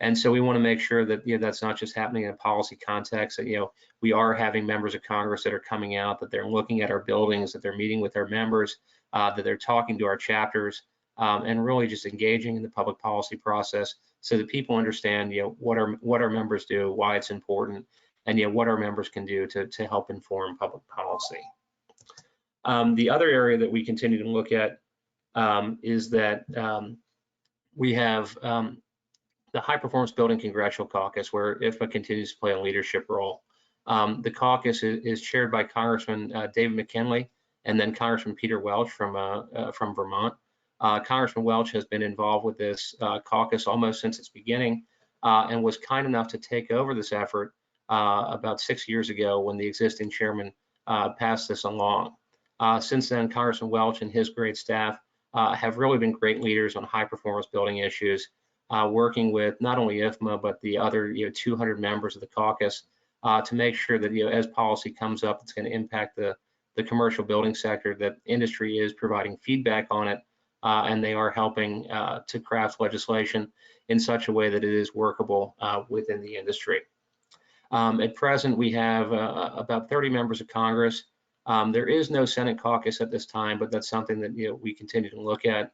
And so we want to make sure that that's not just happening in a policy context, that we are having members of Congress that are coming out, that they're looking at our buildings, that they're meeting with our members, that they're talking to our chapters, and really just engaging in the public policy process so that people understand what our members do, why it's important, and what our members can do to help inform public policy. The other area that we continue to look at is that we have the High Performance Building Congressional Caucus, where IFMA continues to play a leadership role. The caucus is chaired by Congressman David McKinley and then Congressman Peter Welch from Vermont. Congressman Welch has been involved with this caucus almost since its beginning. and was kind enough to take over this effort about 6 years ago when the existing chairman passed this along. Since then, Congressman Welch and his great staff have really been great leaders on high performance building issues, working with not only Ifma, but the other 200 members of the caucus to make sure that as policy comes up, it's going to impact the commercial building sector, that industry is providing feedback on it, and they are helping to craft legislation in such a way that it is workable within the industry. At present, we have about 30 members of Congress. There is no Senate caucus at this time, but that's something that we continue to look at.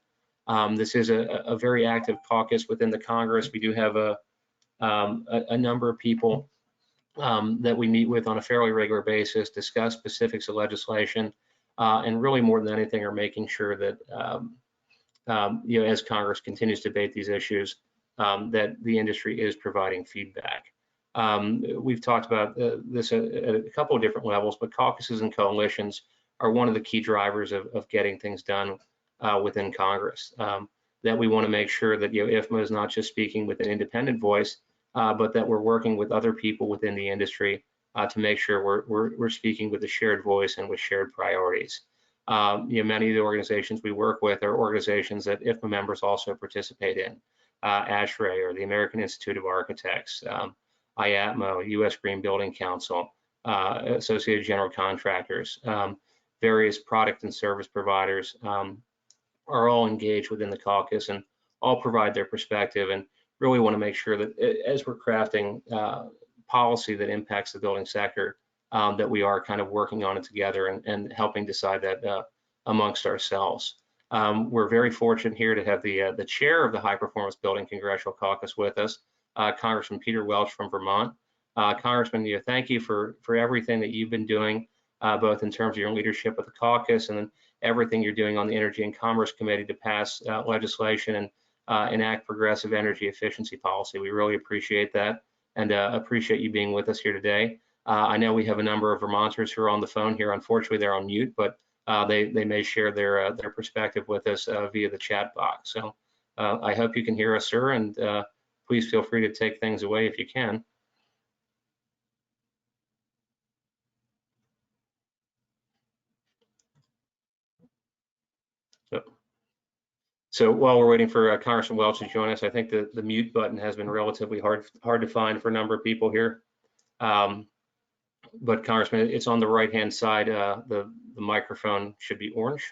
This is a very active caucus within the Congress. We do have a number of people that we meet with on a fairly regular basis, discuss specifics of legislation, and really more than anything are making sure that as Congress continues to debate these issues, that the industry is providing feedback. We've talked about this at a couple of different levels, but caucuses and coalitions are one of the key drivers of getting things done within Congress. That we want to make sure that Ifma is not just speaking with an independent voice, but that we're working with other people within the industry to make sure we're speaking with a shared voice and with shared priorities. Many of the organizations we work with are organizations that Ifma members also participate in. ASHRAE, or the American Institute of Architects, IATMO, U.S. Green Building Council, Associated General Contractors, various product and service providers are all engaged within the caucus and all provide their perspective, and really want to make sure that as we're crafting policy that impacts the building sector, that we are kind of working on it together and helping decide that amongst ourselves. We're very fortunate here to have the chair of the High Performance Building Congressional Caucus with us, Congressman Peter Welch from Vermont. Congressman, thank you for everything that you've been doing, both in terms of your leadership with the caucus and then everything you're doing on the Energy and Commerce Committee to pass legislation and enact progressive energy efficiency policy. We really appreciate that and appreciate you being with us here today. I know we have a number of Vermonters who are on the phone here. Unfortunately, they're on mute, but they may share their perspective with us via the chat box. So I hope you can hear us, sir, and please feel free to take things away if you can. So while we're waiting for Congressman Welch to join us, I think the mute button has been relatively hard to find for a number of people here. But Congressman, it's on the right-hand side. The microphone should be orange.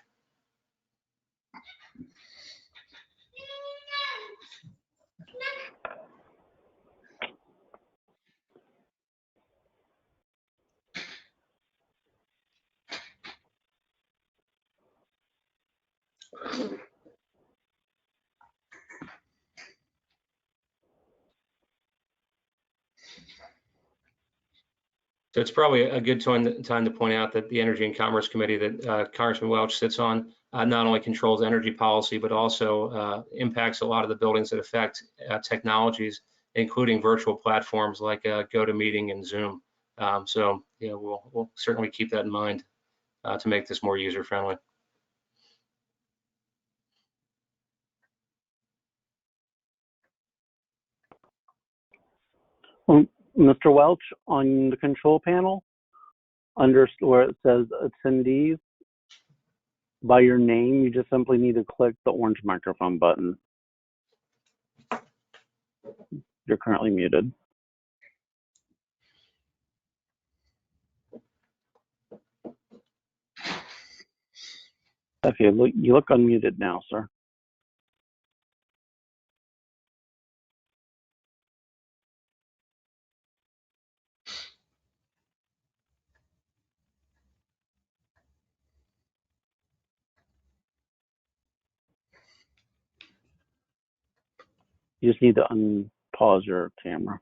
So it's probably a good time to point out that the Energy and Commerce Committee that Congressman Welch sits on not only controls energy policy, but also impacts a lot of the buildings that affect technologies, including virtual platforms like GoToMeeting and Zoom. So we'll certainly keep that in mind to make this more user-friendly. Mr. Welch, on the control panel, under where it says attendees, by your name, you just simply need to click the orange microphone button. You're currently muted. Okay, you look unmuted now, sir. You just need to unpause your camera.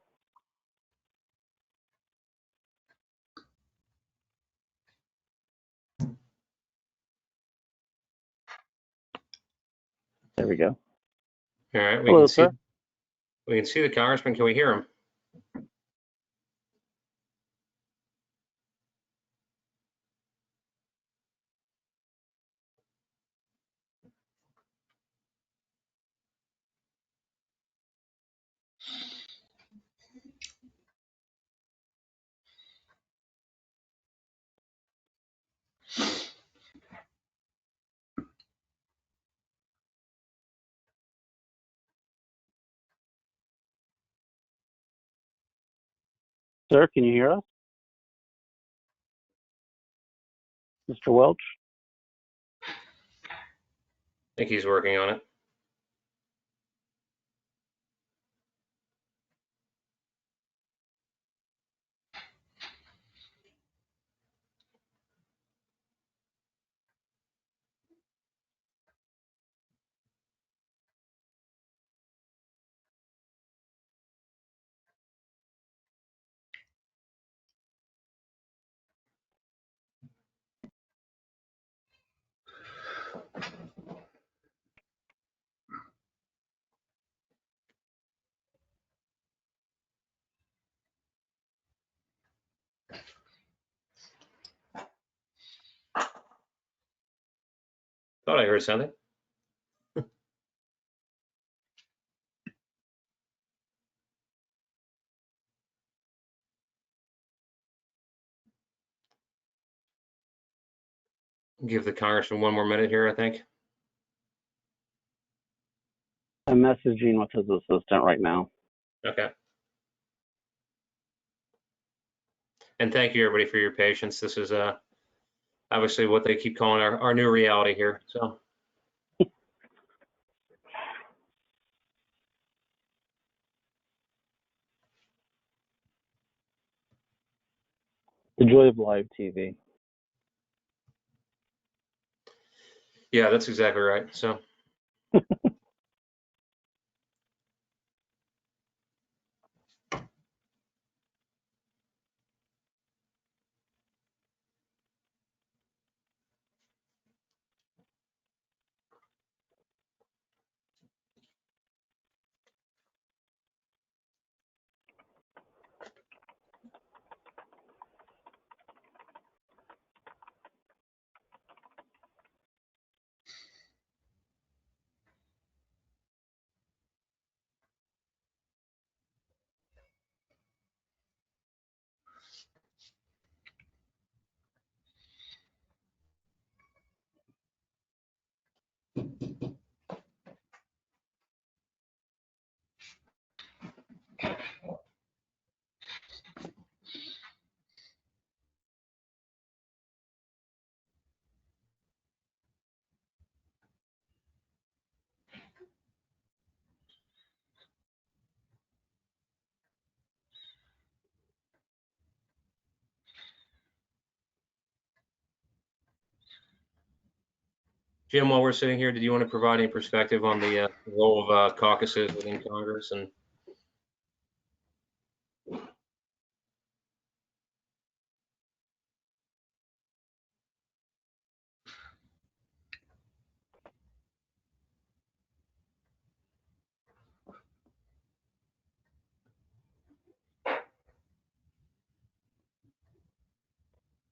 There we go. All right, Hello, sir. We can see the Congressman. Can we hear him? Sir, can you hear us? Mr. Welch? I think he's working on it. Thought I heard something. Give the Congressman one more minute here, I think. I'm messaging with his assistant right now. Okay. And thank you, everybody, for your patience. This is obviously what they keep calling our new reality here. So The joy of live TV. yeah, that's exactly right. So Jim, while we're sitting here, did you want to provide any perspective on the role of caucuses within Congress? And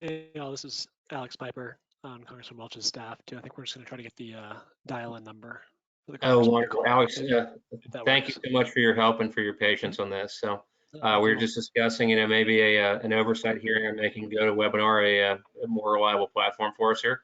Hey, y'all, this is Alex Piper on Congressman Welch's staff too. I think we're just going to try to get the dial-in number for the oh, Congressman. wonderful, Alex. If that Thank you works. so much for your help and for your patience on this. So Thank we you were all. just discussing, maybe an oversight hearing on making GoToWebinar a more reliable platform for us here.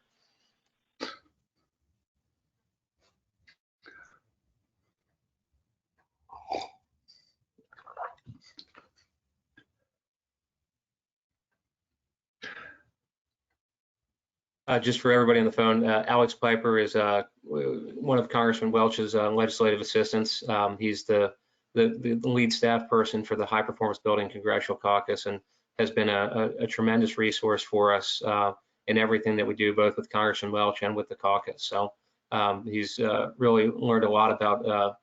Just for everybody on the phone, Alex Piper is one of Congressman Welch's legislative assistants. He's the lead staff person for the High Performance Building Congressional Caucus and has been a tremendous resource for us in everything that we do, both with Congressman Welch and with the caucus. So he's really learned a lot about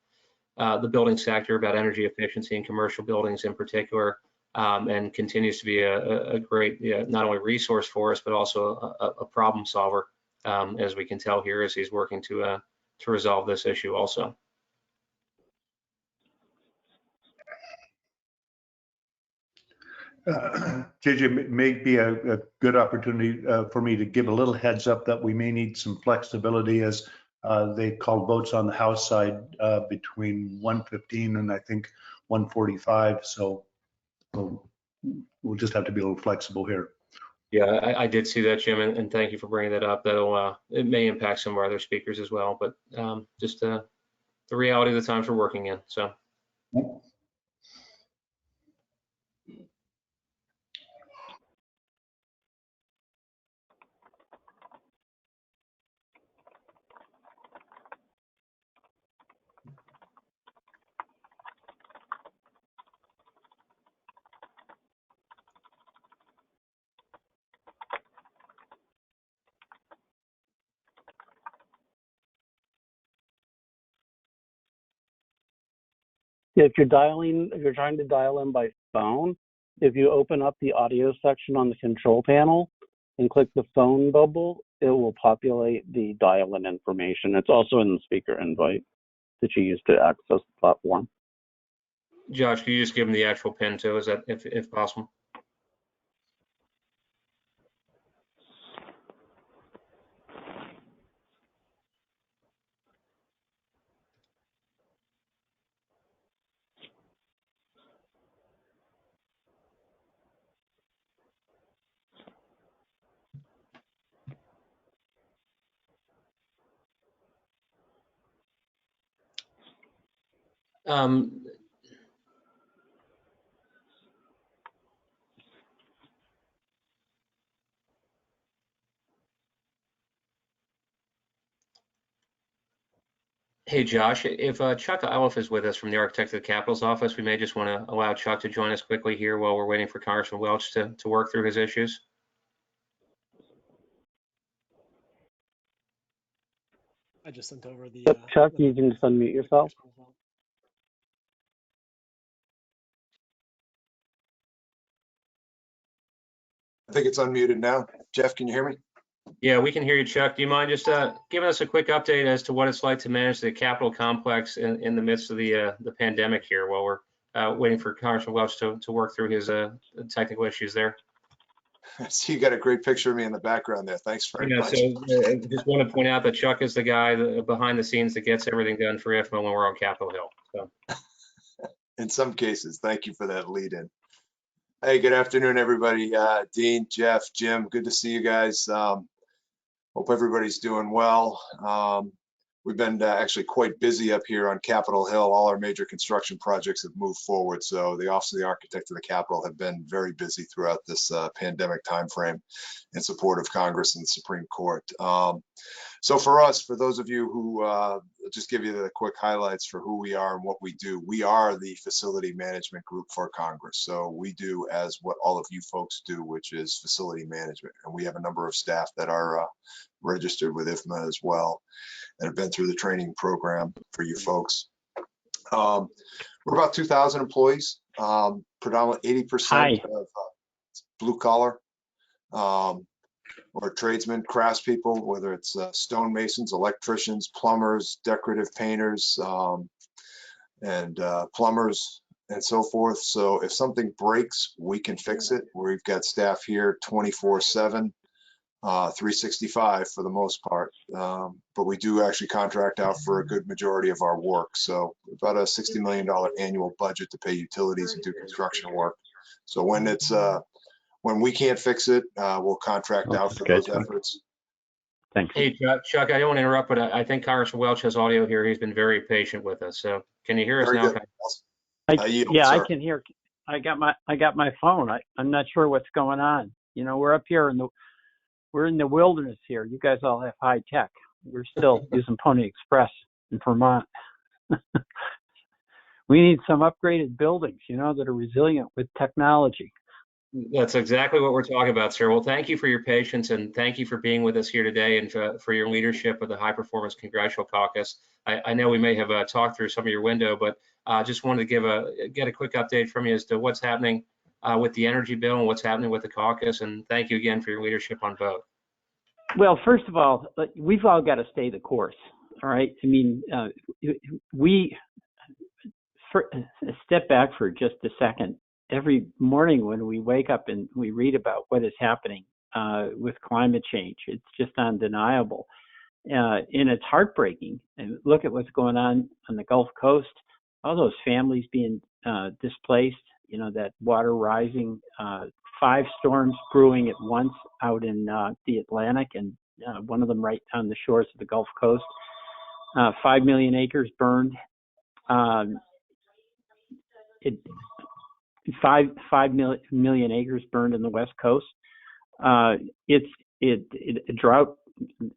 the building sector, about energy efficiency and commercial buildings in particular. And continues to be a great, not only resource for us, but also a problem solver, as we can tell here as he's working to resolve this issue also. JJ, may be a good opportunity for me to give a little heads up that we may need some flexibility as they called votes on the House side between 1:15 and I think 1:45. So we'll just have to be a little flexible here. Yeah, I did see that, Jim, and thank you for bringing that up. That'll it may impact some of our other speakers as well, but just the reality of the times we're working in. So. If you're trying to dial in by phone, if you open up the audio section on the control panel and click the phone bubble, it will populate the dial-in information. It's also in the speaker invite that you use to access the platform. Josh, can you just give them the actual pin too? Is that if possible? Hey, Josh, if Chuck Iliff is with us from the Architect of the Capitol's office, we may just want to allow Chuck to join us quickly here while we're waiting for Congressman Welch to work through his issues. I just sent over the. Yep, Chuck, you can just unmute yourself. I think it's unmuted now. Jeff, can you hear me? Yeah, we can hear you, Chuck. Do you mind just giving us a quick update as to what it's like to manage the Capitol complex in the midst of the pandemic here while we're waiting for Congressman Welch to work through his technical issues there? So you got a great picture of me in the background there. Thanks very much. So just want to point out that Chuck is the guy behind the scenes that gets everything done for Ifma when we're on Capitol Hill. So. In some cases, thank you for that lead in. Hey, good afternoon, everybody. Dean, Jeff, Jim, good to see you guys. Hope everybody's doing well. We've been actually quite busy up here on Capitol Hill. All our major construction projects have moved forward. So the Office of the Architect of the Capitol have been very busy throughout this pandemic timeframe in support of Congress and the Supreme Court. So for us, for those of you who, just give you the quick highlights for who we are and what we do. We are the facility management group for Congress. So we do as what all of you folks do, which is facility management. And we have a number of staff that are registered with Ifma as well, that have been through the training program for you folks. We're about 2,000 employees, predominantly 80% of blue collar, or tradesmen, craftspeople, whether it's stonemasons, electricians, plumbers, decorative painters, and plumbers, and so forth. So if something breaks, we can fix it. We've got staff here 24/7. 365 for the most part, but we do actually contract out for a good majority of our work. So about a $60 million annual budget to pay utilities and do construction work. So when we can't fix it, we'll contract out for those efforts. Thanks. Hey, Chuck, I don't want to interrupt, but I think Congressman Welch has audio here. He's been very patient with us. So can you hear us now? Yeah, I can hear. I got my phone. I'm not sure what's going on. You know, we're up here we're in the wilderness here. You guys all have high tech. We're still using Pony Express in Vermont. We need some upgraded buildings, you know, that are resilient with technology. That's exactly what we're talking about, sir. Well, thank you for your patience and thank you for being with us here today and for your leadership of the High Performance Congressional Caucus. I know we may have talked through some of your window, but just wanted to get a quick update from you as to what's happening with the energy bill and what's happening with the caucus. And thank you again for your leadership on both. Well, first of all, we've all got to stay the course. All right. I mean, step back for just a second. Every morning when we wake up and we read about what is happening with climate change, it's just undeniable. And it's heartbreaking. And look at what's going on the Gulf Coast, all those families being displaced, you know, that water rising, 5 storms brewing at once out in the Atlantic, and one of them right on the shores of the Gulf Coast. 5 million acres burned. 5 million acres burned in the West Coast. It's a drought.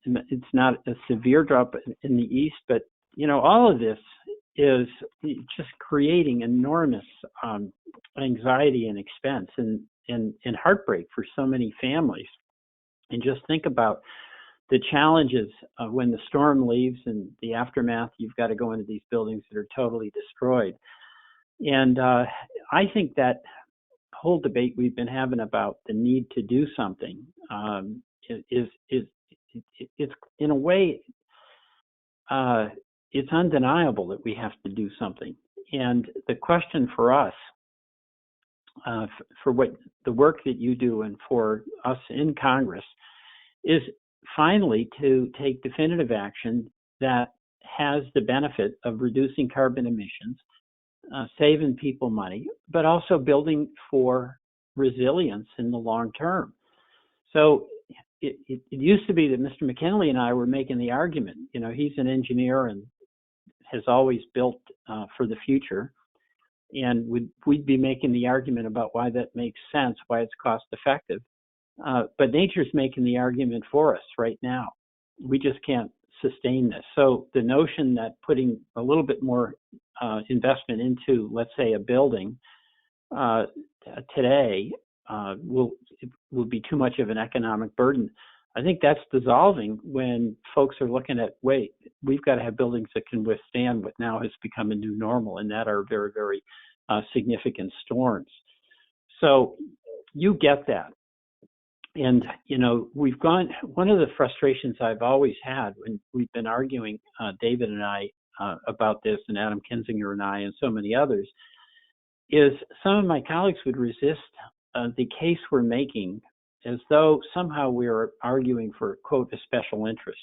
It's not a severe drought in the east, but you know, all of this is just creating enormous anxiety and expense and heartbreak for so many families. And just think about the challenges of when the storm leaves and the aftermath. You've got to go into these buildings that are totally destroyed. And I think that whole debate we've been having about the need to do something is it's in a way it's undeniable that we have to do something. And the question for us, for what the work that you do and for us in Congress, is finally to take definitive action that has the benefit of reducing carbon emissions, saving people money, but also building for resilience in the long term. So it used to be that Mr. McKinley and I were making the argument, you know, he's an engineer and has always built for the future. And we'd be making the argument about why that makes sense, why it's cost effective. But nature's making the argument for us right now. We just can't sustain this. So the notion that putting a little bit more investment into, let's say, a building today will be too much of an economic burden. I think that's dissolving when folks are looking at, wait, we've got to have buildings that can withstand what now has become a new normal, and that are very, very significant storms. So you get that. And, you know, we've gone, one of the frustrations I've always had when we've been arguing, David and I, about this, and Adam Kinzinger and I, and so many others, is some of my colleagues would resist the case we're making as though somehow we're arguing for, quote, a special interest,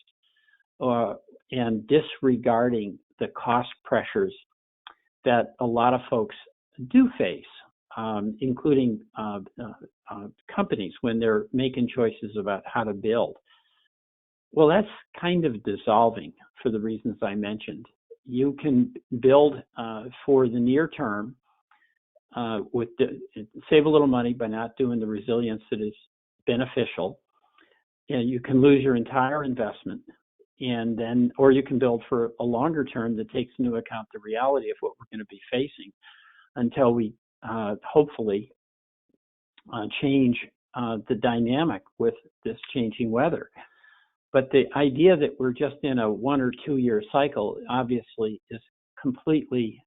and disregarding the cost pressures that a lot of folks do face, including companies when they're making choices about how to build. Well, that's kind of dissolving for the reasons I mentioned. You can build for the near term, save a little money by not doing the resilience that is beneficial, and you can lose your entire investment, and then, or you can build for a longer term that takes into account the reality of what we're going to be facing until we hopefully change the dynamic with this changing weather. But the idea that we're just in a 1 or 2 year cycle obviously is completely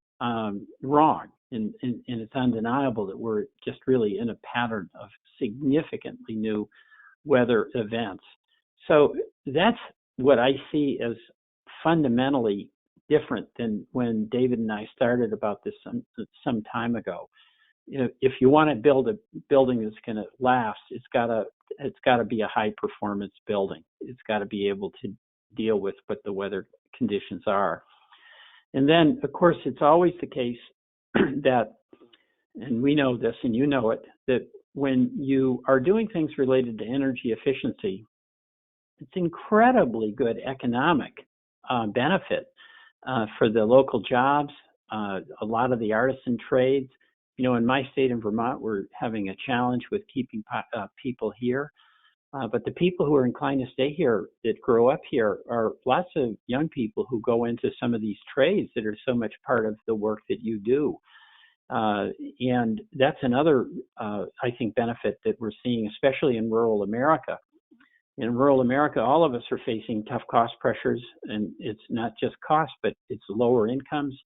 wrong. And it's undeniable that we're just really in a pattern of significantly new weather events. So that's what I see as fundamentally different than when David and I started about this some time ago. You know, if you want to build a building that's going to last, it's got to be a high performance building. It's got to be able to deal with what the weather conditions are. And then, of course, it's always the case that, and we know this and you know it, that when you are doing things related to energy efficiency, it's incredibly good economic benefit for the local jobs, a lot of the artisan trades. You know, in my state in Vermont, we're having a challenge with keeping people here. But the people who are inclined to stay here that grow up here are lots of young people who go into some of these trades that are so much part of the work that you do. And that's another, I think, benefit that we're seeing, especially in rural America. In rural America, all of us are facing tough cost pressures, and it's not just cost, but it's lower incomes.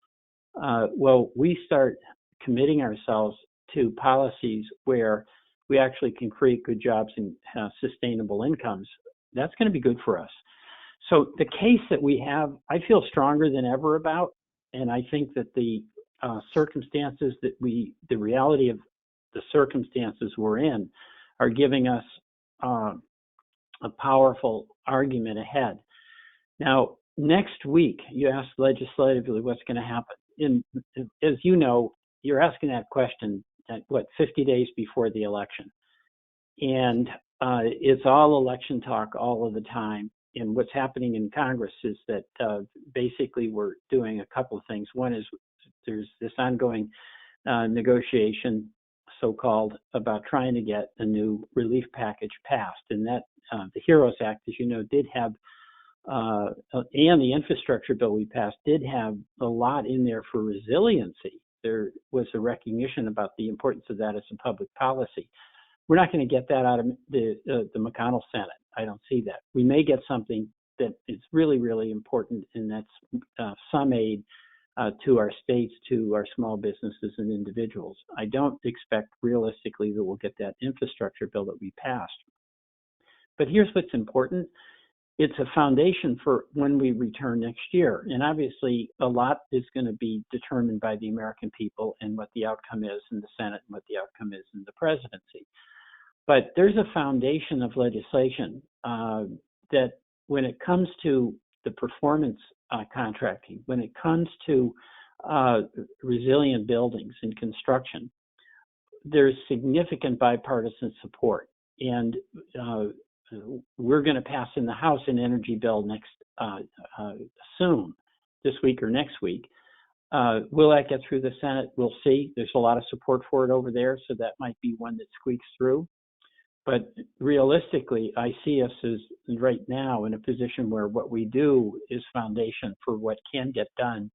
Well, we start committing ourselves to policies where we actually can create good jobs and sustainable incomes. That's going to be good for us. So the case that we have, I feel stronger than ever about, and I think that the circumstances that the reality of the circumstances we're in are giving us a powerful argument ahead. Now, next week, you asked legislatively what's going to happen. As you know, you're asking that question at 50 days before the election. And it's all election talk all of the time. And what's happening in Congress is that basically we're doing a couple of things. One is there's this ongoing negotiation, so-called, about trying to get a new relief package passed. And that the HEROES Act, as you know, did have, and the infrastructure bill we passed did have a lot in there for resiliency. There was a recognition about the importance of that as a public policy. We're not going to get that out of the McConnell Senate. I don't see that. We may get something that is really, really important, and that's some aid to our states, to our small businesses and individuals. I don't expect realistically that we'll get that infrastructure bill that we passed. But here's what's important. It's a foundation for when we return next year. And obviously, a lot is going to be determined by the American people and what the outcome is in the Senate and what the outcome is in the presidency. But there's a foundation of legislation that when it comes to the performance contracting, when it comes to resilient buildings and construction, there's significant bipartisan support. And we're going to pass in the House an energy bill next soon, this week or next week. Will that get through the Senate? We'll see. There's a lot of support for it over there, so that might be one that squeaks through. But realistically, I see us as right now in a position where what we do is foundation for what can get done,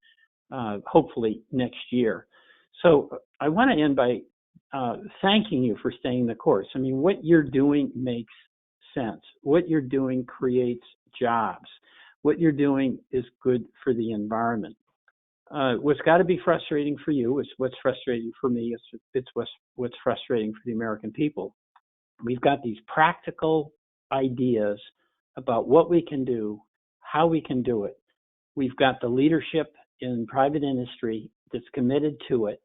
hopefully next year. So I want to end by thanking you for staying the course. I mean, what you're doing makes sense. What you're doing creates jobs. What you're doing is good for the environment. What's got to be frustrating for you is what's frustrating for me. It's what's frustrating for the American people. We've got these practical ideas about what we can do, how we can do it. We've got the leadership in private industry that's committed to it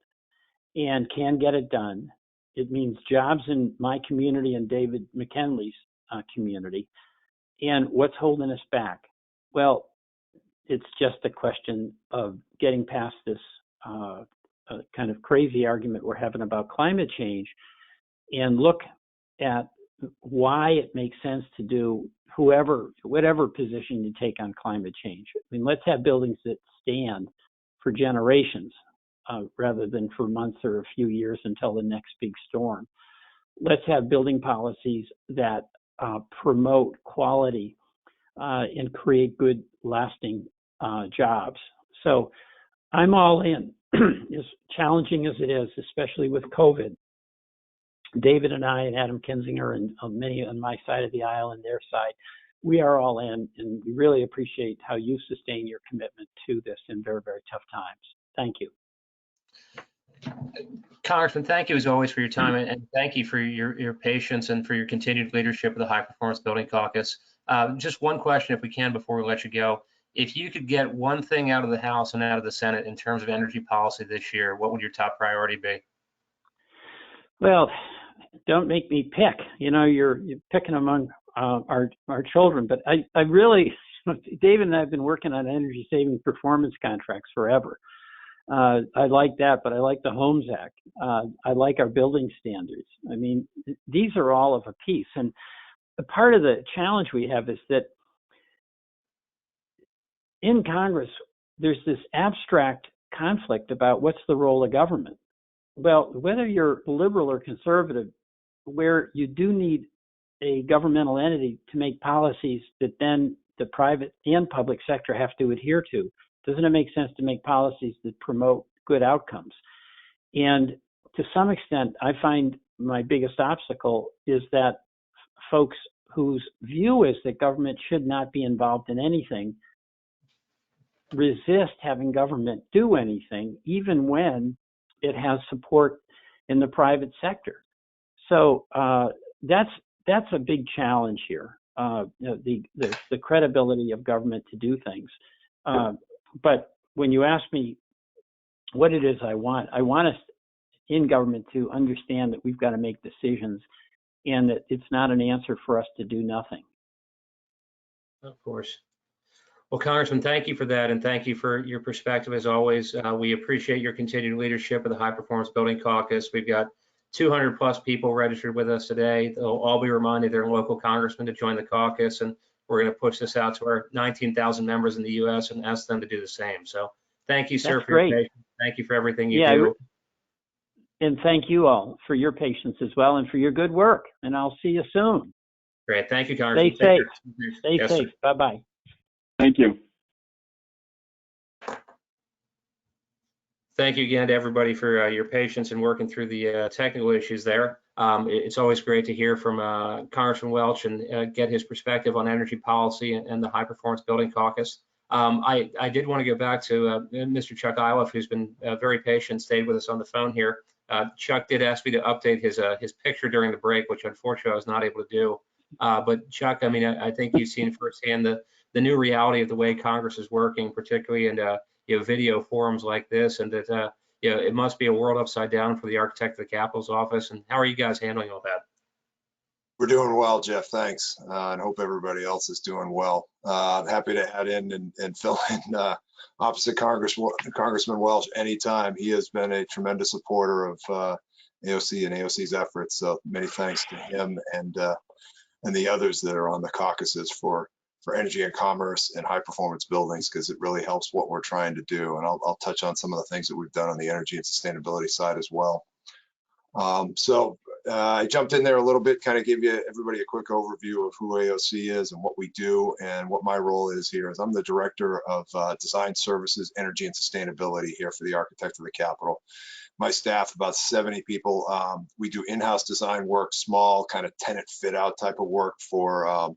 and can get it done. It means jobs in my community and David McKinley's community. And what's holding us back? Well, it's just a question of getting past this kind of crazy argument we're having about climate change and look at why it makes sense to do whatever position you take on climate change. I mean, let's have buildings that stand for generations rather than for months or a few years until the next big storm. Let's have building policies that promote quality and create good, lasting jobs. So I'm all in, as challenging as it is, especially with COVID. David and I and Adam Kinzinger and many on my side of the aisle and their side, we are all in, and we really appreciate how you sustain your commitment to this in very, very tough times. Thank you. Congressman, thank you as always for your time, and thank you for your patience and for your continued leadership of the High Performance Building Caucus. Just one question, if we can, before we let you go. If you could get one thing out of the House and out of the Senate in terms of energy policy this year, what would your top priority be? Well, don't make me pick. You know, you're picking among our children, but I really, David and I have been working on energy saving performance contracts forever. I like that, but I like the Homes Act. I like our building standards. I mean, these are all of a piece. And a part of the challenge we have is that in Congress, there's this abstract conflict about what's the role of government. Well, whether you're liberal or conservative, where you do need a governmental entity to make policies that then the private and public sector have to adhere to, doesn't it make sense to make policies that promote good outcomes? And to some extent, I find my biggest obstacle is that folks whose view is that government should not be involved in anything resist having government do anything, even when it has support in the private sector. So that's a big challenge here. The credibility of government to do things. But when you ask me what it is I want us in government to understand that we've got to make decisions and that it's not an answer for us to do nothing. Of course. Well, Congressman, thank you for that, and thank you for your perspective as always. We appreciate your continued leadership of the High Performance Building Caucus. We've got 200 plus people registered with us today. They'll all be reminded their local congressman to join the caucus, and we're going to push this out to our 19,000 members in the U.S. and ask them to do the same. So thank you, sir, for your patience. Thank you for everything you do. And thank you all for your patience as well and for your good work. And I'll see you soon. Great. Thank you, Congressman. Stay safe. Stay safe. Bye-bye. Thank you. Thank you again to everybody for your patience in working through the technical issues there. It's always great to hear from Congressman Welch and get his perspective on energy policy and the High Performance Building Caucus. I did want to go back to Mr. Chuck Iliff, who's been very patient, stayed with us on the phone here. Chuck did ask me to update his picture during the break, which unfortunately I was not able to do. But Chuck, I mean, I think you've seen firsthand the new reality of the way Congress is working, particularly in video forums like this, and that it must be a world upside down for the architect of the Capitol's office. And how are you guys handling all that? We're doing well, Jeff. Thanks. And hope everybody else is doing well. I'm happy to add in and fill in opposite Congressman Welch anytime. He has been a tremendous supporter of AOC and AOC's efforts. So many thanks to him and the others that are on the caucuses for energy and commerce and high performance buildings, because it really helps what we're trying to do. And I'll touch on some of the things that we've done on the energy and sustainability side as well. I jumped in there a little bit, kind of give everybody a quick overview of who AOC is and what we do and what my role is here. As I'm the Director of Design Services, Energy and Sustainability here for the Architect of the Capitol. My staff, about 70 people. We do in-house design work, small kind of tenant fit out type of work for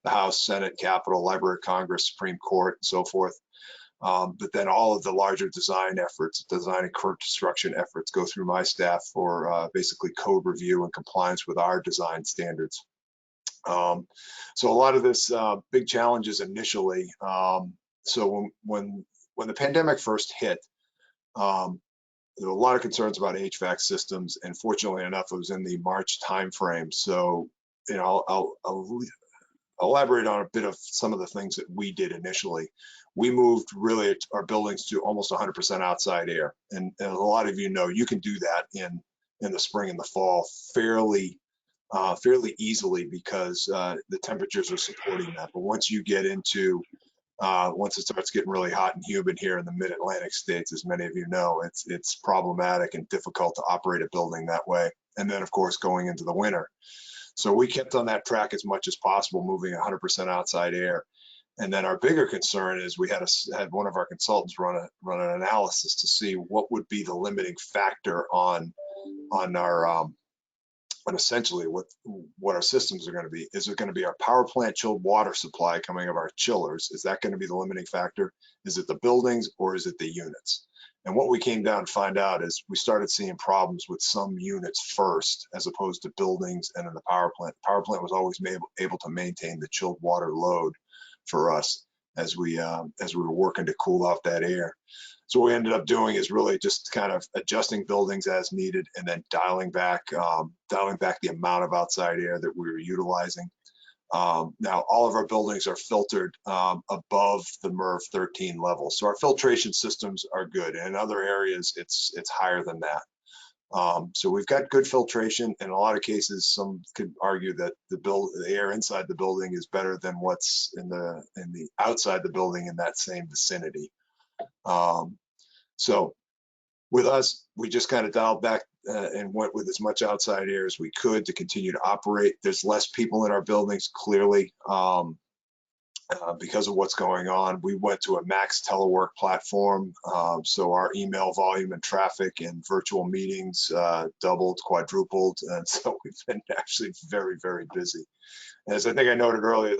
the House, Senate, Capitol, Library of Congress, Supreme Court, and so forth. But then all of the larger design efforts, design and construction efforts go through my staff for basically code review and compliance with our design standards. So a lot of this big challenges initially. So when the pandemic first hit, there were a lot of concerns about HVAC systems, and fortunately enough, it was in the March timeframe. So, you know, I'll elaborate on a bit of some of the things that we did initially. We moved really our buildings to almost 100% outside air, and a lot of you know you can do that in the spring and the fall fairly easily because the temperatures are supporting that. But once you get into once it starts getting really hot and humid here in the mid-Atlantic states, as many of you know, it's problematic and difficult to operate a building that way. And then, of course, going into the winter. So we kept on that track as much as possible, moving 100% outside air. And then our bigger concern is we had one of our consultants run an analysis to see what would be the limiting factor on our on essentially what our systems are going to be. Is it going to be our power plant chilled water supply coming out of our chillers? Is that going to be the limiting factor? Is it the buildings or is it the units? And what we came down to find out is we started seeing problems with some units first, as opposed to buildings and in the power plant. The power plant was always able to maintain the chilled water load for us as we were working to cool off that air. So what we ended up doing is really just kind of adjusting buildings as needed, and then dialing back the amount of outside air that we were utilizing. Now, all of our buildings are filtered above the MERV 13 level, so our filtration systems are good. And in other areas, it's higher than that. So we've got good filtration. In a lot of cases, some could argue that the air inside the building is better than what's in the outside the building in that same vicinity. So with us, we just kind of dialed back and went with as much outside air as we could to continue to operate. There's less people in our buildings, clearly, because of what's going on. We went to a max telework platform, so our email volume and traffic and virtual meetings doubled, quadrupled, and so we've been actually very, very busy. As I think I noted earlier,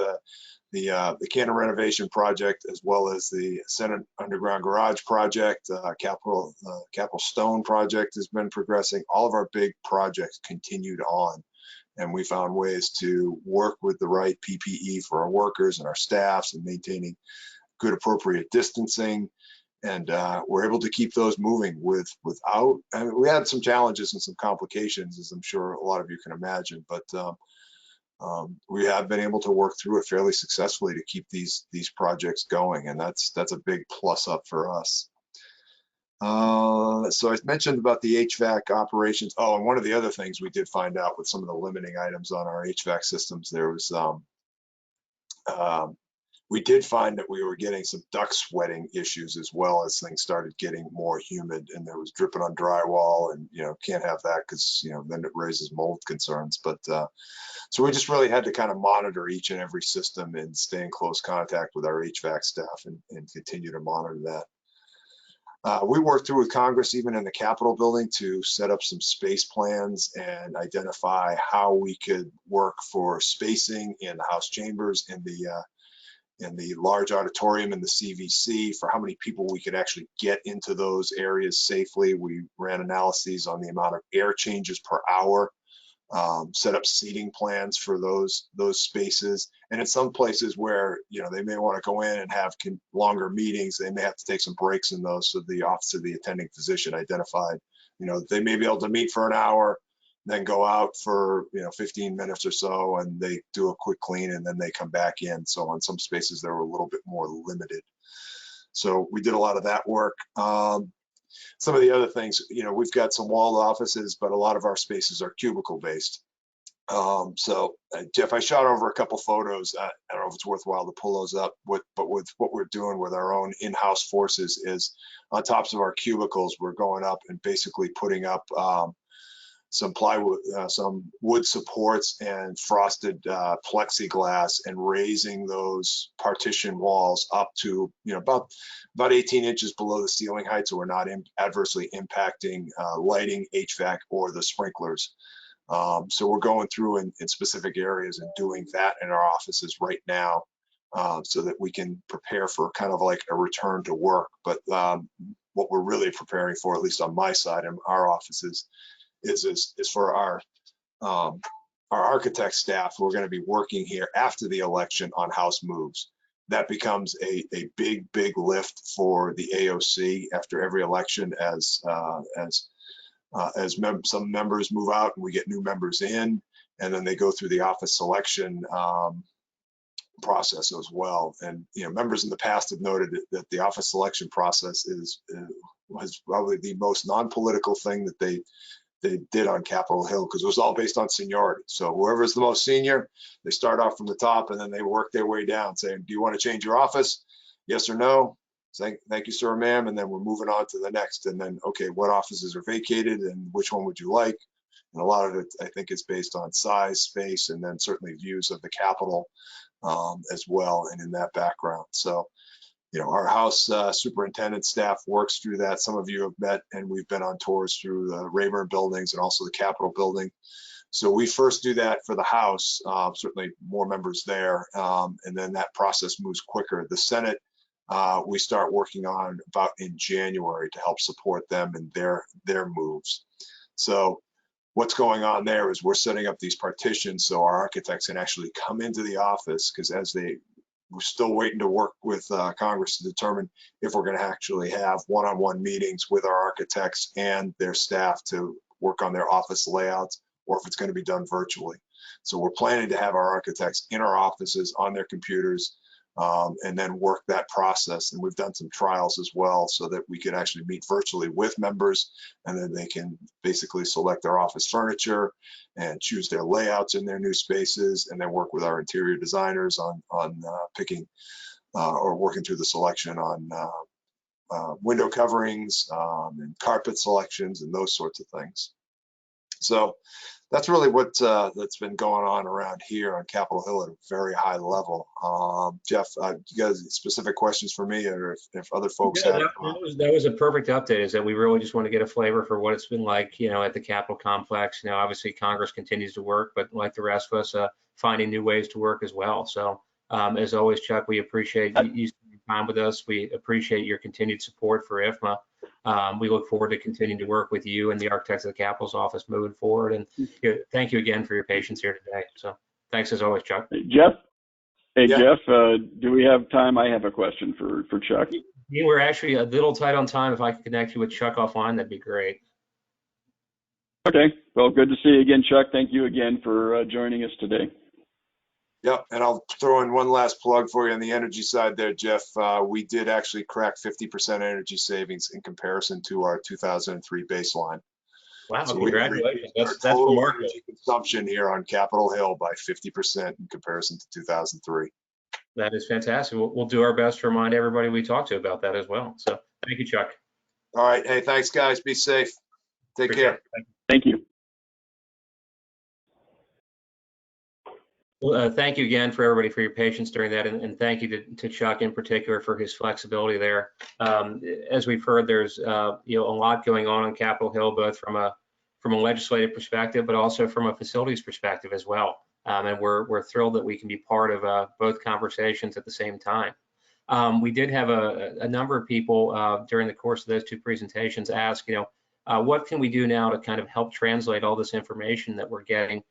the Cannon renovation project, as well as the Senate underground garage project, Capitol Stone project has been progressing. All of our big projects continued on, and we found ways to work with the right PPE for our workers and our staffs and maintaining good appropriate distancing. And we're able to keep those moving without, I mean, we had some challenges and some complications, as I'm sure a lot of you can imagine, but we have been able to work through it fairly successfully to keep these projects going, and that's a big plus up for us. So I mentioned about the HVAC operations. Oh, and one of the other things we did find out with some of the limiting items on our HVAC systems, there was we did find that we were getting some duct sweating issues as well as things started getting more humid, and there was dripping on drywall, and can't have that because then it raises mold concerns. But so we just really had to kind of monitor each and every system and stay in close contact with our HVAC staff and continue to monitor that. We worked through with Congress, even in the Capitol building, to set up some space plans and identify how we could work for spacing in the House chambers, in the large auditorium in the CVC for how many people we could actually get into those areas safely. We ran analyses on the amount of air changes per hour, set up seating plans for those spaces. And in some places where, you know, they may want to go in and have longer meetings, they may have to take some breaks in those. So the office of the attending physician identified, you know, they may be able to meet for an hour, then go out for, you know, 15 minutes or so, and they do a quick clean and then they come back in. So on some spaces, they were a little bit more limited. So we did a lot of that work. Some of the other things, you know, we've got some walled offices, but a lot of our spaces are cubicle based. Jeff, I shot over a couple photos. I don't know if it's worthwhile to pull those up, but with what we're doing with our own in-house forces is on tops of our cubicles, we're going up and basically putting up some plywood, some wood supports and frosted plexiglass, and raising those partition walls up to, you know, about 18 inches below the ceiling height, so we're not adversely impacting lighting, HVAC, or the sprinklers. So we're going through in specific areas and doing that in our offices right now, so that we can prepare for kind of like a return to work. But what we're really preparing for, at least on my side in our offices, is for our architect staff who are going to be working here after the election on house moves. That becomes a big lift for the AOC after every election, as some members move out and we get new members in, and then they go through the office selection process as well. And, you know, members in the past have noted that the office selection process was probably the most non-political thing that they did on Capitol Hill, because it was all based on seniority. So whoever's the most senior, they start off from the top and then they work their way down, saying, do you want to change your office? Yes or no? Saying, thank you, sir or ma'am. And then we're moving on to the next. And then, okay, what offices are vacated and which one would you like? And a lot of it, I think, is based on size, space, and then certainly views of the Capitol as well, and in that background. So, you know, our house superintendent staff works through that. Some of you have met, and we've been on tours through the Rayburn buildings and also the Capitol building. So we first do that for the House, certainly more members there, and then that process moves quicker. The Senate, we start working on about in January to help support them in their moves. So what's going on there is we're setting up these partitions so our architects can actually come into the office, because we're still waiting to work with Congress to determine if we're going to actually have one-on-one meetings with our architects and their staff to work on their office layouts, or if it's going to be done virtually. So we're planning to have our architects in our offices on their computers, and then work that process. And we've done some trials as well so that we can actually meet virtually with members, and then they can basically select their office furniture and choose their layouts in their new spaces, and then work with our interior designers on picking or working through the selection on window coverings and carpet selections and those sorts of things. So that's really what that's been going on around here on Capitol Hill at a very high level. Jeff, you guys specific questions for me, or if other folks have? That was a perfect update. Is that we really just want to get a flavor for what it's been like, you know, at the Capitol complex. You know, obviously Congress continues to work, but like the rest of us, finding new ways to work as well. So as always, Chuck, we appreciate you spending time with us. We appreciate your continued support for Ifma. We look forward to continuing to work with you and the Architects of the Capitol's office moving forward. And thank you again for your patience here today. So thanks as always, Chuck. Jeff? Hey, Yeah. Jeff, do we have time? I have a question for Chuck. We're actually a little tight on time. If I could connect you with Chuck offline, that'd be great. Okay. Well, good to see you again, Chuck. Thank you again for joining us today. Yep, and I'll throw in one last plug for you on the energy side there, Jeff. We did actually crack 50% energy savings in comparison to our 2003 baseline. Wow, So congratulations. That's total remarkable. energy consumption here on Capitol Hill by 50% in comparison to 2003. That is fantastic. We'll do our best to remind everybody we talked to about that as well. So thank you, Chuck. All right. Hey, thanks, guys. Be safe. Take care. Thank you. Well, thank you again for everybody for your patience during that, and thank you to Chuck in particular for his flexibility there. As we've heard, there's a lot going on Capitol Hill, both from a legislative perspective, but also from a facilities perspective as well. And we're thrilled that we can be part of both conversations at the same time. We did have a number of people during the course of those two presentations ask, what can we do now to kind of help translate all this information that we're getting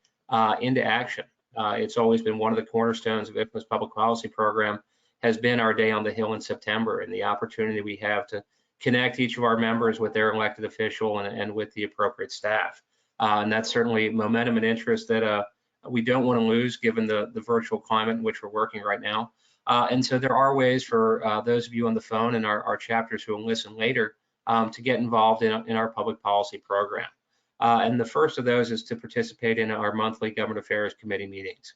into action? It's always been one of the cornerstones of IFMA's public policy program has been our Day on the Hill in September, and the opportunity we have to connect each of our members with their elected official and with the appropriate staff. And that's certainly momentum and interest that we don't want to lose given the virtual climate in which we're working right now. And so there are ways for those of you on the phone and our chapters who will listen later to get involved in our public policy program. And the first of those is to participate in our monthly Government Affairs Committee meetings.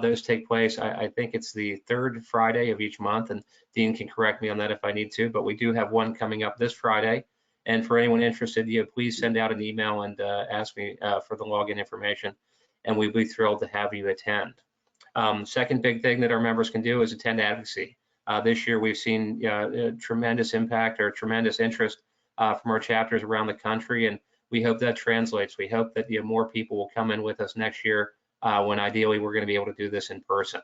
Those take place, I think it's the third Friday of each month, and Dean can correct me on that if I need to, but we do have one coming up this Friday. And for anyone interested, please send out an email and ask me for the login information, and we'd be thrilled to have you attend. Second big thing that our members can do is attend advocacy. This year we've seen tremendous impact or tremendous interest from our chapters around the country, and we hope that translates. We hope that more people will come in with us next year when ideally we're going to be able to do this in person.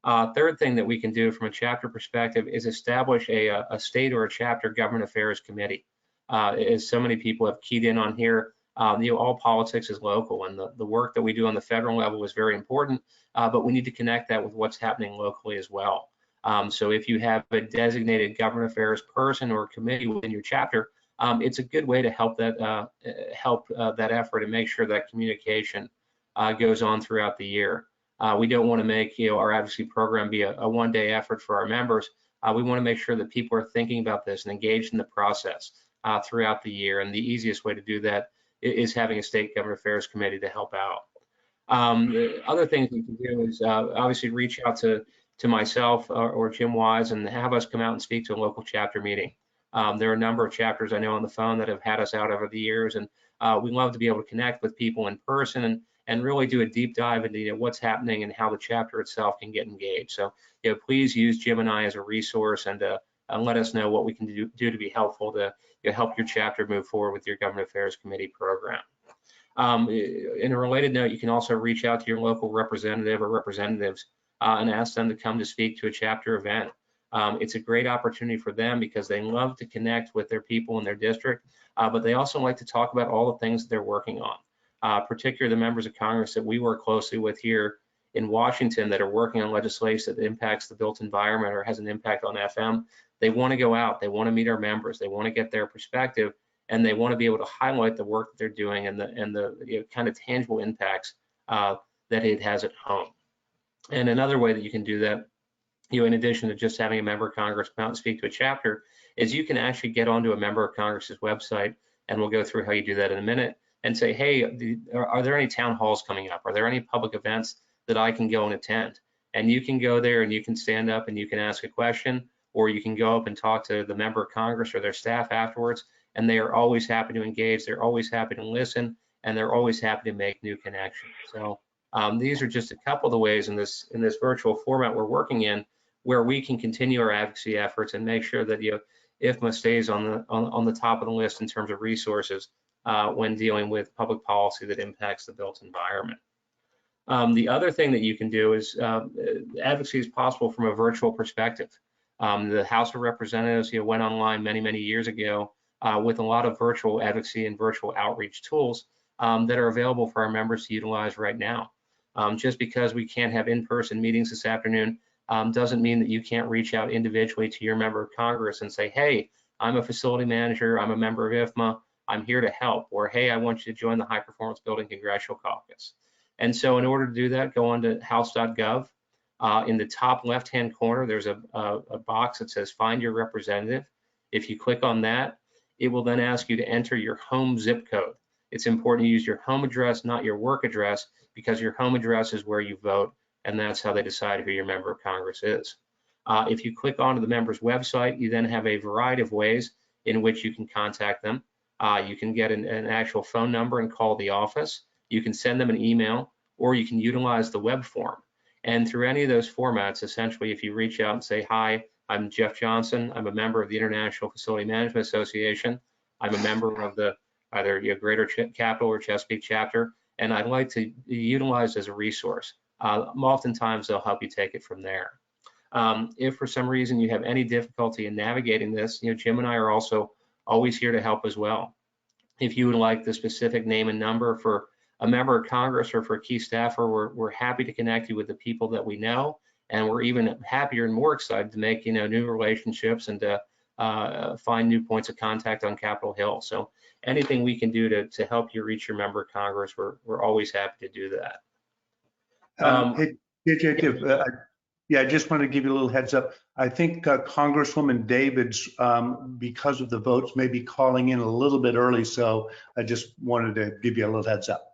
Third thing that we can do from a chapter perspective is establish a state or a chapter government affairs committee. As so many people have keyed in on here, all politics is local, and the work that we do on the federal level is very important, but we need to connect that with what's happening locally as well. So if you have a designated government affairs person or committee within your chapter, it's a good way to help that effort and make sure that communication goes on throughout the year. We don't want to make our advocacy program be a one-day effort for our members. We want to make sure that people are thinking about this and engaged in the process throughout the year. And the easiest way to do that is having a state government affairs committee to help out. Other things we can do is obviously reach out to myself or Jim Wise and have us come out and speak to a local chapter meeting. There are a number of chapters I know on the phone that have had us out over the years, and we love to be able to connect with people in person and really do a deep dive into what's happening and how the chapter itself can get engaged. So please use Jim and I as a resource and let us know what we can do to be helpful to help your chapter move forward with your Government Affairs Committee program. In a related note, you can also reach out to your local representative or representatives and ask them to come to speak to a chapter event. It's a great opportunity for them because they love to connect with their people in their district, but they also like to talk about all the things that they're working on, particularly the members of Congress that we work closely with here in Washington that are working on legislation that impacts the built environment or has an impact on FM. They want to go out, they want to meet our members, they want to get their perspective, and they want to be able to highlight the work that they're doing and the kind of tangible impacts that it has at home. And another way that you can do that, in addition to just having a member of Congress come out and speak to a chapter, is you can actually get onto a member of Congress's website, and we'll go through how you do that in a minute, and say, hey, are there any town halls coming up? Are there any public events that I can go and attend? And you can go there and you can stand up and you can ask a question, or you can go up and talk to the member of Congress or their staff afterwards, and they are always happy to engage, they're always happy to listen, and they're always happy to make new connections. So these are just a couple of the ways in this virtual format we're working in where we can continue our advocacy efforts and make sure that IFMA stays on the top of the list in terms of resources when dealing with public policy that impacts the built environment. The other thing that you can do is advocacy is possible from a virtual perspective. The House of Representatives went online many years ago with a lot of virtual advocacy and virtual outreach tools that are available for our members to utilize right now. Just because we can't have in-person meetings this afternoon doesn't mean that you can't reach out individually to your member of Congress and say, hey, I'm a facility manager, I'm a member of IFMA, I'm here to help, or hey, I want you to join the High Performance Building Congressional Caucus. And so in order to do that, go on to house.gov. In the top left-hand corner, there's a box that says find your representative. If you click on that, it will then ask you to enter your home zip code. It's important to use your home address, not your work address, because your home address is where you vote, and that's how they decide who your member of Congress is. If you click onto the member's website, you then have a variety of ways in which you can contact them. You can get an actual phone number and call the office. You can send them an email, or you can utilize the web form. And through any of those formats, essentially, if you reach out and say, hi, I'm Jeff Johnson, I'm a member of the International Facility Management Association, I'm a member of the either Greater Capital or Chesapeake chapter, and I'd like to be utilized as a resource. Oftentimes they'll help you take it from there. If for some reason you have any difficulty in navigating this, Jim and I are also always here to help as well. If you would like the specific name and number for a member of Congress or for a key staffer, we're happy to connect you with the people that we know, and we're even happier and more excited to make new relationships and to find new points of contact on Capitol Hill. So anything we can do to help you reach your member of Congress, we're always happy to do that. Yeah, I just wanted to give you a little heads up. I think Congresswoman Davids, because of the votes, may be calling in a little bit early, so I just wanted to give you a little heads up.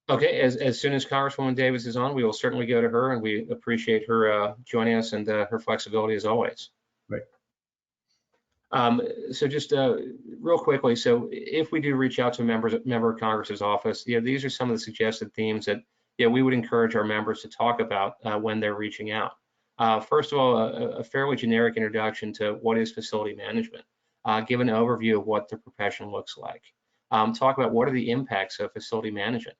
Okay, as soon as Congresswoman Davids is on, we will certainly go to her, and we appreciate her joining us and her flexibility as always. Right. So just real quickly, so if we do reach out to a member of Congress's office, these are some of the suggested themes that we would encourage our members to talk about when they're reaching out. First of all, a fairly generic introduction to what is facility management. Give an overview of what the profession looks like. Talk about what are the impacts of facility management.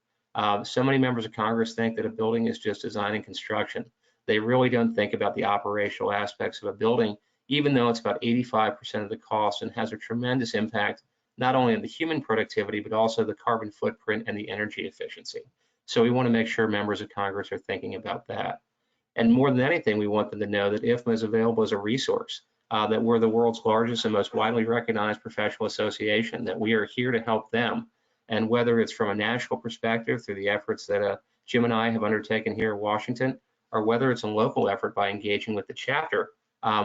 So many members of Congress think that a building is just design and construction. They really don't think about the operational aspects of a building, even though it's about 85% of the cost and has a tremendous impact, not only on the human productivity, but also the carbon footprint and the energy efficiency. So we want to make sure members of Congress are thinking about that. And more than anything, we want them to know that Ifma is available as a resource, that we're the world's largest and most widely recognized professional association, that we are here to help them. And whether it's from a national perspective through the efforts that Jim and I have undertaken here in Washington, or whether it's a local effort by engaging with the chapter,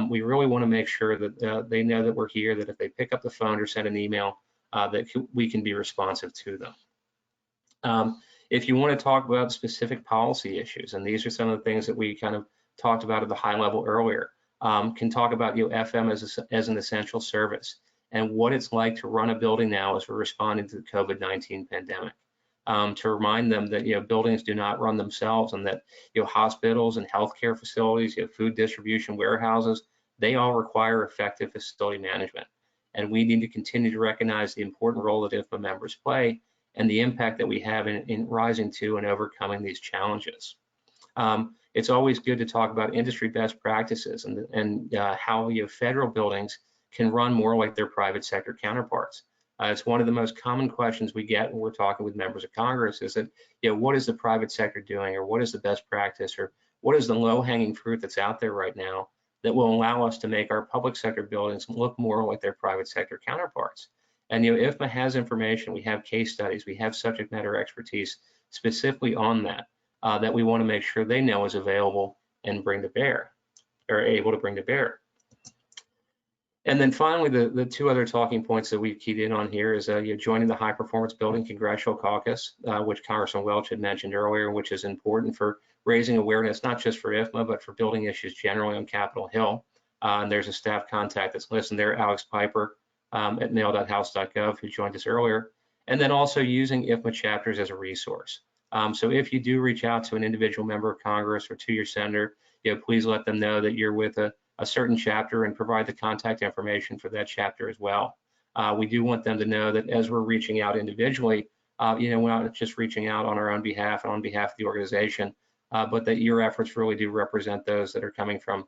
we really want to make sure that they know that we're here, that if they pick up the phone or send an email, that we can be responsive to them. If you want to talk about specific policy issues, and these are some of the things that we kind of talked about at the high level earlier, can talk about FM as an essential service and what it's like to run a building now as we're responding to the COVID-19 pandemic. To remind them that buildings do not run themselves, and that hospitals and healthcare facilities, food distribution warehouses, they all require effective facility management. And we need to continue to recognize the important role that IFMA members play and the impact that we have in rising to and overcoming these challenges. It's always good to talk about industry best practices and how federal buildings can run more like their private sector counterparts. It's one of the most common questions we get when we're talking with members of Congress is that, what is the private sector doing, or what is the best practice, or what is the low-hanging fruit that's out there right now that will allow us to make our public sector buildings look more like their private sector counterparts. And IFMA has information, we have case studies, we have subject matter expertise specifically on that, that we want to make sure they know is available and bring to bear, or able to bring to bear. And then finally, the two other talking points that we've keyed in on here is joining the High Performance Building Congressional Caucus, which Congressman Welch had mentioned earlier, which is important for raising awareness, not just for IFMA, but for building issues generally on Capitol Hill. And there's a staff contact that's listed there, Alex Piper, at mail.house.gov, who joined us earlier, and then also using IFMA chapters as a resource. So if you do reach out to an individual member of Congress or to your senator, please let them know that you're with a certain chapter and provide the contact information for that chapter as well. We do want them to know that as we're reaching out individually, we're not just reaching out on our own behalf and on behalf of the organization, but that your efforts really do represent those that are coming from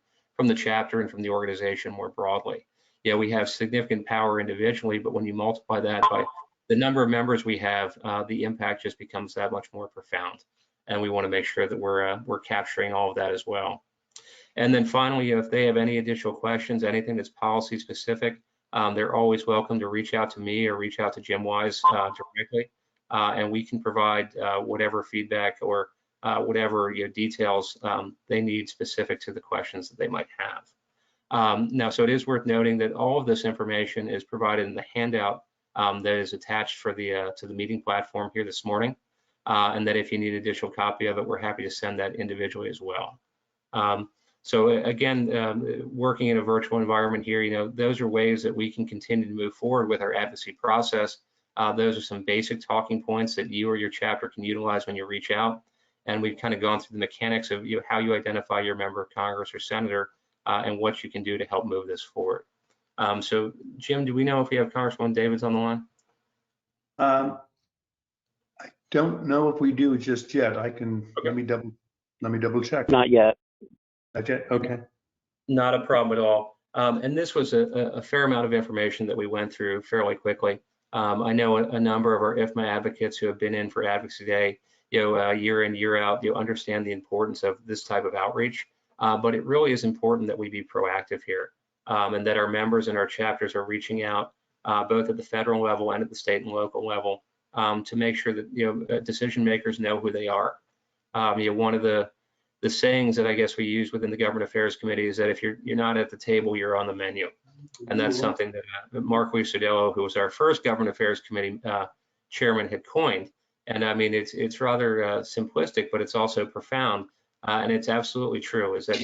the chapter and from the organization more broadly. We have significant power individually, but when you multiply that by the number of members we have, the impact just becomes that much more profound. And we want to make sure that we're capturing all of that as well. And then finally, if they have any additional questions, anything that's policy specific, they're always welcome to reach out to me or reach out to Jim Wise directly, and we can provide whatever feedback or whatever details they need specific to the questions that they might have. Now, so it is worth noting that all of this information is provided in the handout that is attached for the to the meeting platform here this morning, and that if you need an additional copy of it, we're happy to send that individually as well. So again, working in a virtual environment here, those are ways that we can continue to move forward with our advocacy process. Those are some basic talking points that you or your chapter can utilize when you reach out. And we've kind of gone through the mechanics of how you identify your member of Congress or senator and what you can do to help move this forward. So Jim, do we know if we have Congresswoman Davids on the line? don't know if we do just yet. I can, Okay. let me double check. Not yet. Not yet? Okay. Not a problem at all. And this was a fair amount of information that we went through fairly quickly. I know a number of our Ifma advocates who have been in for Advocacy Day, year in, year out, understand the importance of this type of outreach. But it really is important that we be proactive here, and that our members and our chapters are reaching out both at the federal level and at the state and local level to make sure that decision makers know who they are. One of the sayings that I guess we use within the Government Affairs Committee is that if you're not at the table, you're on the menu. And that's something that Mark Lucidillo, who was our first Government Affairs Committee chairman, had coined. And I mean, it's rather simplistic, but it's also profound. And it's absolutely true, is that,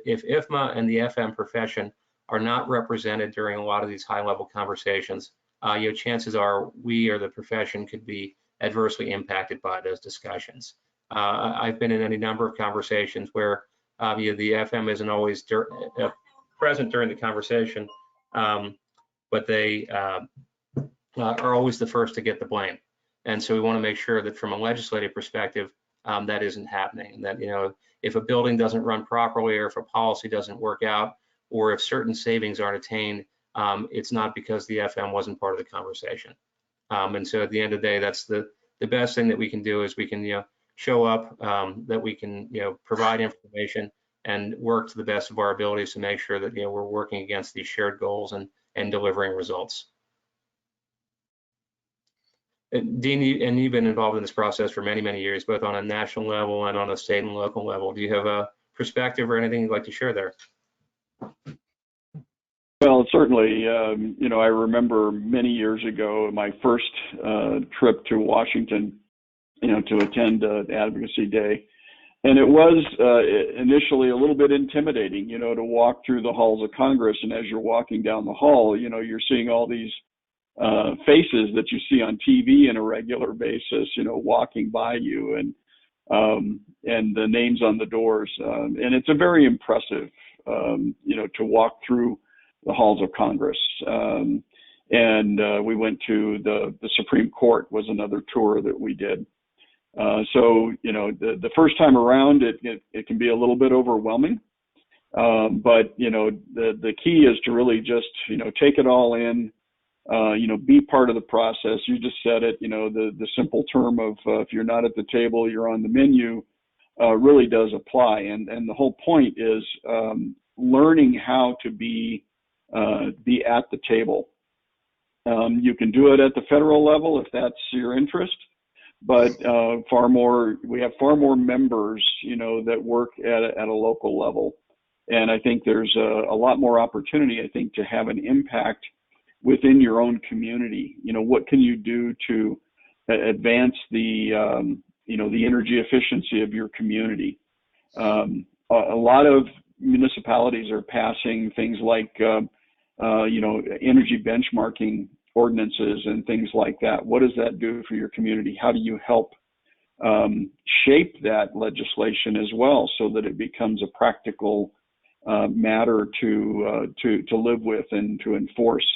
if IFMA and the FM profession are not represented during a lot of these high-level conversations, chances are we or the profession could be adversely impacted by those discussions. I've been in any number of conversations where the FM isn't always present during the conversation, but they are always the first to get the blame. And so we want to make sure that from a legislative perspective, that isn't happening. And that, if a building doesn't run properly, or if a policy doesn't work out, or if certain savings aren't attained, it's not because the FM wasn't part of the conversation. And so at the end of the day, that's the best thing that we can do, is we can, show up, that we can, provide information and work to the best of our abilities to make sure that, we're working against these shared goals and delivering results. Dean, you've been involved in this process for many, many years, both on a national level and on a state and local level. Do you have a perspective or anything you'd like to share there? Well, certainly, I remember many years ago, my first trip to Washington, to attend Advocacy Day. And it was initially a little bit intimidating, to walk through the halls of Congress. And as you're walking down the hall, you're seeing all these faces that you see on TV on a regular basis, walking by you, and the names on the doors. And it's a very impressive, to walk through the halls of Congress. And we went to the Supreme Court was another tour that we did. So, the first time around, it can be a little bit overwhelming. But, the key is to really just, take it all in, be part of the process. You just said it, the simple term of if you're not at the table, you're on the menu, really does apply. And the whole point is learning how to be at the table. You can do it at the federal level if that's your interest. But we have far more members, that work at a local level. And I think there's a lot more opportunity, I think, to have an impact within your own community. What can you do to advance the energy efficiency of your community? A lot of municipalities are passing things like, energy benchmarking ordinances and things like that. What does that do for your community? How do you help shape that legislation as well, so that it becomes a practical matter to live with and to enforce?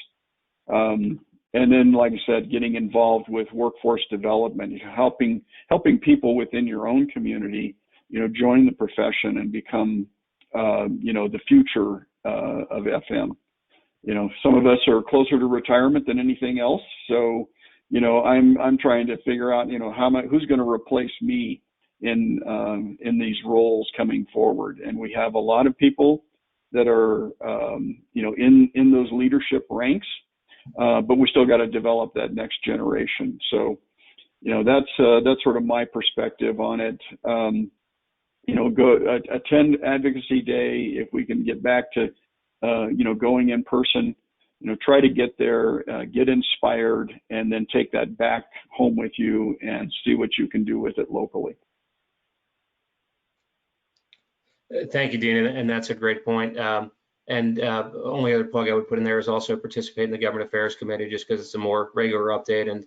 And then, like I said, getting involved with workforce development, helping people within your own community, join the profession and become, the future of FM. Some of us are closer to retirement than anything else. So, I'm trying to figure out, who's going to replace me in these roles coming forward. And we have a lot of people that are, in those leadership ranks, but we still got to develop that next generation. So, that's sort of my perspective on it. Go attend Advocacy Day if we can get back to, going in person. Try to get there, get inspired, and then take that back home with you and see what you can do with it locally. Thank you, Dean, and that's a great point. Only other plug I would put in there is also participate in the Government Affairs Committee, just because it's a more regular update and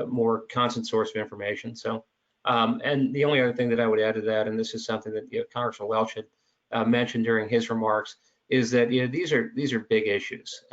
more constant source of information. So, and the only other thing that I would add to that, and this is something that Congressman Welch had mentioned during his remarks, is that these are big issues.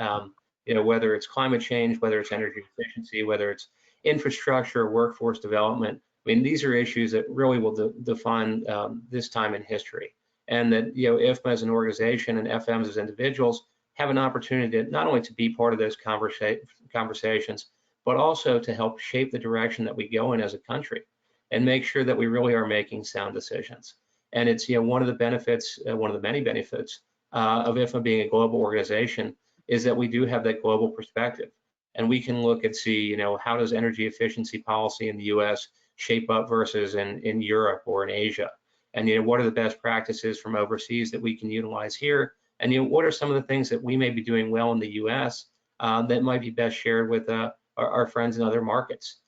Whether it's climate change, whether it's energy efficiency, whether it's infrastructure, workforce development. I mean, these are issues that really will define this time in history. And that, IFMA as an organization and FMs as individuals have an opportunity to not only to be part of those conversations, but also to help shape the direction that we go in as a country and make sure that we really are making sound decisions. And it's, one of the benefits, one of the many benefits of IFMA being a global organization is that we do have that global perspective. And we can look and see, how does energy efficiency policy in the US shape up versus in Europe or in Asia? And, what are the best practices from overseas that we can utilize here? And, what are some of the things that we may be doing well in the US that might be best shared with our friends in other markets?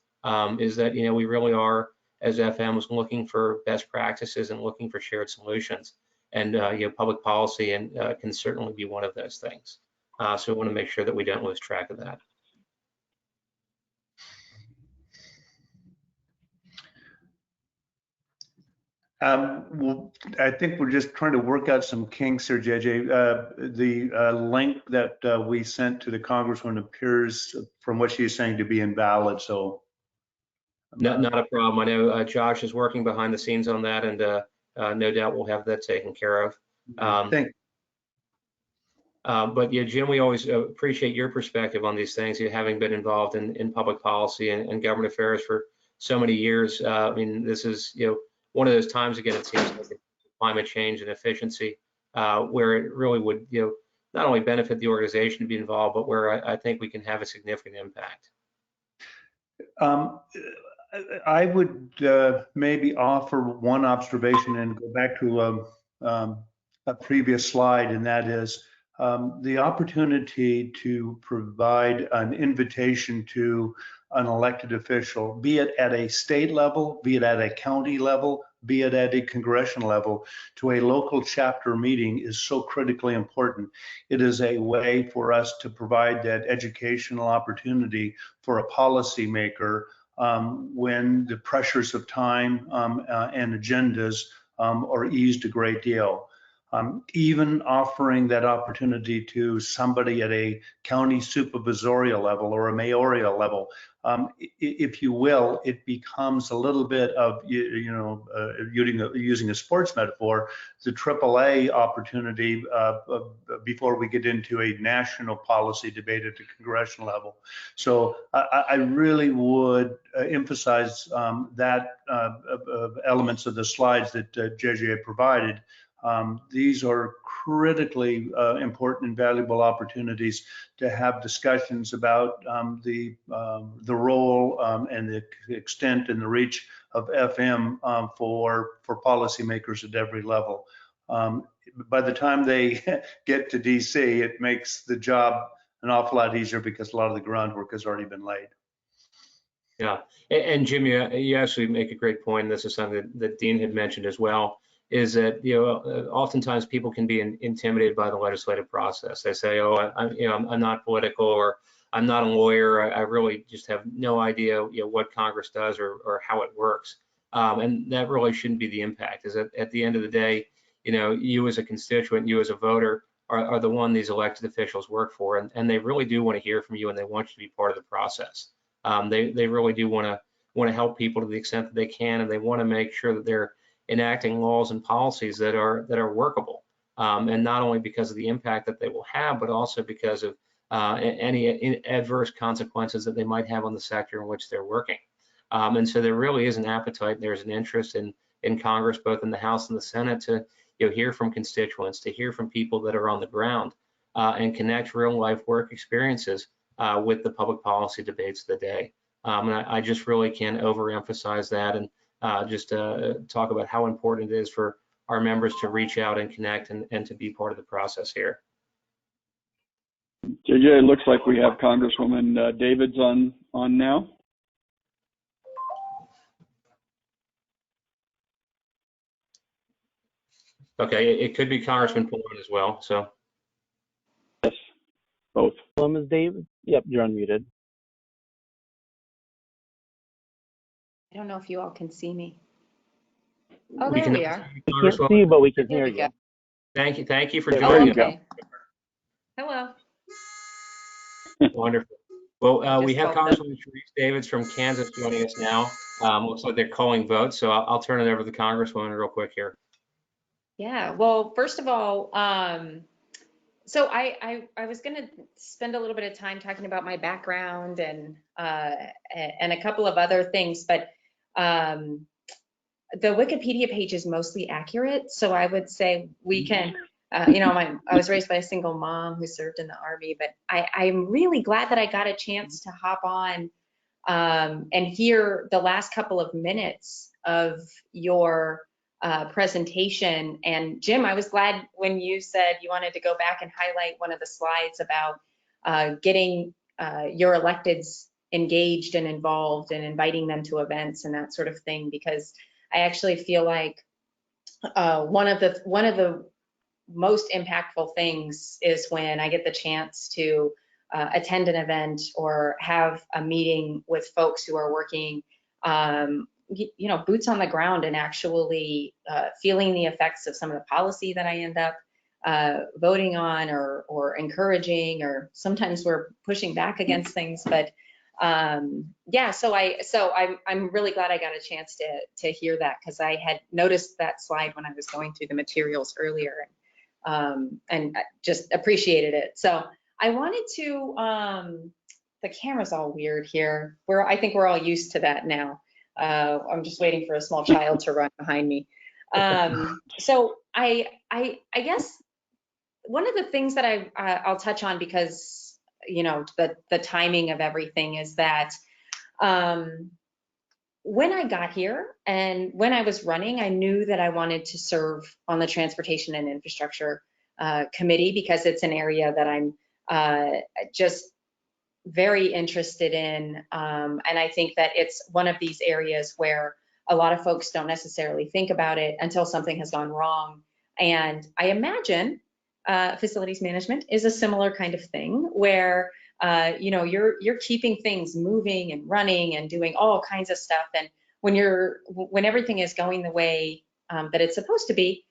Is that, we really are, as FMs, looking for best practices and looking for shared solutions. And, public policy can certainly be one of those things. So we want to make sure that we don't lose track of that. Well, I think we're just trying to work out some kinks here, JJ. The link that we sent to the Congresswoman appears, from what she's saying, to be invalid. So, Not a problem. I know Josh is working behind the scenes on that, and no doubt we'll have that taken care of. But yeah, Jim, we always appreciate your perspective on these things. You having been involved in public policy and government affairs for so many years. I mean, this is one of those times, again, it seems like climate change and efficiency, where it really would not only benefit the organization to be involved, but where I think we can have a significant impact. I would maybe offer one observation and go back to a previous slide, and that is the opportunity to provide an invitation to an elected official, be it at a state level, be it at a county level, be it at a congressional level, to a local chapter meeting is so critically important. It is a way for us to provide that educational opportunity for a policymaker when the pressures of time and agendas are eased a great deal. Even offering that opportunity to somebody at a county supervisorial level or a mayoral level, if you will, it becomes a little bit of, using a sports metaphor, the AAA opportunity before we get into a national policy debate at the congressional level. So I really would emphasize that elements of the slides that JJ provided. These are critically important and valuable opportunities to have discussions about the role and the extent and the reach of FM for policymakers at every level. By the time they get to DC, it makes the job an awful lot easier because a lot of the groundwork has already been laid. Yeah, and Jim, you actually make a great point. This is something that Dean had mentioned as well. Is that oftentimes people can be intimidated by the legislative process. They say, "Oh, I'm not political," or "I'm not a lawyer. I really just have no idea what Congress does or how it works." And that really shouldn't be the impact. Is that at the end of the day, you as a constituent, you as a voter, are the one these elected officials work for, and they really do want to hear from you, and they want you to be part of the process. They really do want to help people to the extent that they can, and they want to make sure that they're enacting laws and policies that are workable, and not only because of the impact that they will have, but also because of any adverse consequences that they might have on the sector in which they're working. And so there really is an appetite, there's an interest in Congress, both in the House and the Senate, to hear from constituents, to hear from people that are on the ground, and connect real life work experiences with the public policy debates of the day. And I just really can't overemphasize that, and just talk about how important it is for our members to reach out and connect and to be part of the process here. JJ, it looks like we have Congresswoman Davids on now. Okay, it could be Congressman Pullman as well. So yes, both. Ms. Davids. Yep, you're unmuted. I don't know if you all can see me. Oh, there we are. We can't see you, but we can hear you. Thank you for There joining you us. go. Hello. Wonderful. Well, we Just have hope that- Congresswoman Sharice Davids from Kansas joining us now. Looks like they're calling votes, so I'll turn it over to the Congresswoman real quick here. Yeah, well, first of all, so I was going to spend a little bit of time talking about my background and a couple of other things, but the Wikipedia page is mostly accurate. So I would say we can, you know, I was raised by a single mom who served in the Army, but I'm really glad that I got a chance to hop on and hear the last couple of minutes of your presentation. And Jim, I was glad when you said you wanted to go back and highlight one of the slides about getting your electeds engaged and involved and inviting them to events and that sort of thing, because I actually feel like one of the most impactful things is when I get the chance to attend an event or have a meeting with folks who are working, you know, boots on the ground and actually feeling the effects of some of the policy that I end up voting on or encouraging, or sometimes we're pushing back against things. But yeah, so I'm really glad I got a chance to hear that, because I had noticed that slide when I was going through the materials earlier, and just appreciated it. So I wanted to, the camera's all weird here. I think we're all used to that now. I'm just waiting for a small child to run behind me. So I guess one of the things that I'll touch on, because you know the timing of everything, is that when I got here and when I was running, I knew that I wanted to serve on the Transportation and Infrastructure Committee, because it's an area that I'm just very interested in. And I think that it's one of these areas where a lot of folks don't necessarily think about it until something has gone wrong. And I imagine facilities management is a similar kind of thing, where you know, you're keeping things moving and running and doing all kinds of stuff. And when everything is going the way that it's supposed to be,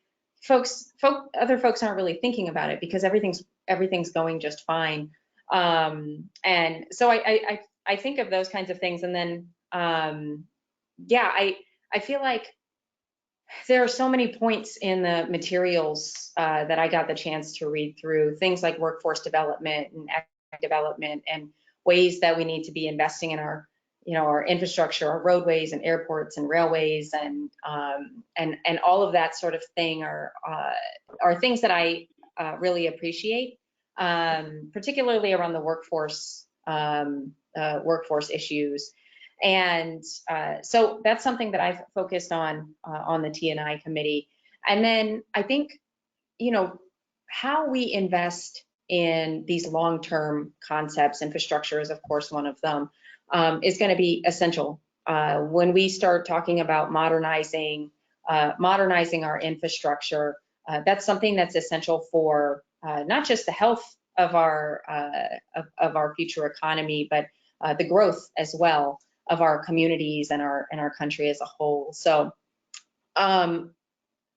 other folks aren't really thinking about it, because everything's going just fine. And so I think of those kinds of things. And then yeah, I feel like there are so many points in the materials that I got the chance to read through, things like workforce development and economic development, and ways that we need to be investing in our, you know, our infrastructure, our roadways and airports and railways, and all of that sort of thing are things that I really appreciate, particularly around the workforce issues. And so that's something that I've focused on the T&I committee. And then I think, you know, how we invest in these long-term concepts, infrastructure is of course one of them, is going to be essential. When we start talking about modernizing our infrastructure, that's something that's essential for not just the health of our future economy, but the growth as well of our communities and our country as a whole. So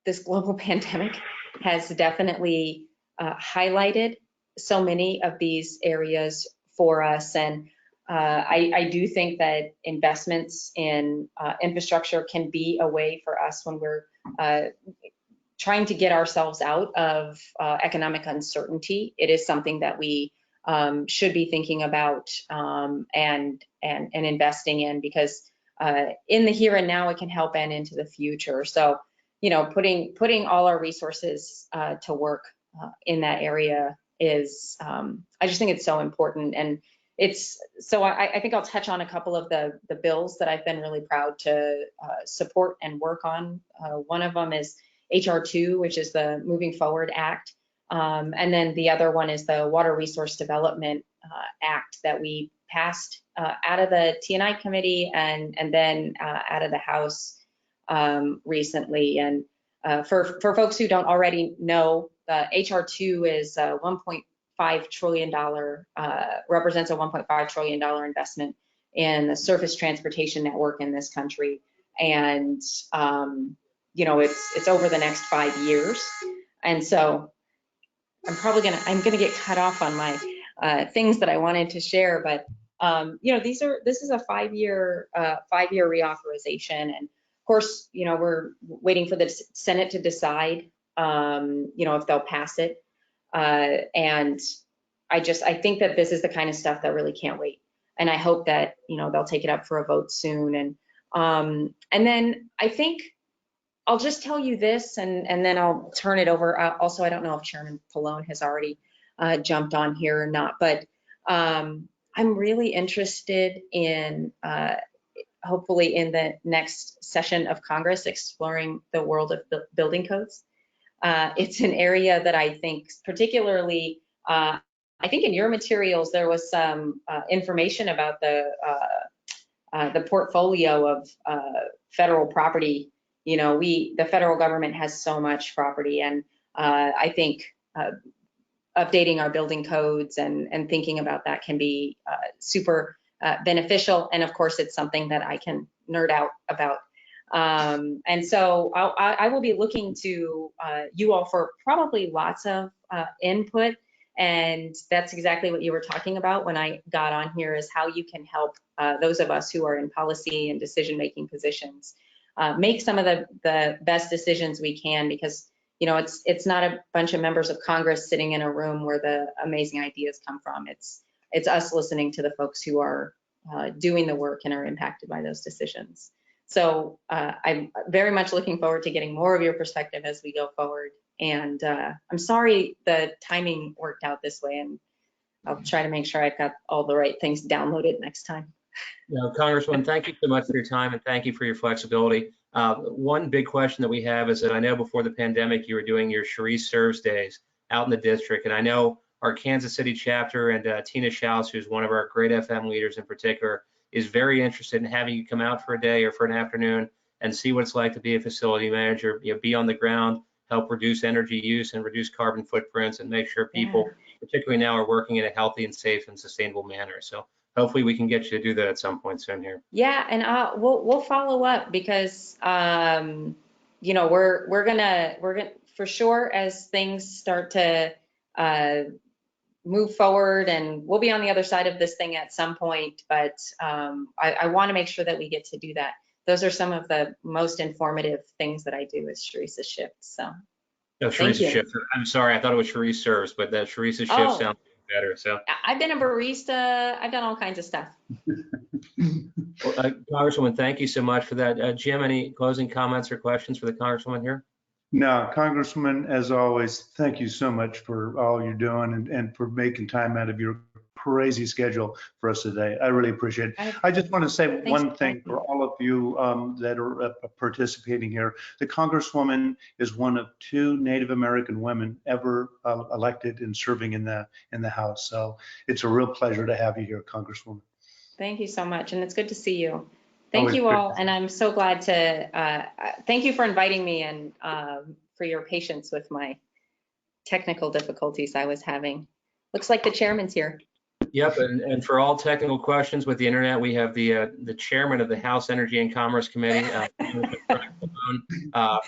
this global pandemic has definitely highlighted so many of these areas for us. And I do think that investments in infrastructure can be a way for us when we're trying to get ourselves out of economic uncertainty. It is something that we should be thinking about and investing in, because in the here and now, it can help and into the future. So, you know, putting all our resources to work in that area is, I just think it's so important. And so I think I'll touch on a couple of the bills that I've been really proud to support and work on. One of them is HR 2, which is the Moving Forward Act. And then the other one is the Water Resource Development Act that we passed out of the T&I committee and then out of the House recently. And for folks who don't already know, HR 2 is a $1.5 trillion, represents a $1.5 trillion investment in the surface transportation network in this country. And, you know, it's over the next 5 years. And so I'm gonna get cut off on my things that I wanted to share, but this is a 5-year reauthorization, and of course, we're waiting for the Senate to decide, if they'll pass it. And I think that this is the kind of stuff that really can't wait. And I hope that, they'll take it up for a vote soon. And then I think I'll just tell you this, and then I'll turn it over. Also, I don't know if Chairman Pallone has already jumped on here or not, but I'm really interested in, hopefully in the next session of Congress, exploring the world of building codes. It's an area that I think particularly, I think in your materials, there was some information about the portfolio of federal property. The federal government has so much property, and I think updating our building codes and thinking about that can be super beneficial. And of course, it's something that I can nerd out about. And so I will be looking to you all for probably lots of input. And that's exactly what you were talking about when I got on here, is how you can help those of us who are in policy and decision-making positions make some of the best decisions we can, because it's not a bunch of members of Congress sitting in a room where the amazing ideas come from. It's us listening to the folks who are doing the work and are impacted by those decisions. So I'm very much looking forward to getting more of your perspective as we go forward. And I'm sorry the timing worked out this way, and I'll try to make sure I've got all the right things downloaded next time. Congresswoman, thank you so much for your time, and thank you for your flexibility. One big question that we have is that I know before the pandemic, you were doing your Cherise Serves Days out in the district. And I know our Kansas City chapter and Tina Schaus, who's one of our great FM leaders in particular, is very interested in having you come out for a day or for an afternoon and see what it's like to be a facility manager, be on the ground, help reduce energy use and reduce carbon footprints, and make sure people, particularly now, are working in a healthy and safe and sustainable manner. So hopefully we can get you to do that at some point soon here. Yeah, and we'll follow up, because we're gonna for sure, as things start to move forward, and we'll be on the other side of this thing at some point. But I want to make sure that we get to do that. Those are some of the most informative things that I do is Sharice's Shift. So. No, Sharice's Shift. I'm sorry, I thought it was Sharice Serves, but that Sharice's Shift sounds better. So I've been a barista. I've done all kinds of stuff. Well, Congresswoman, thank you so much for that. Jim, any closing comments or questions for the Congresswoman here? No, Congressman, as always, thank you so much for all you're doing and for making time out of your crazy schedule for us today. I really appreciate it. I just want to say one thing for all of you that are participating here. The Congresswoman is one of 2 Native American women ever elected and serving in the House. So it's a real pleasure to have you here, Congresswoman. Thank you so much, and it's good to see you. Thank you all, and I'm so glad to, thank you for inviting me, and for your patience with my technical difficulties I was having. Looks like the chairman's here. Yep, and for all technical questions with the internet, we have the chairman of the House Energy and Commerce Committee,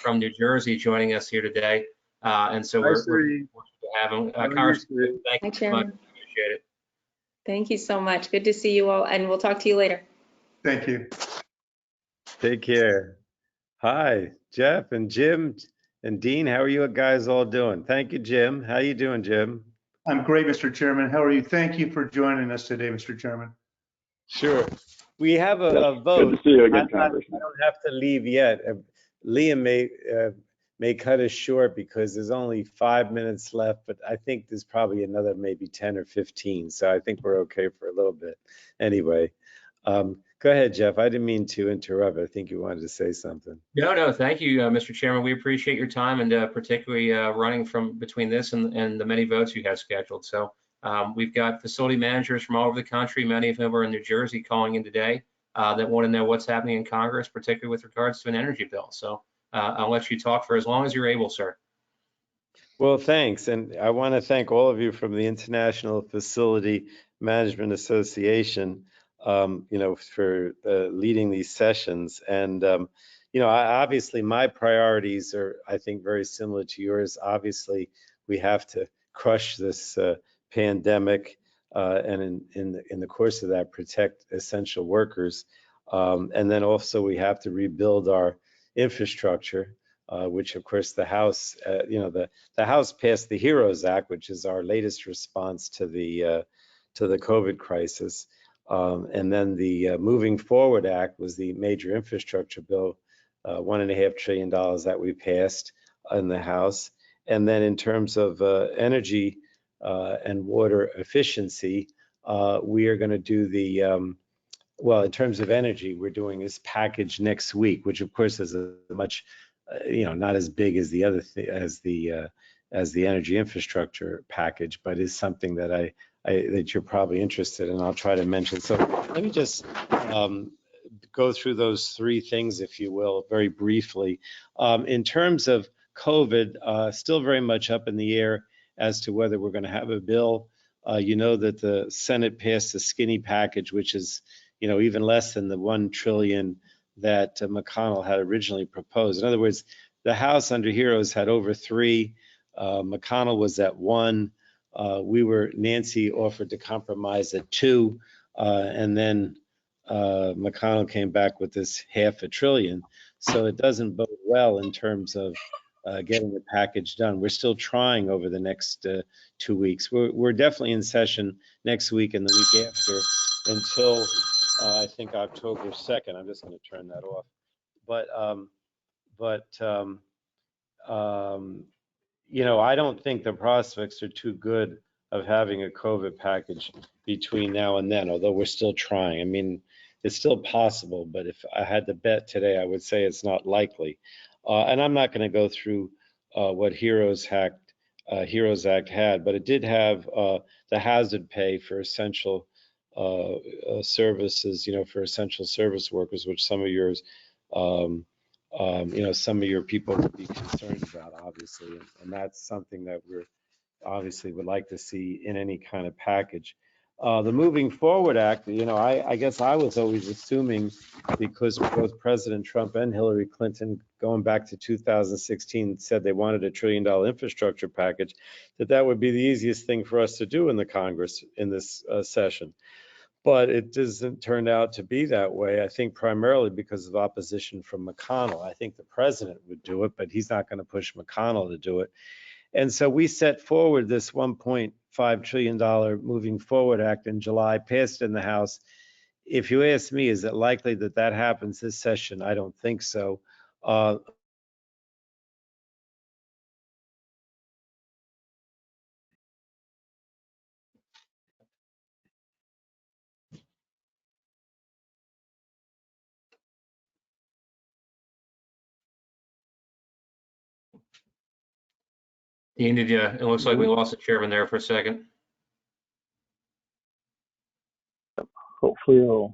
from New Jersey, joining us here today. And so we're fortunate to have him. Congressman, thank you so much. Appreciate it. Thank you so much. Good to see you all, and we'll talk to you later. Thank you. Take care. Hi, Jeff and Jim and Dean. How are you guys all doing? Thank you, Jim. How you doing, Jim? I'm great, Mr. Chairman. How are you? Thank you for joining us today, Mr. Chairman. Sure. We have a vote. Good to see you again, Congressman. I don't have to leave yet. Liam may cut us short because there's only 5 minutes left, but I think there's probably another maybe 10 or 15. So I think we're okay for a little bit. Anyway, go ahead, Jeff. I didn't mean to interrupt. I think you wanted to say something. No, thank you, Mr. Chairman. We appreciate your time, and particularly running from between this and the many votes you have scheduled. So we've got facility managers from all over the country, many of whom are in New Jersey, calling in today that want to know what's happening in Congress, particularly with regards to an energy bill. So I'll let you talk for as long as you're able, sir. Well, thanks. And I want to thank all of you from the International Facility Management Association, for leading these sessions. And, obviously my priorities are, I think, very similar to yours. Obviously, we have to crush this pandemic. and in the course of that, protect essential workers. And then also we have to rebuild our infrastructure, which of course the House, the House passed the HEROES Act, which is our latest response to the COVID crisis. And then the Moving Forward Act was the major infrastructure bill, $1.5 trillion that we passed in the House. And then in terms of energy and water efficiency, we are going to do the, well, in terms of energy, we're doing this package next week, which of course is a much, not as big as the other as the energy infrastructure package, but is something that that you're probably interested in. I'll try to mention. So let me just go through those three things, if you will, very briefly. In terms of COVID, still very much up in the air as to whether we're going to have a bill. You know that the Senate passed the skinny package, which is, even less than the $1 trillion that McConnell had originally proposed. In other words, the House under HEROES had over 3. McConnell was at 1. Nancy offered to compromise at 2. And then McConnell came back with this $500 billion. So it doesn't bode well in terms of getting the package done. We're still trying over the next 2 weeks. We're definitely in session next week and the week after until I think October 2nd. I'm just going to turn that off. I don't think the prospects are too good of having a COVID package between now and then, although we're still trying. I mean, it's still possible, but if I had to bet today, I would say it's not likely. And I'm not going to go through what HEROES Act had, but it did have the hazard pay for essential services, for essential service workers, which some of yours, some of your people would be concerned about, obviously, and that's something that we're obviously would like to see in any kind of package. The Moving Forward Act, I guess I was always assuming, because both President Trump and Hillary Clinton, going back to 2016, said they wanted $1 trillion infrastructure package, that would be the easiest thing for us to do in the Congress in this session. But it doesn't turn out to be that way, I think primarily because of opposition from McConnell. I think the president would do it, but he's not going to push McConnell to do it. And so we set forward this $1.5 trillion Moving Forward Act in July, passed in the House. If you ask me, is it likely that that happens this session? I don't think so. Dean, it looks like we lost the chairman there for a second. Hopefully he'll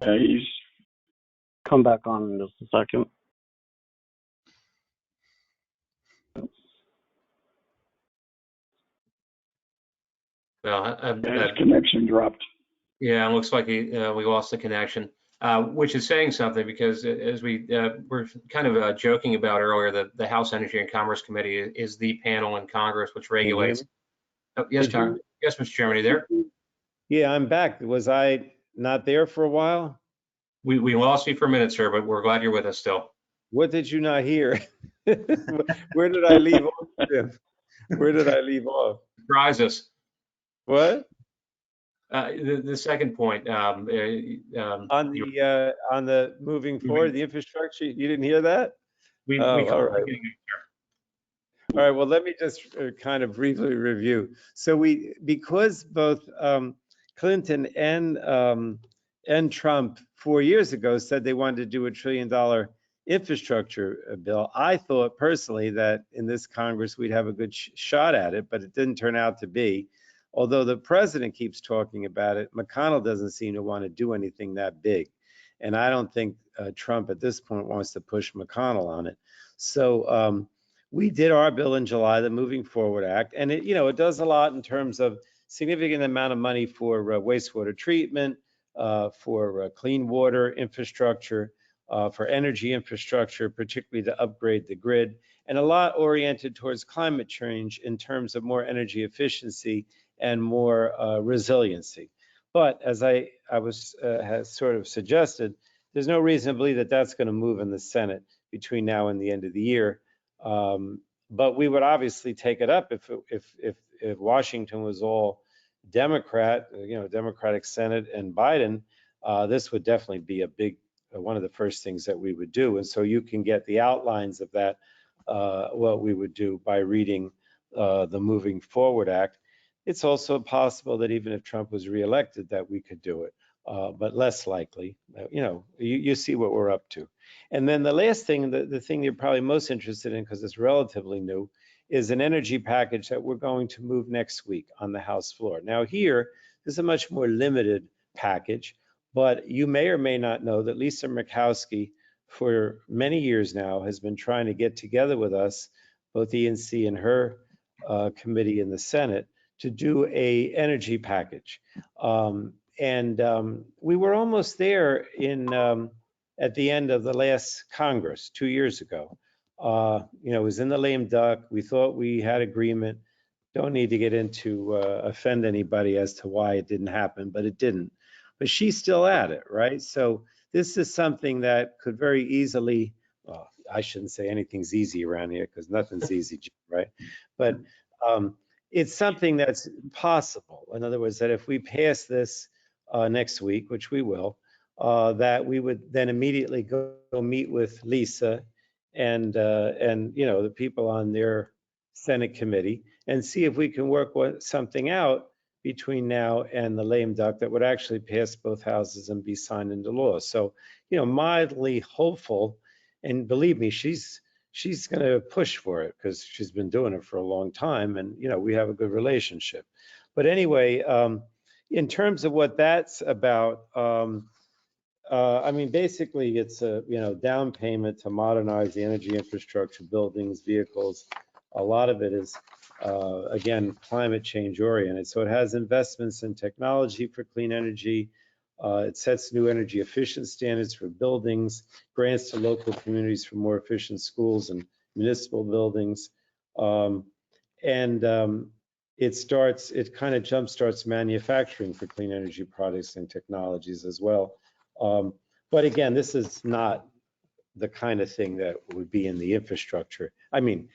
come back on in just a second. Well, His connection dropped. Yeah, it looks like we lost the connection, which is saying something, because as we were kind of joking about earlier, the House Energy and Commerce Committee is the panel in Congress which regulates. Oh, yes, Tom. Yes, Mr. Chairman, are you there? Yeah, I'm back. Was I not there for a while? We lost you for a minute, sir, but we're glad you're with us still. What did you not hear? Where did I leave off, Jim? Where did I leave off? Surprise us. What? The second point. On the moving forward, the infrastructure, you didn't hear that? All right. All right, well, let me just kind of briefly review. So because both Clinton and Trump 4 years ago said they wanted to do $1 trillion infrastructure bill, I thought personally that in this Congress we'd have a good shot at it, but it didn't turn out to be. Although the president keeps talking about it, McConnell doesn't seem to want to do anything that big. And I don't think Trump at this point wants to push McConnell on it. So we did our bill in July, the Moving Forward Act, and it does a lot in terms of significant amount of money for wastewater treatment, for clean water infrastructure, for energy infrastructure, particularly to upgrade the grid, and a lot oriented towards climate change in terms of more energy efficiency and more resiliency. But as I has sort of suggested, there's no reason to believe that that's going to move in the Senate between now and the end of the year. But we would obviously take it up if Washington was all Democrat, Democratic Senate and Biden. This would definitely be a big one of the first things that we would do. And so you can get the outlines of that, what we would do by reading the Moving Forward Act. It's also possible that even if Trump was reelected, that we could do it, but less likely. You see what we're up to. And then the last thing, the thing you're probably most interested in, because it's relatively new, is an energy package that we're going to move next week on the House floor. Now here, this is a much more limited package, but you may or may not know that Lisa Murkowski, for many years now, has been trying to get together with us, both ENC and her committee in the Senate, to do a energy package. We were almost there at the end of the last Congress 2 years ago. It was in the lame duck. We thought we had agreement. Don't need to get into offend anybody as to why it didn't happen, but it didn't. But she's still at it, right? So this is something that could very easily, well, I shouldn't say anything's easy around here because nothing's easy, right? But it's something that's possible. In other words, that if we pass this next week, which we will, that we would then immediately go meet with Lisa and the people on their Senate committee and see if we can work something out between now and the lame duck that would actually pass both houses and be signed into law. So, mildly hopeful, and believe me, she's going to push for it because she's been doing it for a long time, and we have a good relationship. But anyway, in terms of what that's about, I mean, basically, it's a down payment to modernize the energy infrastructure, buildings, vehicles. A lot of it is, again, climate change oriented. So it has investments in technology for clean energy. It sets new energy efficient standards for buildings, grants to local communities for more efficient schools and municipal buildings. It kind of jumpstarts manufacturing for clean energy products and technologies as well. But again, this is not the kind of thing that would be in the infrastructure. I mean,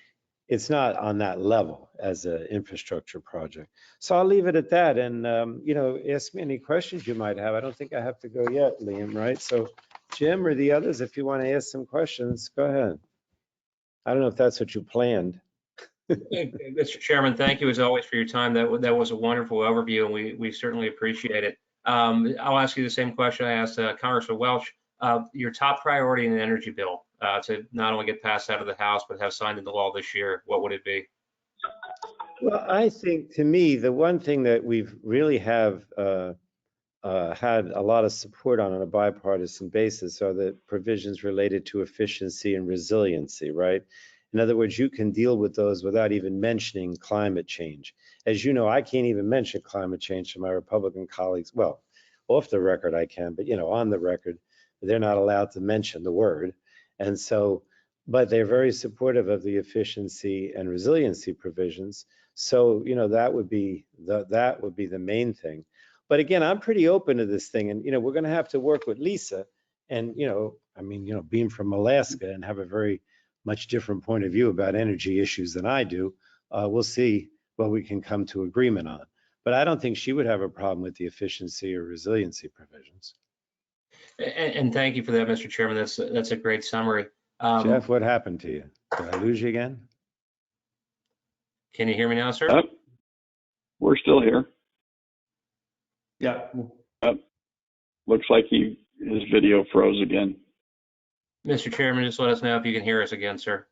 it's not on that level as an infrastructure project. So I'll leave it at that. And, ask me any questions you might have. I don't think I have to go yet, Liam, right? So Jim or the others, if you want to ask some questions, go ahead. I don't know if that's what you planned. Mr. Chairman, thank you as always for your time. That was a wonderful overview, and we certainly appreciate it. I'll ask you the same question I asked Congressman Welch. Your top priority in the energy bill to not only get passed out of the House, but have signed into law this year, what would it be? Well, I think, to me, the one thing that we've really have had a lot of support on a bipartisan basis are the provisions related to efficiency and resiliency, right? In other words, you can deal with those without even mentioning climate change. As you know, I can't even mention climate change to my Republican colleagues. Well, off the record I can, but on the record, they're not allowed to mention the word. And so, but they're very supportive of the efficiency and resiliency provisions. So, that would be the main thing. But again, I'm pretty open to this thing, and we're going to have to work with Lisa, and being from Alaska and have a very much different point of view about energy issues than I do, we'll see what we can come to agreement on. But I don't think she would have a problem with the efficiency or resiliency provisions. And thank you for that, Mr. Chairman. That's a great summary. Jeff, what happened to you? Did I lose you again? Can you hear me now, sir? We're still here. Yeah. Looks like his video froze again. Mr. Chairman, just let us know if you can hear us again, sir.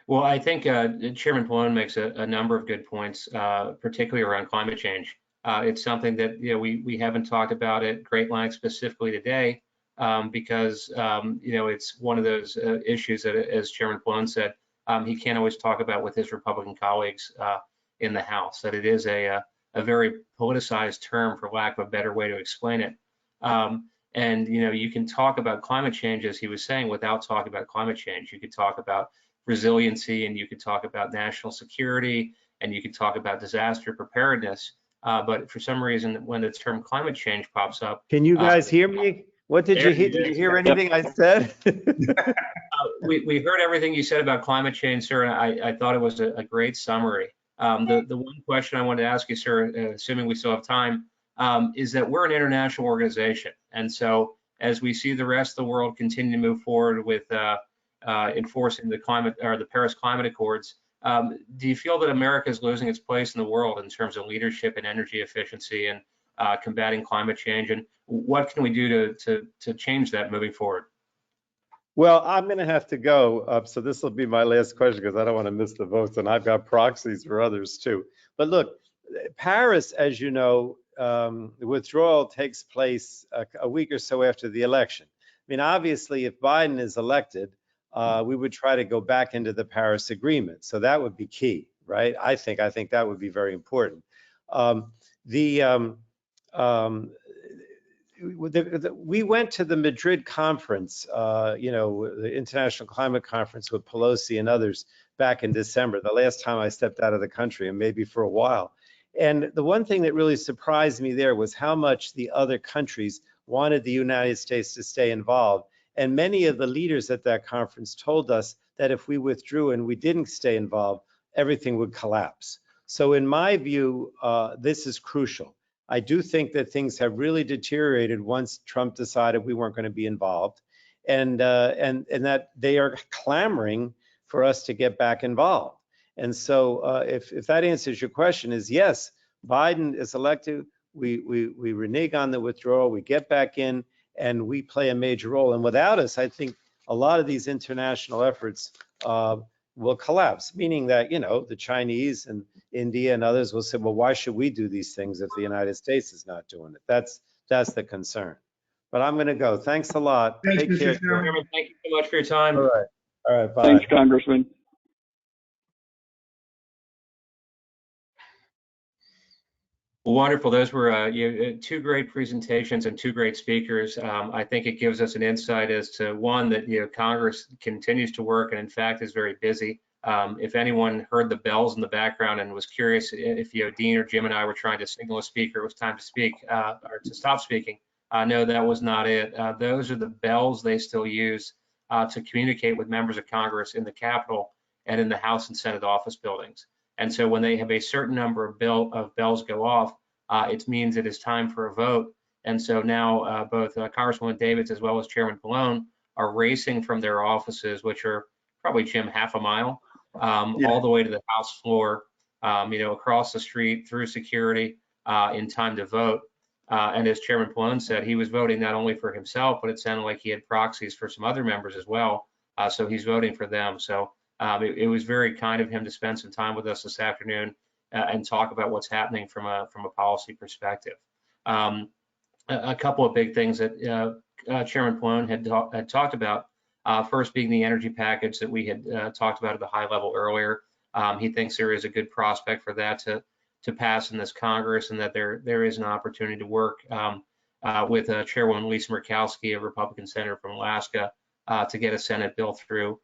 Well, I think Chairman Pallone makes a number of good points, particularly around climate change. It's something that we haven't talked about at great length specifically today because it's one of those issues that, as Chairman Pallone said, he can't always talk about with his Republican colleagues in the House. That it is a very politicized term, for lack of a better way to explain it. And you can talk about climate change, as he was saying, without talking about climate change. You could talk about resiliency, and you could talk about national security, and you could talk about disaster preparedness. But for some reason, when the term climate change pops up, Can you guys hear me? What did you hear? Did you hear anything I said? We heard everything you said about climate change, sir, and I thought it was a great summary. The one question I wanted to ask you, sir, assuming we still have time, is that we're an international organization. And so as we see the rest of the world continue to move forward with enforcing the climate or the Paris Climate Accords, do you feel that America is losing its place in the world in terms of leadership and energy efficiency and combating climate change? And what can we do to change that moving forward? Well, I'm going to have to go. So this will be my last question because I don't want to miss the votes, and I've got proxies for others too. But look, Paris, as you know, the withdrawal takes place a week or so after the election. I mean, obviously, if Biden is elected, we would try to go back into the Paris Agreement. So that would be key, right? I think that would be very important. We went to the Madrid conference, the International Climate Conference with Pelosi and others back in December, the last time I stepped out of the country, and maybe for a while. And the one thing that really surprised me there was how much the other countries wanted the United States to stay involved. And many of the leaders at that conference told us that if we withdrew and we didn't stay involved, everything would collapse. So in my view, this is crucial. I do think that things have really deteriorated once Trump decided we weren't going to be involved, and that they are clamoring for us to get back involved. And so if that answers your question, is yes, Biden is elected, we renege on the withdrawal, we get back in, and we play a major role. And without us, I think a lot of these international efforts will collapse, meaning that, the Chinese and India and others will say, well, why should we do these things if the United States is not doing it? That's the concern. But I'm going to go. Thanks a lot. Thanks, Take Mr. care. Chairman. Thank you so much for your time. All right. Bye. Thanks, Congressman. Wonderful. Those were two great presentations and two great speakers. I think it gives us an insight as to one, that Congress continues to work and in fact is very busy. If anyone heard the bells in the background and was curious if Dean or Jim and I were trying to signal a speaker it was time to speak or to stop speaking, no, that was not it. Those are the bells they still use to communicate with members of Congress in the Capitol and in the House and Senate office buildings. And so when they have a certain number of bells go off, it means it is time for a vote. And so now both Congresswoman Davids as well as Chairman Pallone are racing from their offices, which are probably, Jim, half a mile, all the way to the House floor, across the street through security in time to vote. And as Chairman Pallone said, he was voting not only for himself, but it sounded like he had proxies for some other members as well. So he's voting for them. So it was very kind of him to spend some time with us this afternoon and talk about what's happening from a policy perspective. A couple of big things that Chairman Pallone had talked about, first being the energy package that we had talked about at the high level earlier. He thinks there is a good prospect for that to pass in this Congress, and that there is an opportunity to work with Chairwoman Lisa Murkowski, a Republican senator from Alaska, to get a Senate bill through.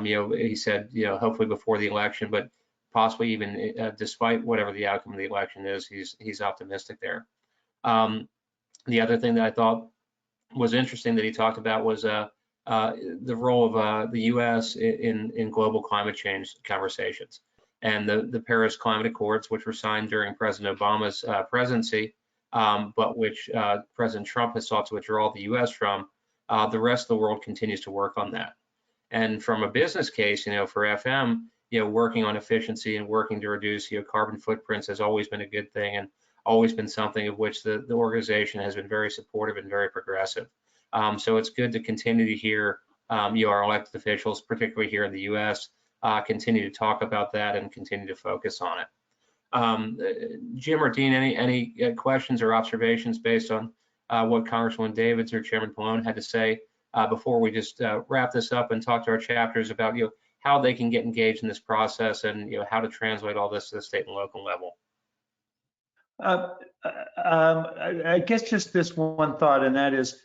He said, hopefully before the election, but possibly even despite whatever the outcome of the election is, he's optimistic there. The other thing that I thought was interesting that he talked about was the role of the U.S. in global climate change conversations, and the Paris Climate Accords, which were signed during President Obama's presidency, but which President Trump has sought to withdraw the U.S. from. The rest of the world continues to work on that. And from a business case, for FM, working on efficiency and working to reduce, carbon footprints has always been a good thing, and always been something of which the organization has been very supportive and very progressive. So it's good to continue to hear our elected officials, particularly here in the U.S., continue to talk about that and continue to focus on it. Jim or Dean, any questions or observations based on what Congresswoman Davids or Chairman Pallone had to say before we just wrap this up and talk to our chapters about how they can get engaged in this process and how to translate all this to the state and local level? I guess just this one thought, and that is,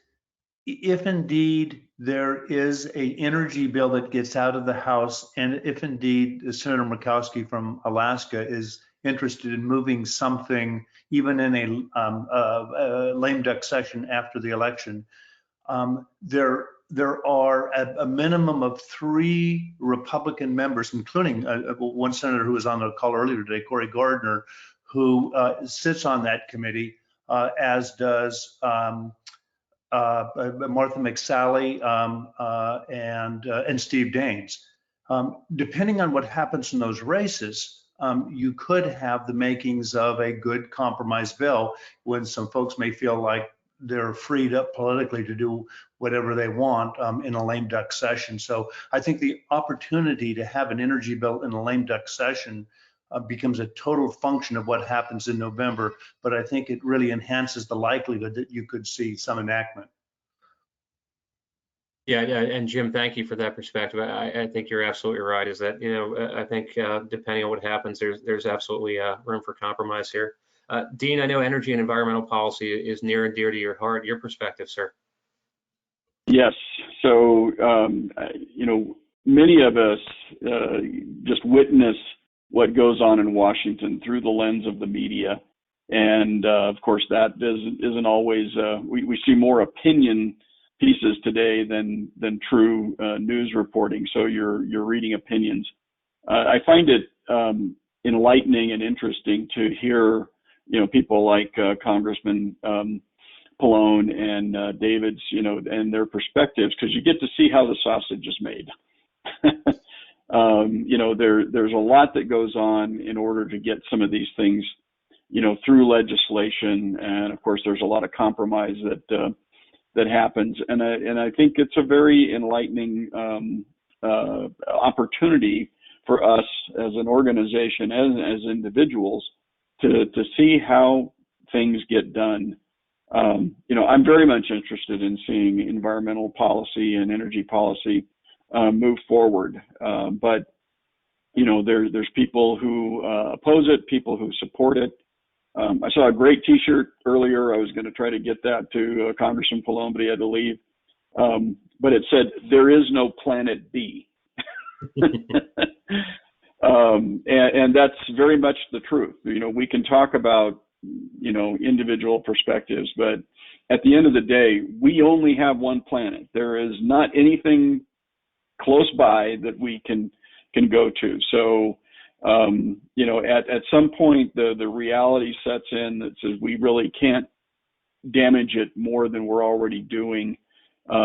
if indeed there is a energy bill that gets out of the House, and if indeed Senator Murkowski from Alaska is interested in moving something, even in a lame duck session after the election, there are a minimum of 3 Republican members, including one senator who was on the call earlier today, Cory Gardner, who sits on that committee, as does Martha McSally and Steve Daines. Depending on what happens in those races, you could have the makings of a good compromise bill when some folks may feel like they're freed up politically to do whatever they want in a lame duck session. So I think the opportunity to have an energy bill in a lame duck session becomes a total function of what happens in November, but I think it really enhances the likelihood that you could see some enactment. Yeah, and Jim, thank you for that perspective. I think you're absolutely right. Is that, I think depending on what happens, there's absolutely room for compromise here. Dean, I know energy and environmental policy is near and dear to your heart. Your perspective, sir. Yes. So, many of us just witness what goes on in Washington through the lens of the media. And of course, that isn't always, we see more opinion pieces today than true news reporting. So you're reading opinions. I find it enlightening and interesting to hear, people like Congressman Pallone and Davids, and their perspectives, because you get to see how the sausage is made. There's a lot that goes on in order to get some of these things, through legislation, and of course there's a lot of compromise that happens, and I think it's a very enlightening opportunity for us as an organization and as individuals to see how things get done. I'm very much interested in seeing environmental policy and energy policy move forward, but there's people who oppose it, people who support it. I saw a great T-shirt earlier. I was going to try to get that to Congressman Pallone, but he had to leave. But it said, "There is no planet B." And that's very much the truth. We can talk about, individual perspectives, but at the end of the day, we only have one planet. There is not anything close by that we can go to. So, at some point, the reality sets in that says we really can't damage it more than we're already doing,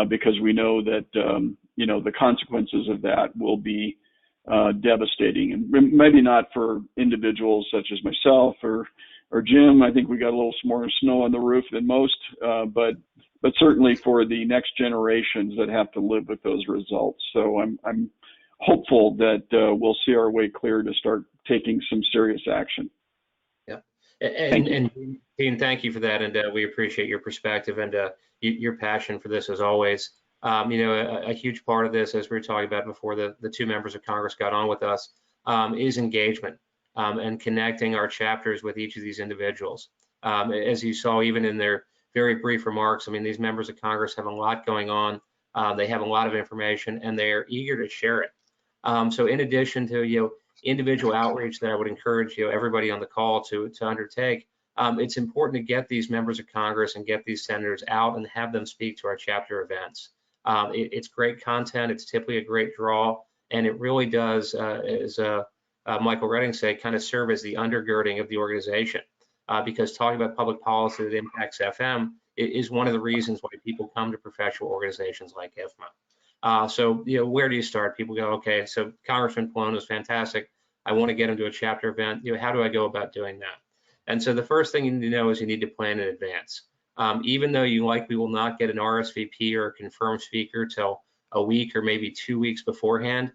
because we know that, the consequences of that will be devastating, and maybe not for individuals such as myself or Jim. I think we got a little more snow on the roof than most, but certainly for the next generations that have to live with those results. So I'm hopeful that we'll see our way clear to start taking some serious action. Yeah, and Dean, thank you for that, and we appreciate your perspective and your passion for this as always. A huge part of this, as we were talking about before the 2 members of Congress got on with us, is engagement and connecting our chapters with each of these individuals. As you saw, even in their very brief remarks, these members of Congress have a lot going on. They have a lot of information, and they are eager to share it. So in addition to individual outreach that I would encourage everybody on the call to undertake, it's important to get these members of Congress and get these senators out and have them speak to our chapter events. It's great content. It's typically a great draw, and it really does, as Michael Redding said, kind of serve as the undergirding of the organization, because talking about public policy that impacts FM is one of the reasons why people come to professional organizations like Ifma. So, where do you start? People go, okay, so Congressman Pallone is fantastic. I want to get him to a chapter event. How do I go about doing that? And so the first thing you need to know is you need to plan in advance. Even though you likely will not get an RSVP or a confirmed speaker till a week or maybe 2 weeks beforehand,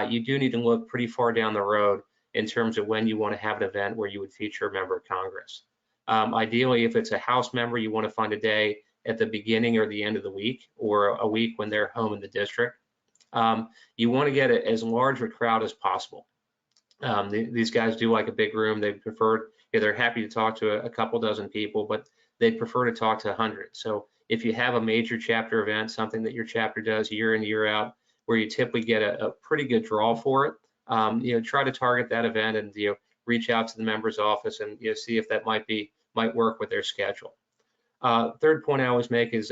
you do need to look pretty far down the road in terms of when you want to have an event where you would feature a member of Congress. Ideally, if it's a House member, you want to find a day at the beginning or the end of the week, or a week when they're home in the district. You want to get as large a crowd as possible. These guys do like a big room. They prefer, they're happy to talk to a couple dozen people, but they prefer to talk to hundreds. So if you have a major chapter event, something that your chapter does year in, year out, where you typically get a pretty good draw for it, try to target that event and reach out to the member's office and see if that might work with their schedule. Third point I always make is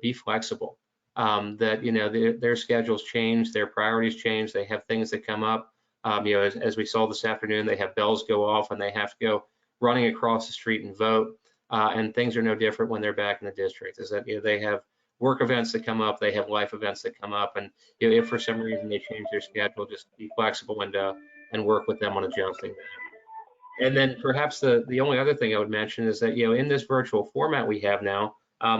be flexible. That their schedules change, their priorities change, they have things that come up. As we saw this afternoon, they have bells go off and they have to go running across the street and vote. And things are no different when they're back in the district. Is that they have work events that come up, they have life events that come up, and if for some reason they change their schedule, just be flexible and work with them on adjusting that. And then perhaps the only other thing I would mention is that in this virtual format we have now,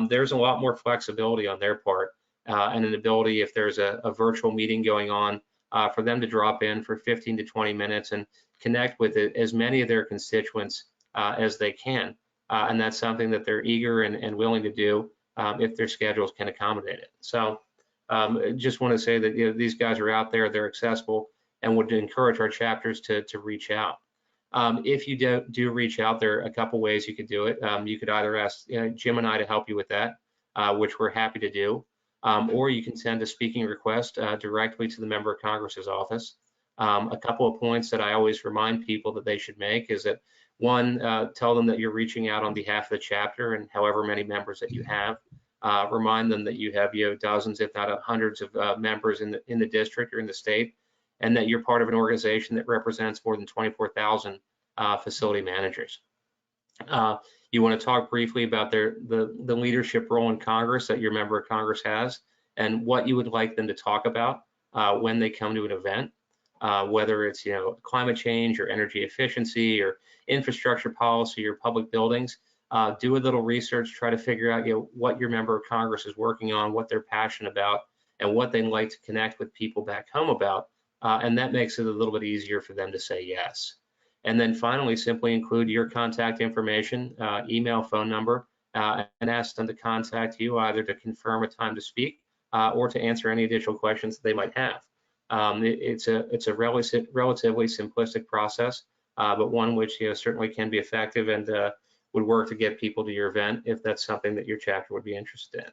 there's a lot more flexibility on their part and an ability, if there's a virtual meeting going on, for them to drop in for 15 to 20 minutes and connect with as many of their constituents as they can. And that's something that they're eager and willing to do if their schedules can accommodate it. So just want to say that these guys are out there, they're accessible, and would encourage our chapters to reach out. If you do reach out, there are a couple ways you could do it. You could either ask Jim and I to help you with that, which we're happy to do, or you can send a speaking request directly to the member of Congress's office. A couple of points that I always remind people that they should make is that, one, tell them that you're reaching out on behalf of the chapter and however many members that you have. Remind them that you have dozens, if not hundreds of members in the district or in the state, and that you're part of an organization that represents more than 24,000 facility managers. You want to talk briefly about the leadership role in Congress that your member of Congress has, and what you would like them to talk about when they come to an event, whether it's climate change or energy efficiency or infrastructure policy or public buildings. Do a little research, try to figure out what your member of Congress is working on, what they're passionate about, and what they'd like to connect with people back home about. And that makes it a little bit easier for them to say yes. And then finally, simply include your contact information, email, phone number, and ask them to contact you either to confirm a time to speak or to answer any additional questions that they might have. It's a relatively simplistic process, but one which certainly can be effective and would work to get people to your event if that's something that your chapter would be interested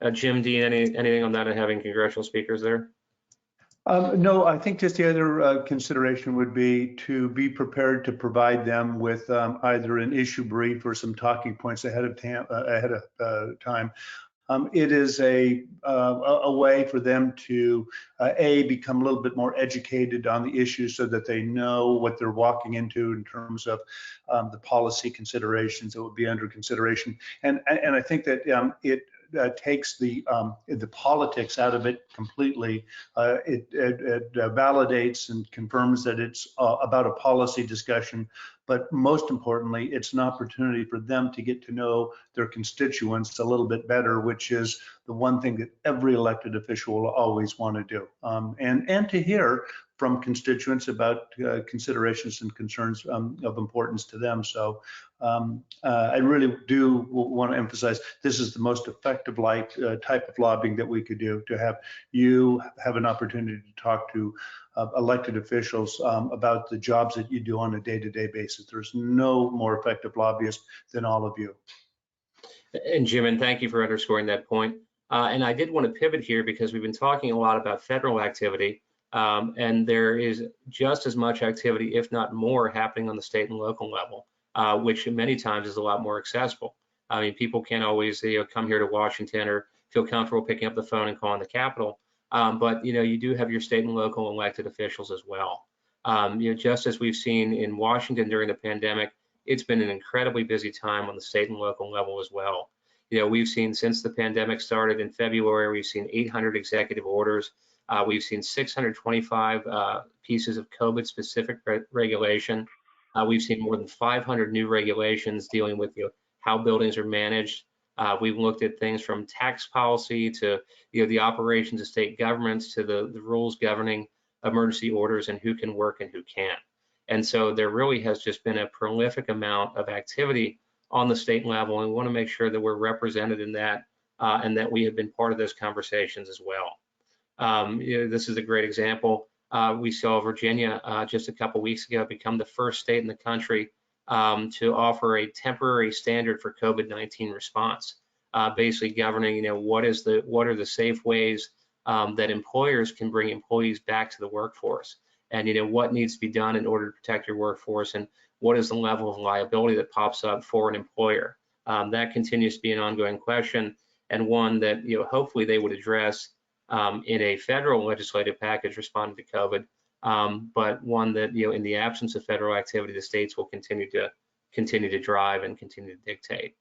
in. Jim, Dean, anything on that and having congressional speakers there? No, I think just the other consideration would be to be prepared to provide them with either an issue brief or some talking points ahead of time. It is a way for them to become a little bit more educated on the issue so that they know what they're walking into in terms of the policy considerations that would be under consideration. And I think that it takes the politics out of it completely. It validates and confirms that it's about a policy discussion, but most importantly, it's an opportunity for them to get to know their constituents a little bit better, which is the one thing that every elected official will always want to do, and to hear from constituents about considerations and concerns of importance to them. So I really do want to emphasize this is the most effective type of lobbying that we could do, to have you have an opportunity to talk to elected officials about the jobs that you do on a day-to-day basis. There's no more effective lobbyist than all of you. And Jim, and thank you for underscoring that point. And I did want to pivot here because we've been talking a lot about federal activity. And there is just as much activity, if not more, happening on the state and local level, which many times is a lot more accessible. I mean, people can't always come here to Washington or feel comfortable picking up the phone and calling the Capitol. But you do have your state and local elected officials as well. Just as we've seen in Washington during the pandemic, it's been an incredibly busy time on the state and local level as well. We've seen since the pandemic started in February, we've seen 800 executive orders. We've seen 625 pieces of COVID-specific regulation. We've seen more than 500 new regulations dealing with how buildings are managed. We've looked at things from tax policy to the operations of state governments to the rules governing emergency orders and who can work and who can't. And so there really has just been a prolific amount of activity on the state level, and we want to make sure that we're represented in that and that we have been part of those conversations as well. This is a great example. We saw Virginia just a couple weeks ago become the first state in the country to offer a temporary standard for COVID-19 response, basically governing, what are the safe ways that employers can bring employees back to the workforce, and what needs to be done in order to protect your workforce, and what is the level of liability that pops up for an employer. That continues to be an ongoing question, and one that hopefully they would address in a federal legislative package responding to COVID, but one that in the absence of federal activity, the states will continue to drive and continue to dictate.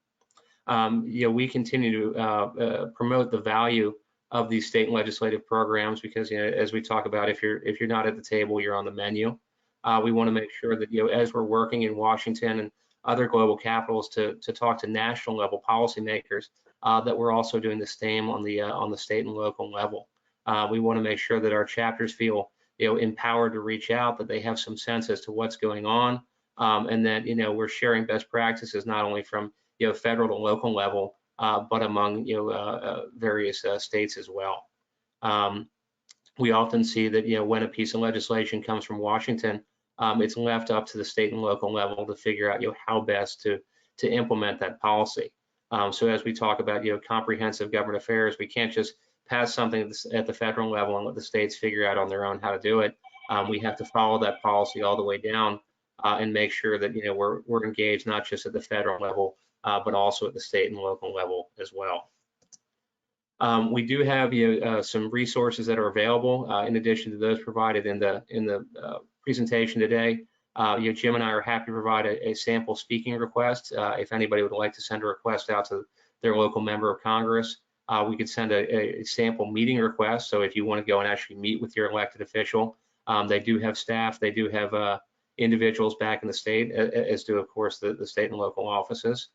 We continue to promote the value of these state and legislative programs because as we talk about, if you're not at the table, you're on the menu. We want to make sure that as we're working in Washington and other global capitals to talk to national level policymakers, that we're also doing the same on the state and local level. We want to make sure that our chapters feel empowered to reach out, that they have some sense as to what's going on, and that we're sharing best practices not only from federal to local level, but among various states as well. We often see that when a piece of legislation comes from Washington, it's left up to the state and local level to figure out how best to implement that policy. So as we talk about comprehensive government affairs, we can't just pass something at the federal level and let the states figure out on their own how to do it. We have to follow that policy all the way down and make sure that we're engaged not just at the federal level, but also at the state and local level as well. We do have some resources that are available in addition to those provided in the presentation today. Jim and I are happy to provide a sample speaking request. If anybody would like to send a request out to their local member of Congress, we could send a sample meeting request. So if you want to go and actually meet with your elected official, they do have staff, they do have individuals back in the state, as do of course the state and local offices.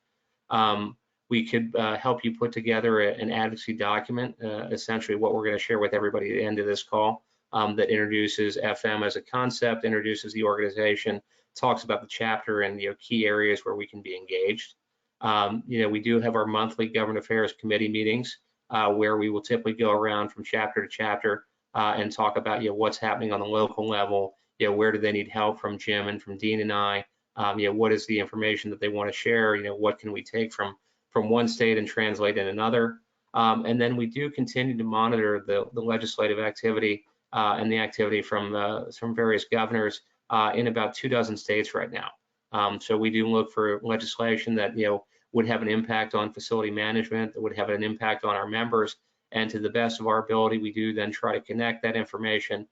We could help you put together an advocacy document, essentially what we're going to share with everybody at the end of this call, that introduces FM as a concept, introduces the organization, talks about the chapter and key areas where we can be engaged. We do have our monthly government affairs committee meetings where we will typically go around from chapter to chapter and talk about what's happening on the local level, where do they need help from Jim and from Dean and I, what is the information that they want to share, what can we take from one state and translate in another. And then we do continue to monitor the legislative activity and the activity from various governors in about 24 states right now. So we do look for legislation that would have an impact on facility management, that would have an impact on our members, and to the best of our ability, we do then try to connect that information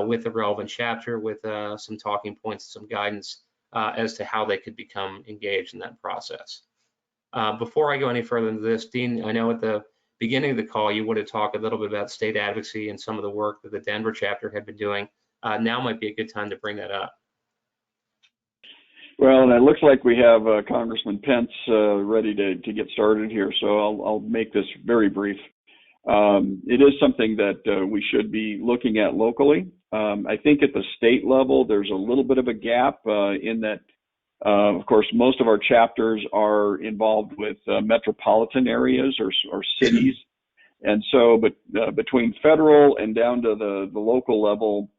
with the relevant chapter with some talking points, some guidance as to how they could become engaged in that process. Before I go any further into this, Dean, I know at the beginning of the call you would have talked a little bit about state advocacy and some of the work that the Denver chapter had been doing. Now might be a good time to bring that up. Well, and it looks like we have Congressman Pence ready to get started here, so I'll make this very brief. It is something that we should be looking at locally. I think at the state level, there's a little bit of a gap in that, of course, most of our chapters are involved with metropolitan areas or cities. And so, but between federal and down to the local level,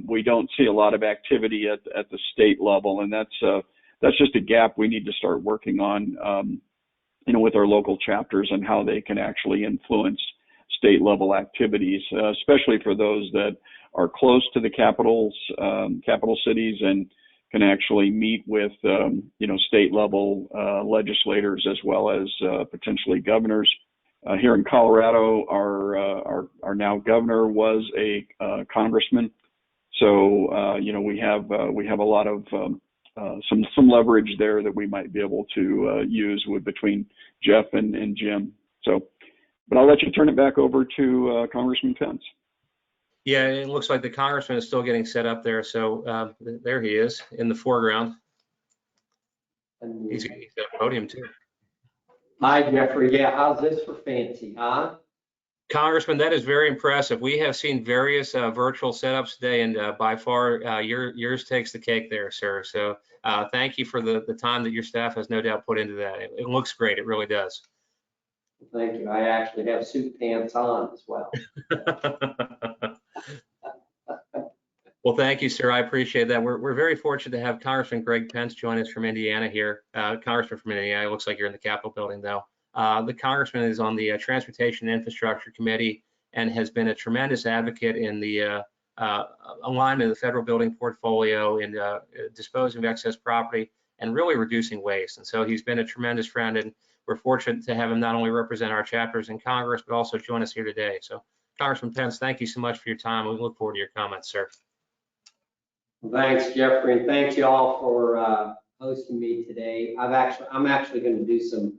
we don't see a lot of activity at the state level. And that's just a gap we need to start working on, with our local chapters and how they can actually influence state level activities, especially for those that are close to the capital cities and can actually meet with, state level legislators as well as potentially governors. Here in Colorado, our now governor was a congressman, so we have a lot of some leverage there that we might be able to use between Jeff and Jim. So, but I'll let you turn it back over to Congressman Pence. Yeah, it looks like the congressman is still getting set up there. So there he is in the foreground. He's got a podium too. Hi, Jeffrey. Yeah, how's this for fancy, huh? Congressman, that is very impressive. We have seen various virtual setups today, and by far yours takes the cake there, sir. So thank you for the time that your staff has no doubt put into that. It looks great. It really does. Thank you. I actually have suit pants on as well. Well, Well, thank you, sir. I appreciate that. We're very fortunate to have Congressman Greg Pence join us from Indiana here. Congressman from Indiana. It looks like you're in the Capitol building, though. The Congressman is on the Transportation and Infrastructure Committee and has been a tremendous advocate in the alignment of the federal building portfolio in disposing of excess property and really reducing waste. And so he's been a tremendous friend, and we're fortunate to have him not only represent our chapters in Congress, but also join us here today. So Congressman Pence, thank you so much for your time. We look forward to your comments, sir. Thanks, Jeffrey, and thanks y'all for hosting me today. I'm actually going to do some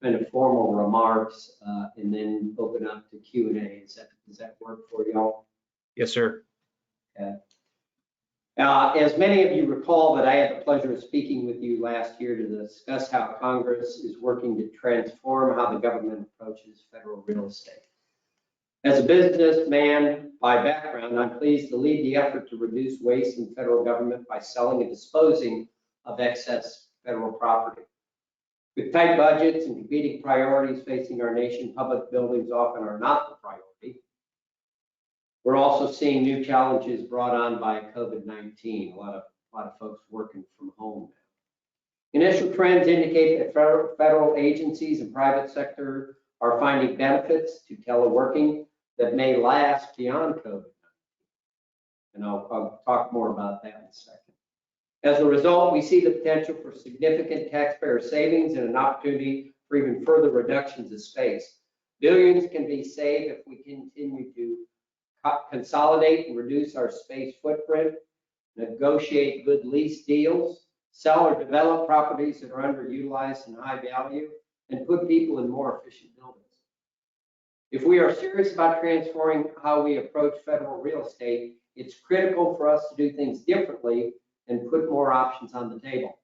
kind of formal remarks and then open up to Q&A. Does that work for y'all? Yes, sir. Okay. As many of you recall, that I had the pleasure of speaking with you last year to discuss how Congress is working to transform how the government approaches federal real estate. As a businessman by background, I'm pleased to lead the effort to reduce waste in federal government by selling and disposing of excess federal property. With tight budgets and competing priorities facing our nation, public buildings often are not the priority. We're also seeing new challenges brought on by COVID-19. A lot of folks working from home now. Initial trends indicate that federal agencies and private sector are finding benefits to teleworking that may last beyond COVID-19. And I'll talk more about that in a second. As a result, we see the potential for significant taxpayer savings and an opportunity for even further reductions of space. Billions can be saved if we continue to consolidate and reduce our space footprint, negotiate good lease deals, sell or develop properties that are underutilized and high value, and put people in more efficient buildings. If we are serious about transforming how we approach federal real estate, it's critical for us to do things differently and put more options on the table.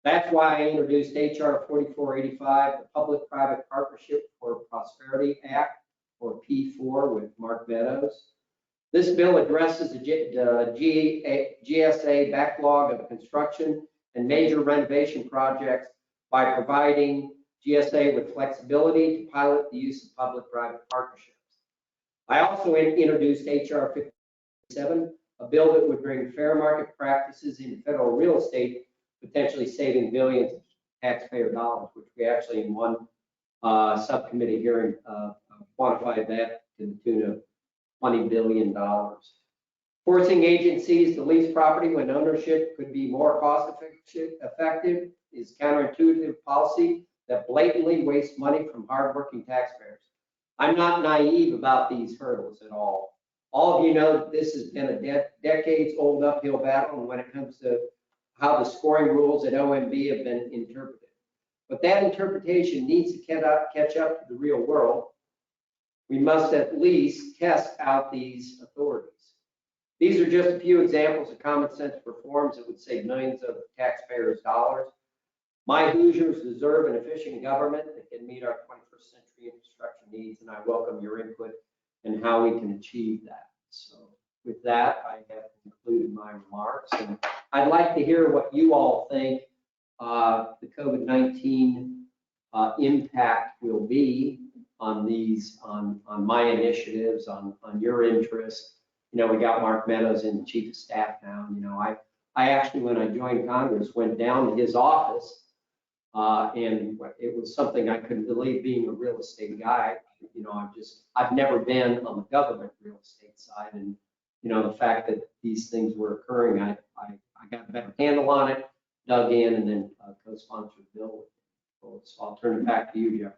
That's why I introduced HR 4485, the Public-Private Partnership for Prosperity Act, or P4, with Mark Meadows. This bill addresses the GSA backlog of construction and major renovation projects by providing GSA with flexibility to pilot the use of public-private partnerships. I also introduced HR 57, a bill that would bring fair market practices into federal real estate, potentially saving billions of taxpayer dollars, which we actually in one subcommittee hearing quantified that to the tune of $20 billion. Forcing agencies to lease property when ownership could be more cost effective is counterintuitive policy that blatantly wastes money from hardworking taxpayers. I'm not naive about these hurdles at all. All of you know that this has been a decades-old uphill battle when it comes to how the scoring rules at OMB have been interpreted. But that interpretation needs to catch up to the real world. We must at least test out these authorities. These are just a few examples of common sense reforms that would save millions of taxpayers' dollars. My Hoosiers deserve an efficient government that can meet our 21st century infrastructure needs, and I welcome your input in how we can achieve that. So with that, I have concluded my remarks, and I'd like to hear what you all think the COVID-19 impact will be on these, on my initiatives, on your interests. You know, we got Mark Meadows in the chief of staff now. You know, I actually, when I joined Congress, went down to his office, and it was something I couldn't believe, being a real estate guy. You know, I've never been on the government real estate side, and you know, the fact that these things were occurring, I got a better handle on it, dug in, and then co-sponsored the bill. So I'll turn it back to you, Jeff.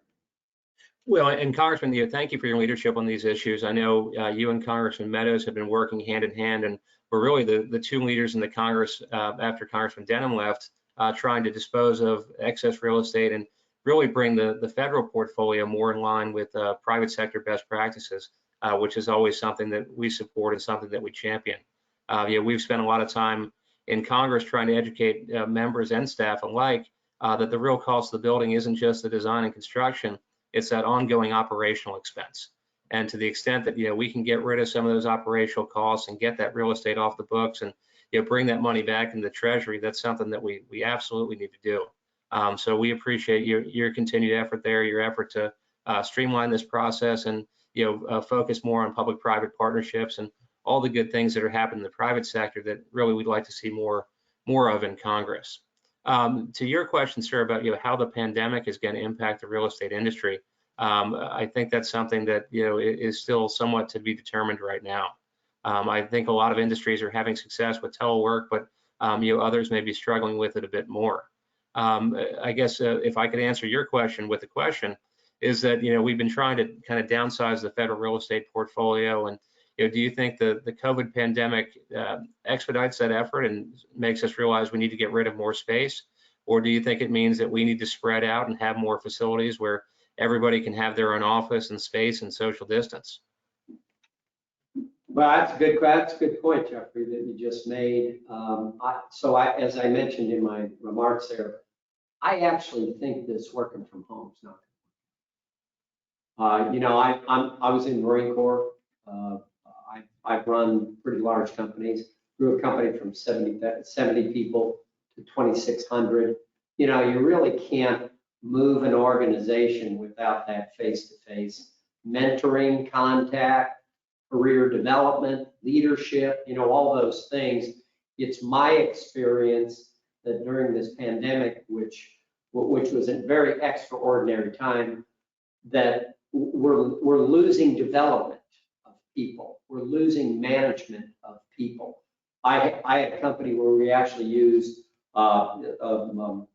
Well, and Congressman, thank you for your leadership on these issues. I know you and Congressman Meadows have been working hand in hand, and we're really the two leaders in the Congress after Congressman Denham left, trying to dispose of excess real estate and really bring the federal portfolio more in line with private sector best practices, which is always something that we support and something that we champion. We've spent a lot of time in Congress trying to educate members and staff alike that the real cost of the building isn't just the design and construction, it's that ongoing operational expense. And to the extent that we can get rid of some of those operational costs and get that real estate off the books and bring that money back into the Treasury, that's something that we absolutely need to do. So we appreciate your continued effort there, your effort to streamline this process and focus more on public-private partnerships and all the good things that are happening in the private sector that really we'd like to see more of in Congress. To your question, sir, about how the pandemic is going to impact the real estate industry, I think that's something that is still somewhat to be determined right now. I think a lot of industries are having success with telework, but others may be struggling with it a bit more. I guess if I could answer your question with the question, is that we've been trying to kind of downsize the federal real estate portfolio, and do you think the COVID pandemic expedites that effort and makes us realize we need to get rid of more space, or do you think it means that we need to spread out and have more facilities where everybody can have their own office and space and social distance? Well, that's a good point, Jeffrey, that you just made. As I mentioned in my remarks there, I actually think this working from home is not good. I was in the Marine Corps. I've run pretty large companies. Grew a company from 70 people to 2,600. You really can't move an organization without that face-to-face mentoring, contact, career development, leadership, all those things. It's my experience that during this pandemic, which was a very extraordinary time, that we're losing development of people. We're losing management of people. I had a company where we actually used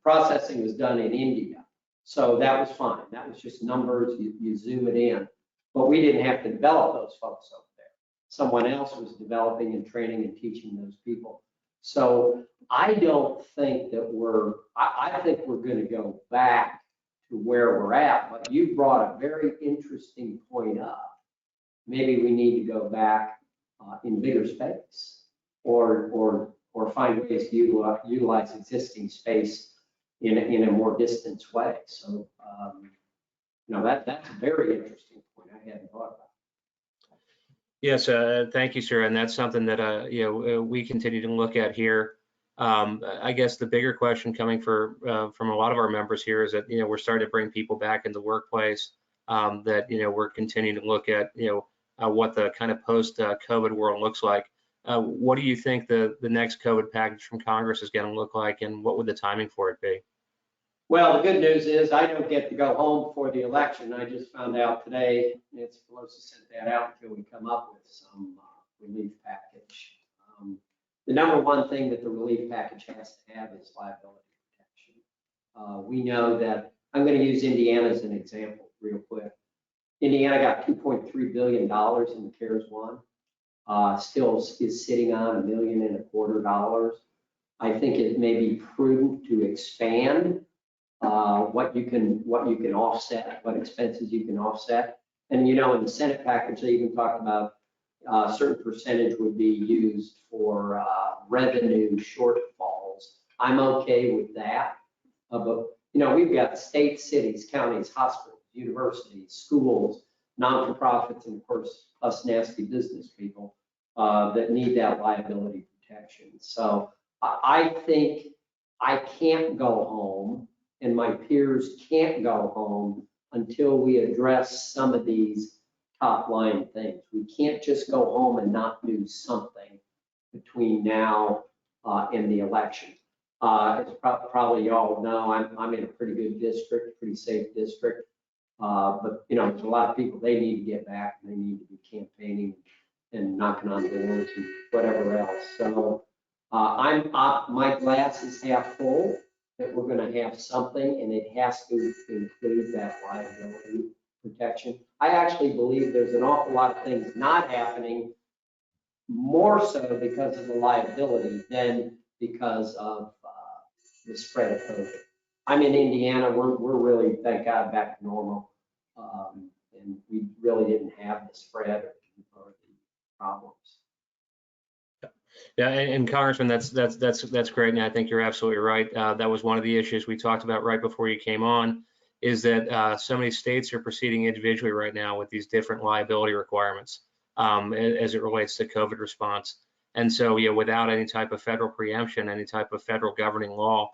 processing was done in India. So that was fine. That was just numbers, you zoom it in. But we didn't have to develop those folks over there. Someone else was developing and training and teaching those people. So I don't think that I think we're going to go back to where we're at. But you brought a very interesting point up. Maybe we need to go back in bigger space or find ways to utilize existing space in a more distant way. So, that's a very interesting point. I hadn't thought about. Yes, thank you, sir. And that's something that we continue to look at here. I guess the bigger question coming from a lot of our members here is that we're starting to bring people back in the workplace. That we're continuing to look at what the kind of post-COVID world looks like. What do you think the next COVID package from Congress is going to look like, and what would the timing for it be? Well, the good news is I don't get to go home before the election. I just found out today, Nancy Pelosi sent that out until we come up with some relief package. The number one thing that the relief package has to have is liability protection. We know that, I'm going to use Indiana as an example real quick. Indiana got $2.3 billion in the CARES 1. Still is sitting on $1.25 million. I think it may be prudent to expand what you can offset, what expenses you can offset. And in the Senate package, they even talked about a certain percentage would be used for revenue shortfalls. I'm okay with that. But we've got states, cities, counties, hospitals, universities, schools, non-for-profits, and of course us nasty business people that need that liability protection. So I think I can't go home, and my peers can't go home until we address some of these top line things. We can't just go home and not do something between now and the election. As probably y'all know, I'm in a pretty good district, pretty safe district. But there's a lot of people, they need to get back, and they need to be campaigning and knocking on doors and whatever else. So my glass is half full that we're going to have something, and it has to include that liability protection. I actually believe there's an awful lot of things not happening, more so because of the liability than because of the spread of COVID. I'm in Indiana. We're really, thank God, back to normal, and we really didn't have the spread or the problems. Yeah, and Congressman, that's great, and I think you're absolutely right. That was one of the issues we talked about right before you came on, is that so many states are proceeding individually right now with these different liability requirements as it relates to COVID response. And so, without any type of federal preemption, any type of federal governing law,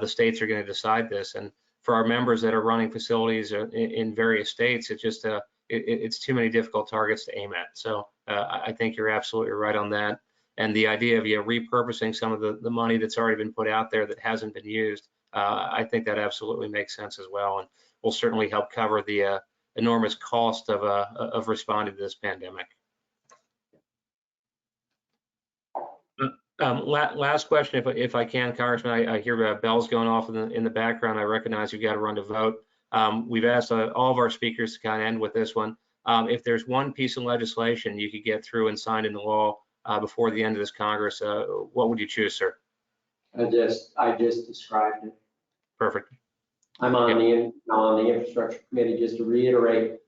the states are going to decide this. And for our members that are running facilities in various states, it's just it's too many difficult targets to aim at. So I think you're absolutely right on that. And the idea of repurposing some of the money that's already been put out there that hasn't been used, I think that absolutely makes sense as well, and will certainly help cover the enormous cost of responding to this pandemic. Last question, if I can, Congressman. I hear bells going off in the background. I recognize you've got to run to vote. We've asked all of our speakers to kind of end with this one. If there's one piece of legislation you could get through and signed into law before the end of this Congress, what would you choose, sir? I just described it. Perfect. I'm on the infrastructure committee. Just to reiterate,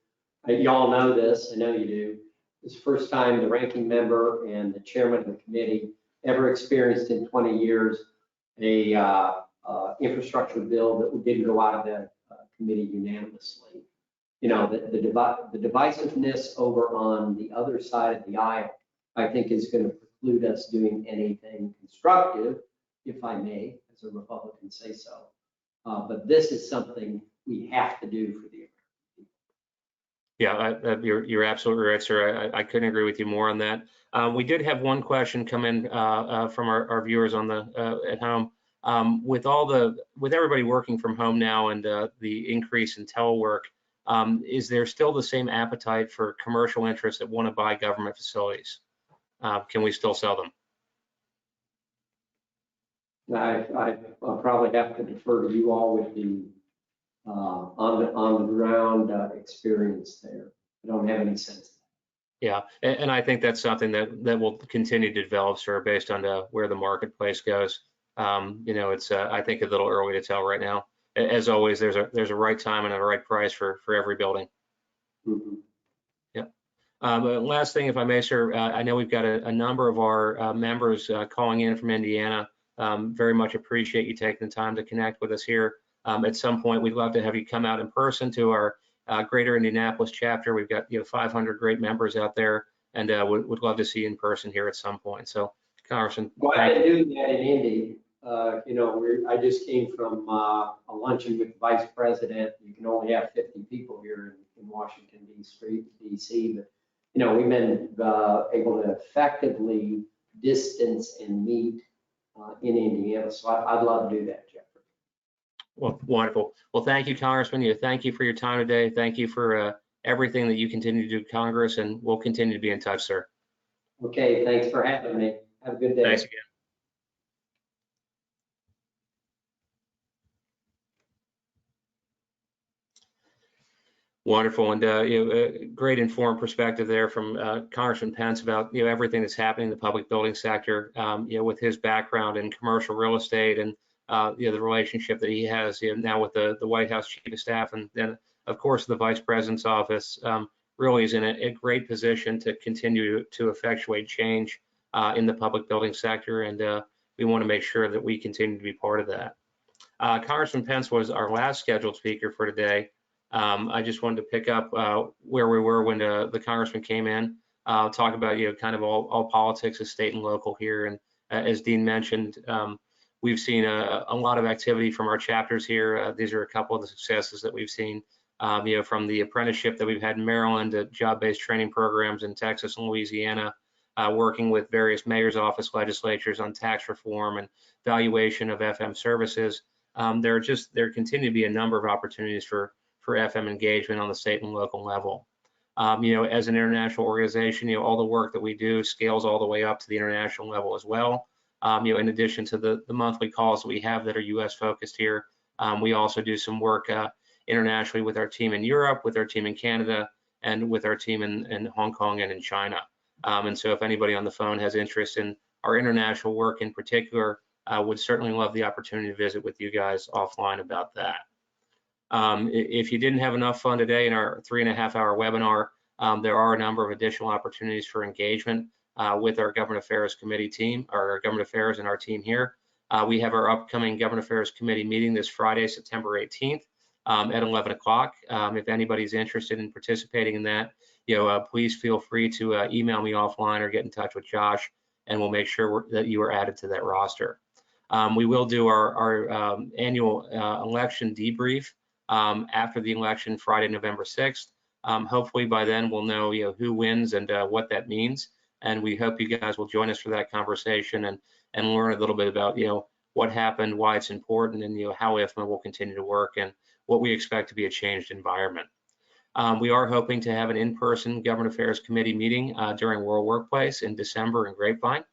y'all know this. I know you do. It's the first time the ranking member and the chairman of the committee ever experienced in 20 years a infrastructure bill that didn't go out of the committee unanimously. You know, the divisiveness over on the other side of the aisle, I think, is going to preclude us doing anything constructive, if I may, as a Republican say so. But this is something we have to do for the Yeah, you're absolutely right, sir. I couldn't agree with you more on that. We did have one question come in from our viewers on at home. With everybody working from home now and the increase in telework, is there still the same appetite for commercial interests that want to buy government facilities? Can we still sell them? I'll probably have to defer to you all with the on the ground experience there. I don't have any sense. Yeah, and I think that's something that will continue to develop, sir, based on where the marketplace goes. You know, it's I think a little early to tell right now. As always, there's a right time and a right price for every building. Mm-hmm. Yeah. Last thing, if I may, sir, I know we've got a number of our members calling in from Indiana. Very much appreciate you taking the time to connect with us here. At some point, we'd love to have you come out in person to our Greater Indianapolis chapter. We've got 500 great members out there, and would love to see you in person here at some point. So, Congressman, well, I didn't do that in Indy. You know, I just came from a luncheon with the vice president. You can only have 50 people here in Washington, D.C. But, you know, we've been able to effectively distance and meet in Indiana. So I'd love to do that, Jeffrey. Well, wonderful. Well, thank you, Congressman. Thank you for your time today. Thank you for everything that you continue to do, Congress, and we'll continue to be in touch, sir. Okay, thanks for having me. Have a good day. Thanks again. Wonderful, and great informed perspective there from Congressman Pence about everything that's happening in the public building sector. With his background in commercial real estate and the relationship that he has now with the White House Chief of Staff, and then of course the Vice President's office, really is in a great position to continue to effectuate change in the public building sector, and we want to make sure that we continue to be part of that. Congressman Pence was our last scheduled speaker for today. I just wanted to pick up where we were when the Congressman came in, talk about kind of all politics of state and local here, and as Dean mentioned, we've seen a lot of activity from our chapters here. These are a couple of the successes that we've seen, from the apprenticeship that we've had in Maryland to job-based training programs in Texas and Louisiana, working with various mayor's office legislatures on tax reform and valuation of FM services. There continue to be a number of opportunities for FM engagement on the state and local level. As an international organization, all the work that we do scales all the way up to the international level as well. In addition to the monthly calls that we have that are U.S. focused here, we also do some work internationally with our team in Europe, with our team in Canada, and with our team in Hong Kong and in China. And so if anybody on the phone has interest in our international work in particular, would certainly love the opportunity to visit with you guys offline about that. If you didn't have enough fun today in our 3.5-hour webinar, there are a number of additional opportunities for engagement with our Government Affairs Committee team, or our Government Affairs and our team here. We have our upcoming Government Affairs Committee meeting this Friday, September 18th at 11 o'clock. If anybody's interested in participating in that, please feel free to email me offline or get in touch with Josh, and we'll make sure that you are added to that roster. We will do our annual election debrief after the election, Friday, November 6th. Hopefully by then we'll know, who wins and what that means. And we hope you guys will join us for that conversation and learn a little bit about, what happened, why it's important, and, how Ifma will continue to work and what we expect to be a changed environment. We are hoping to have an in-person Government Affairs Committee meeting during World Workplace in December in Grapevine.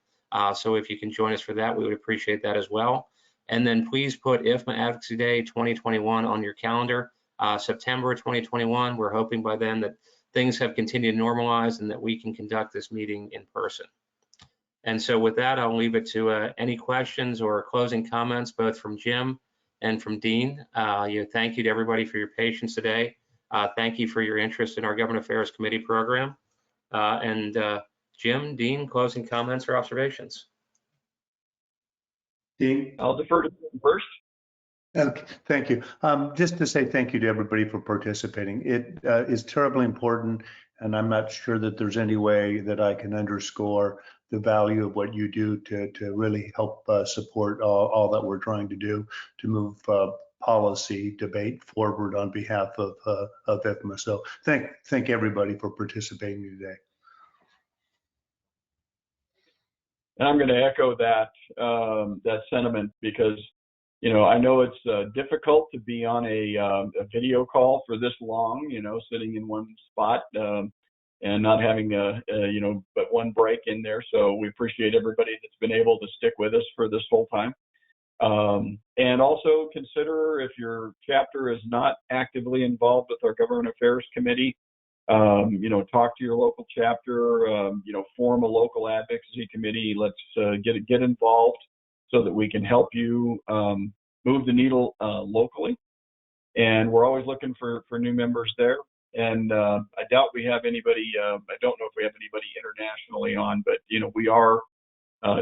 So if you can join us for that, we would appreciate that as well. And then please put Ifma Advocacy Day 2021 on your calendar. September 2021, we're hoping by then that things have continued to normalize and that we can conduct this meeting in person. And so with that, I'll leave it to any questions or closing comments, both from Jim and from Dean. Thank you to everybody for your patience today. Thank you for your interest in our Government Affairs Committee program. Jim, Dean, closing comments or observations? Dean? I'll defer to Jim first. Okay, thank you. Just to say thank you to everybody for participating. It is terribly important, and I'm not sure that there's any way that I can underscore the value of what you do to really help support all that we're trying to do to move policy debate forward on behalf of Ifma. So thank everybody for participating today. And I'm going to echo that that sentiment because, I know it's difficult to be on a video call for this long, sitting in one spot and not having but one break in there. So we appreciate everybody that's been able to stick with us for this whole time. And also consider, if your chapter is not actively involved with our Government Affairs Committee, talk to your local chapter, form a local advocacy committee. Let's get involved so that we can help you move the needle locally. And we're always looking for new members there. And I doubt we have anybody, I don't know if we have anybody internationally on, but, we are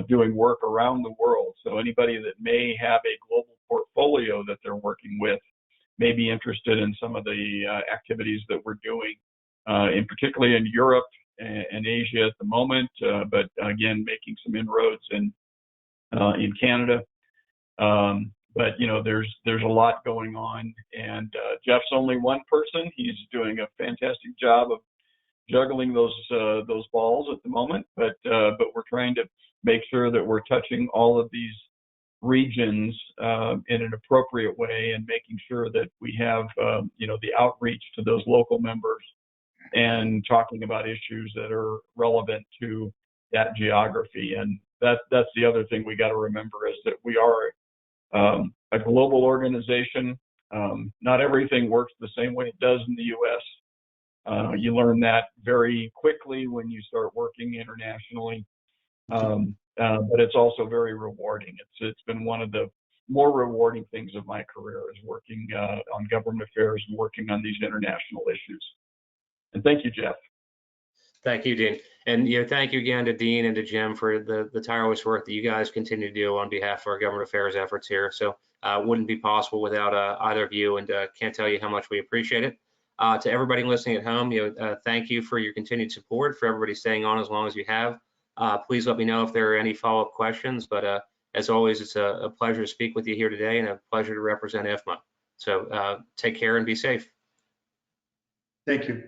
doing work around the world. So anybody that may have a global portfolio that they're working with may be interested in some of the activities that we're doing, in particularly in Europe and Asia at the moment, but again, making some inroads in Canada. But there's a lot going on, and Jeff's only one person. He's doing a fantastic job of juggling those balls at the moment, but we're trying to make sure that we're touching all of these regions in an appropriate way and making sure that we have the outreach to those local members and talking about issues that are relevant to that geography. And that's the other thing we got to remember, is that we are a global organization. Not everything works the same way it does in the U.S. You learn that very quickly when you start working internationally, but it's also very rewarding. It's been one of the more rewarding things of my career, is working on government affairs and working on these international issues. And thank you, Jeff. Thank you, Dean. And thank you again to Dean and to Jim for the tireless work that you guys continue to do on behalf of our government affairs efforts here. So wouldn't be possible without either of you, and can't tell you how much we appreciate it. To everybody listening at home, thank you for your continued support, for everybody staying on as long as you have. Please let me know if there are any follow-up questions, but as always, it's a pleasure to speak with you here today and a pleasure to represent Ifma. So take care and be safe. Thank you.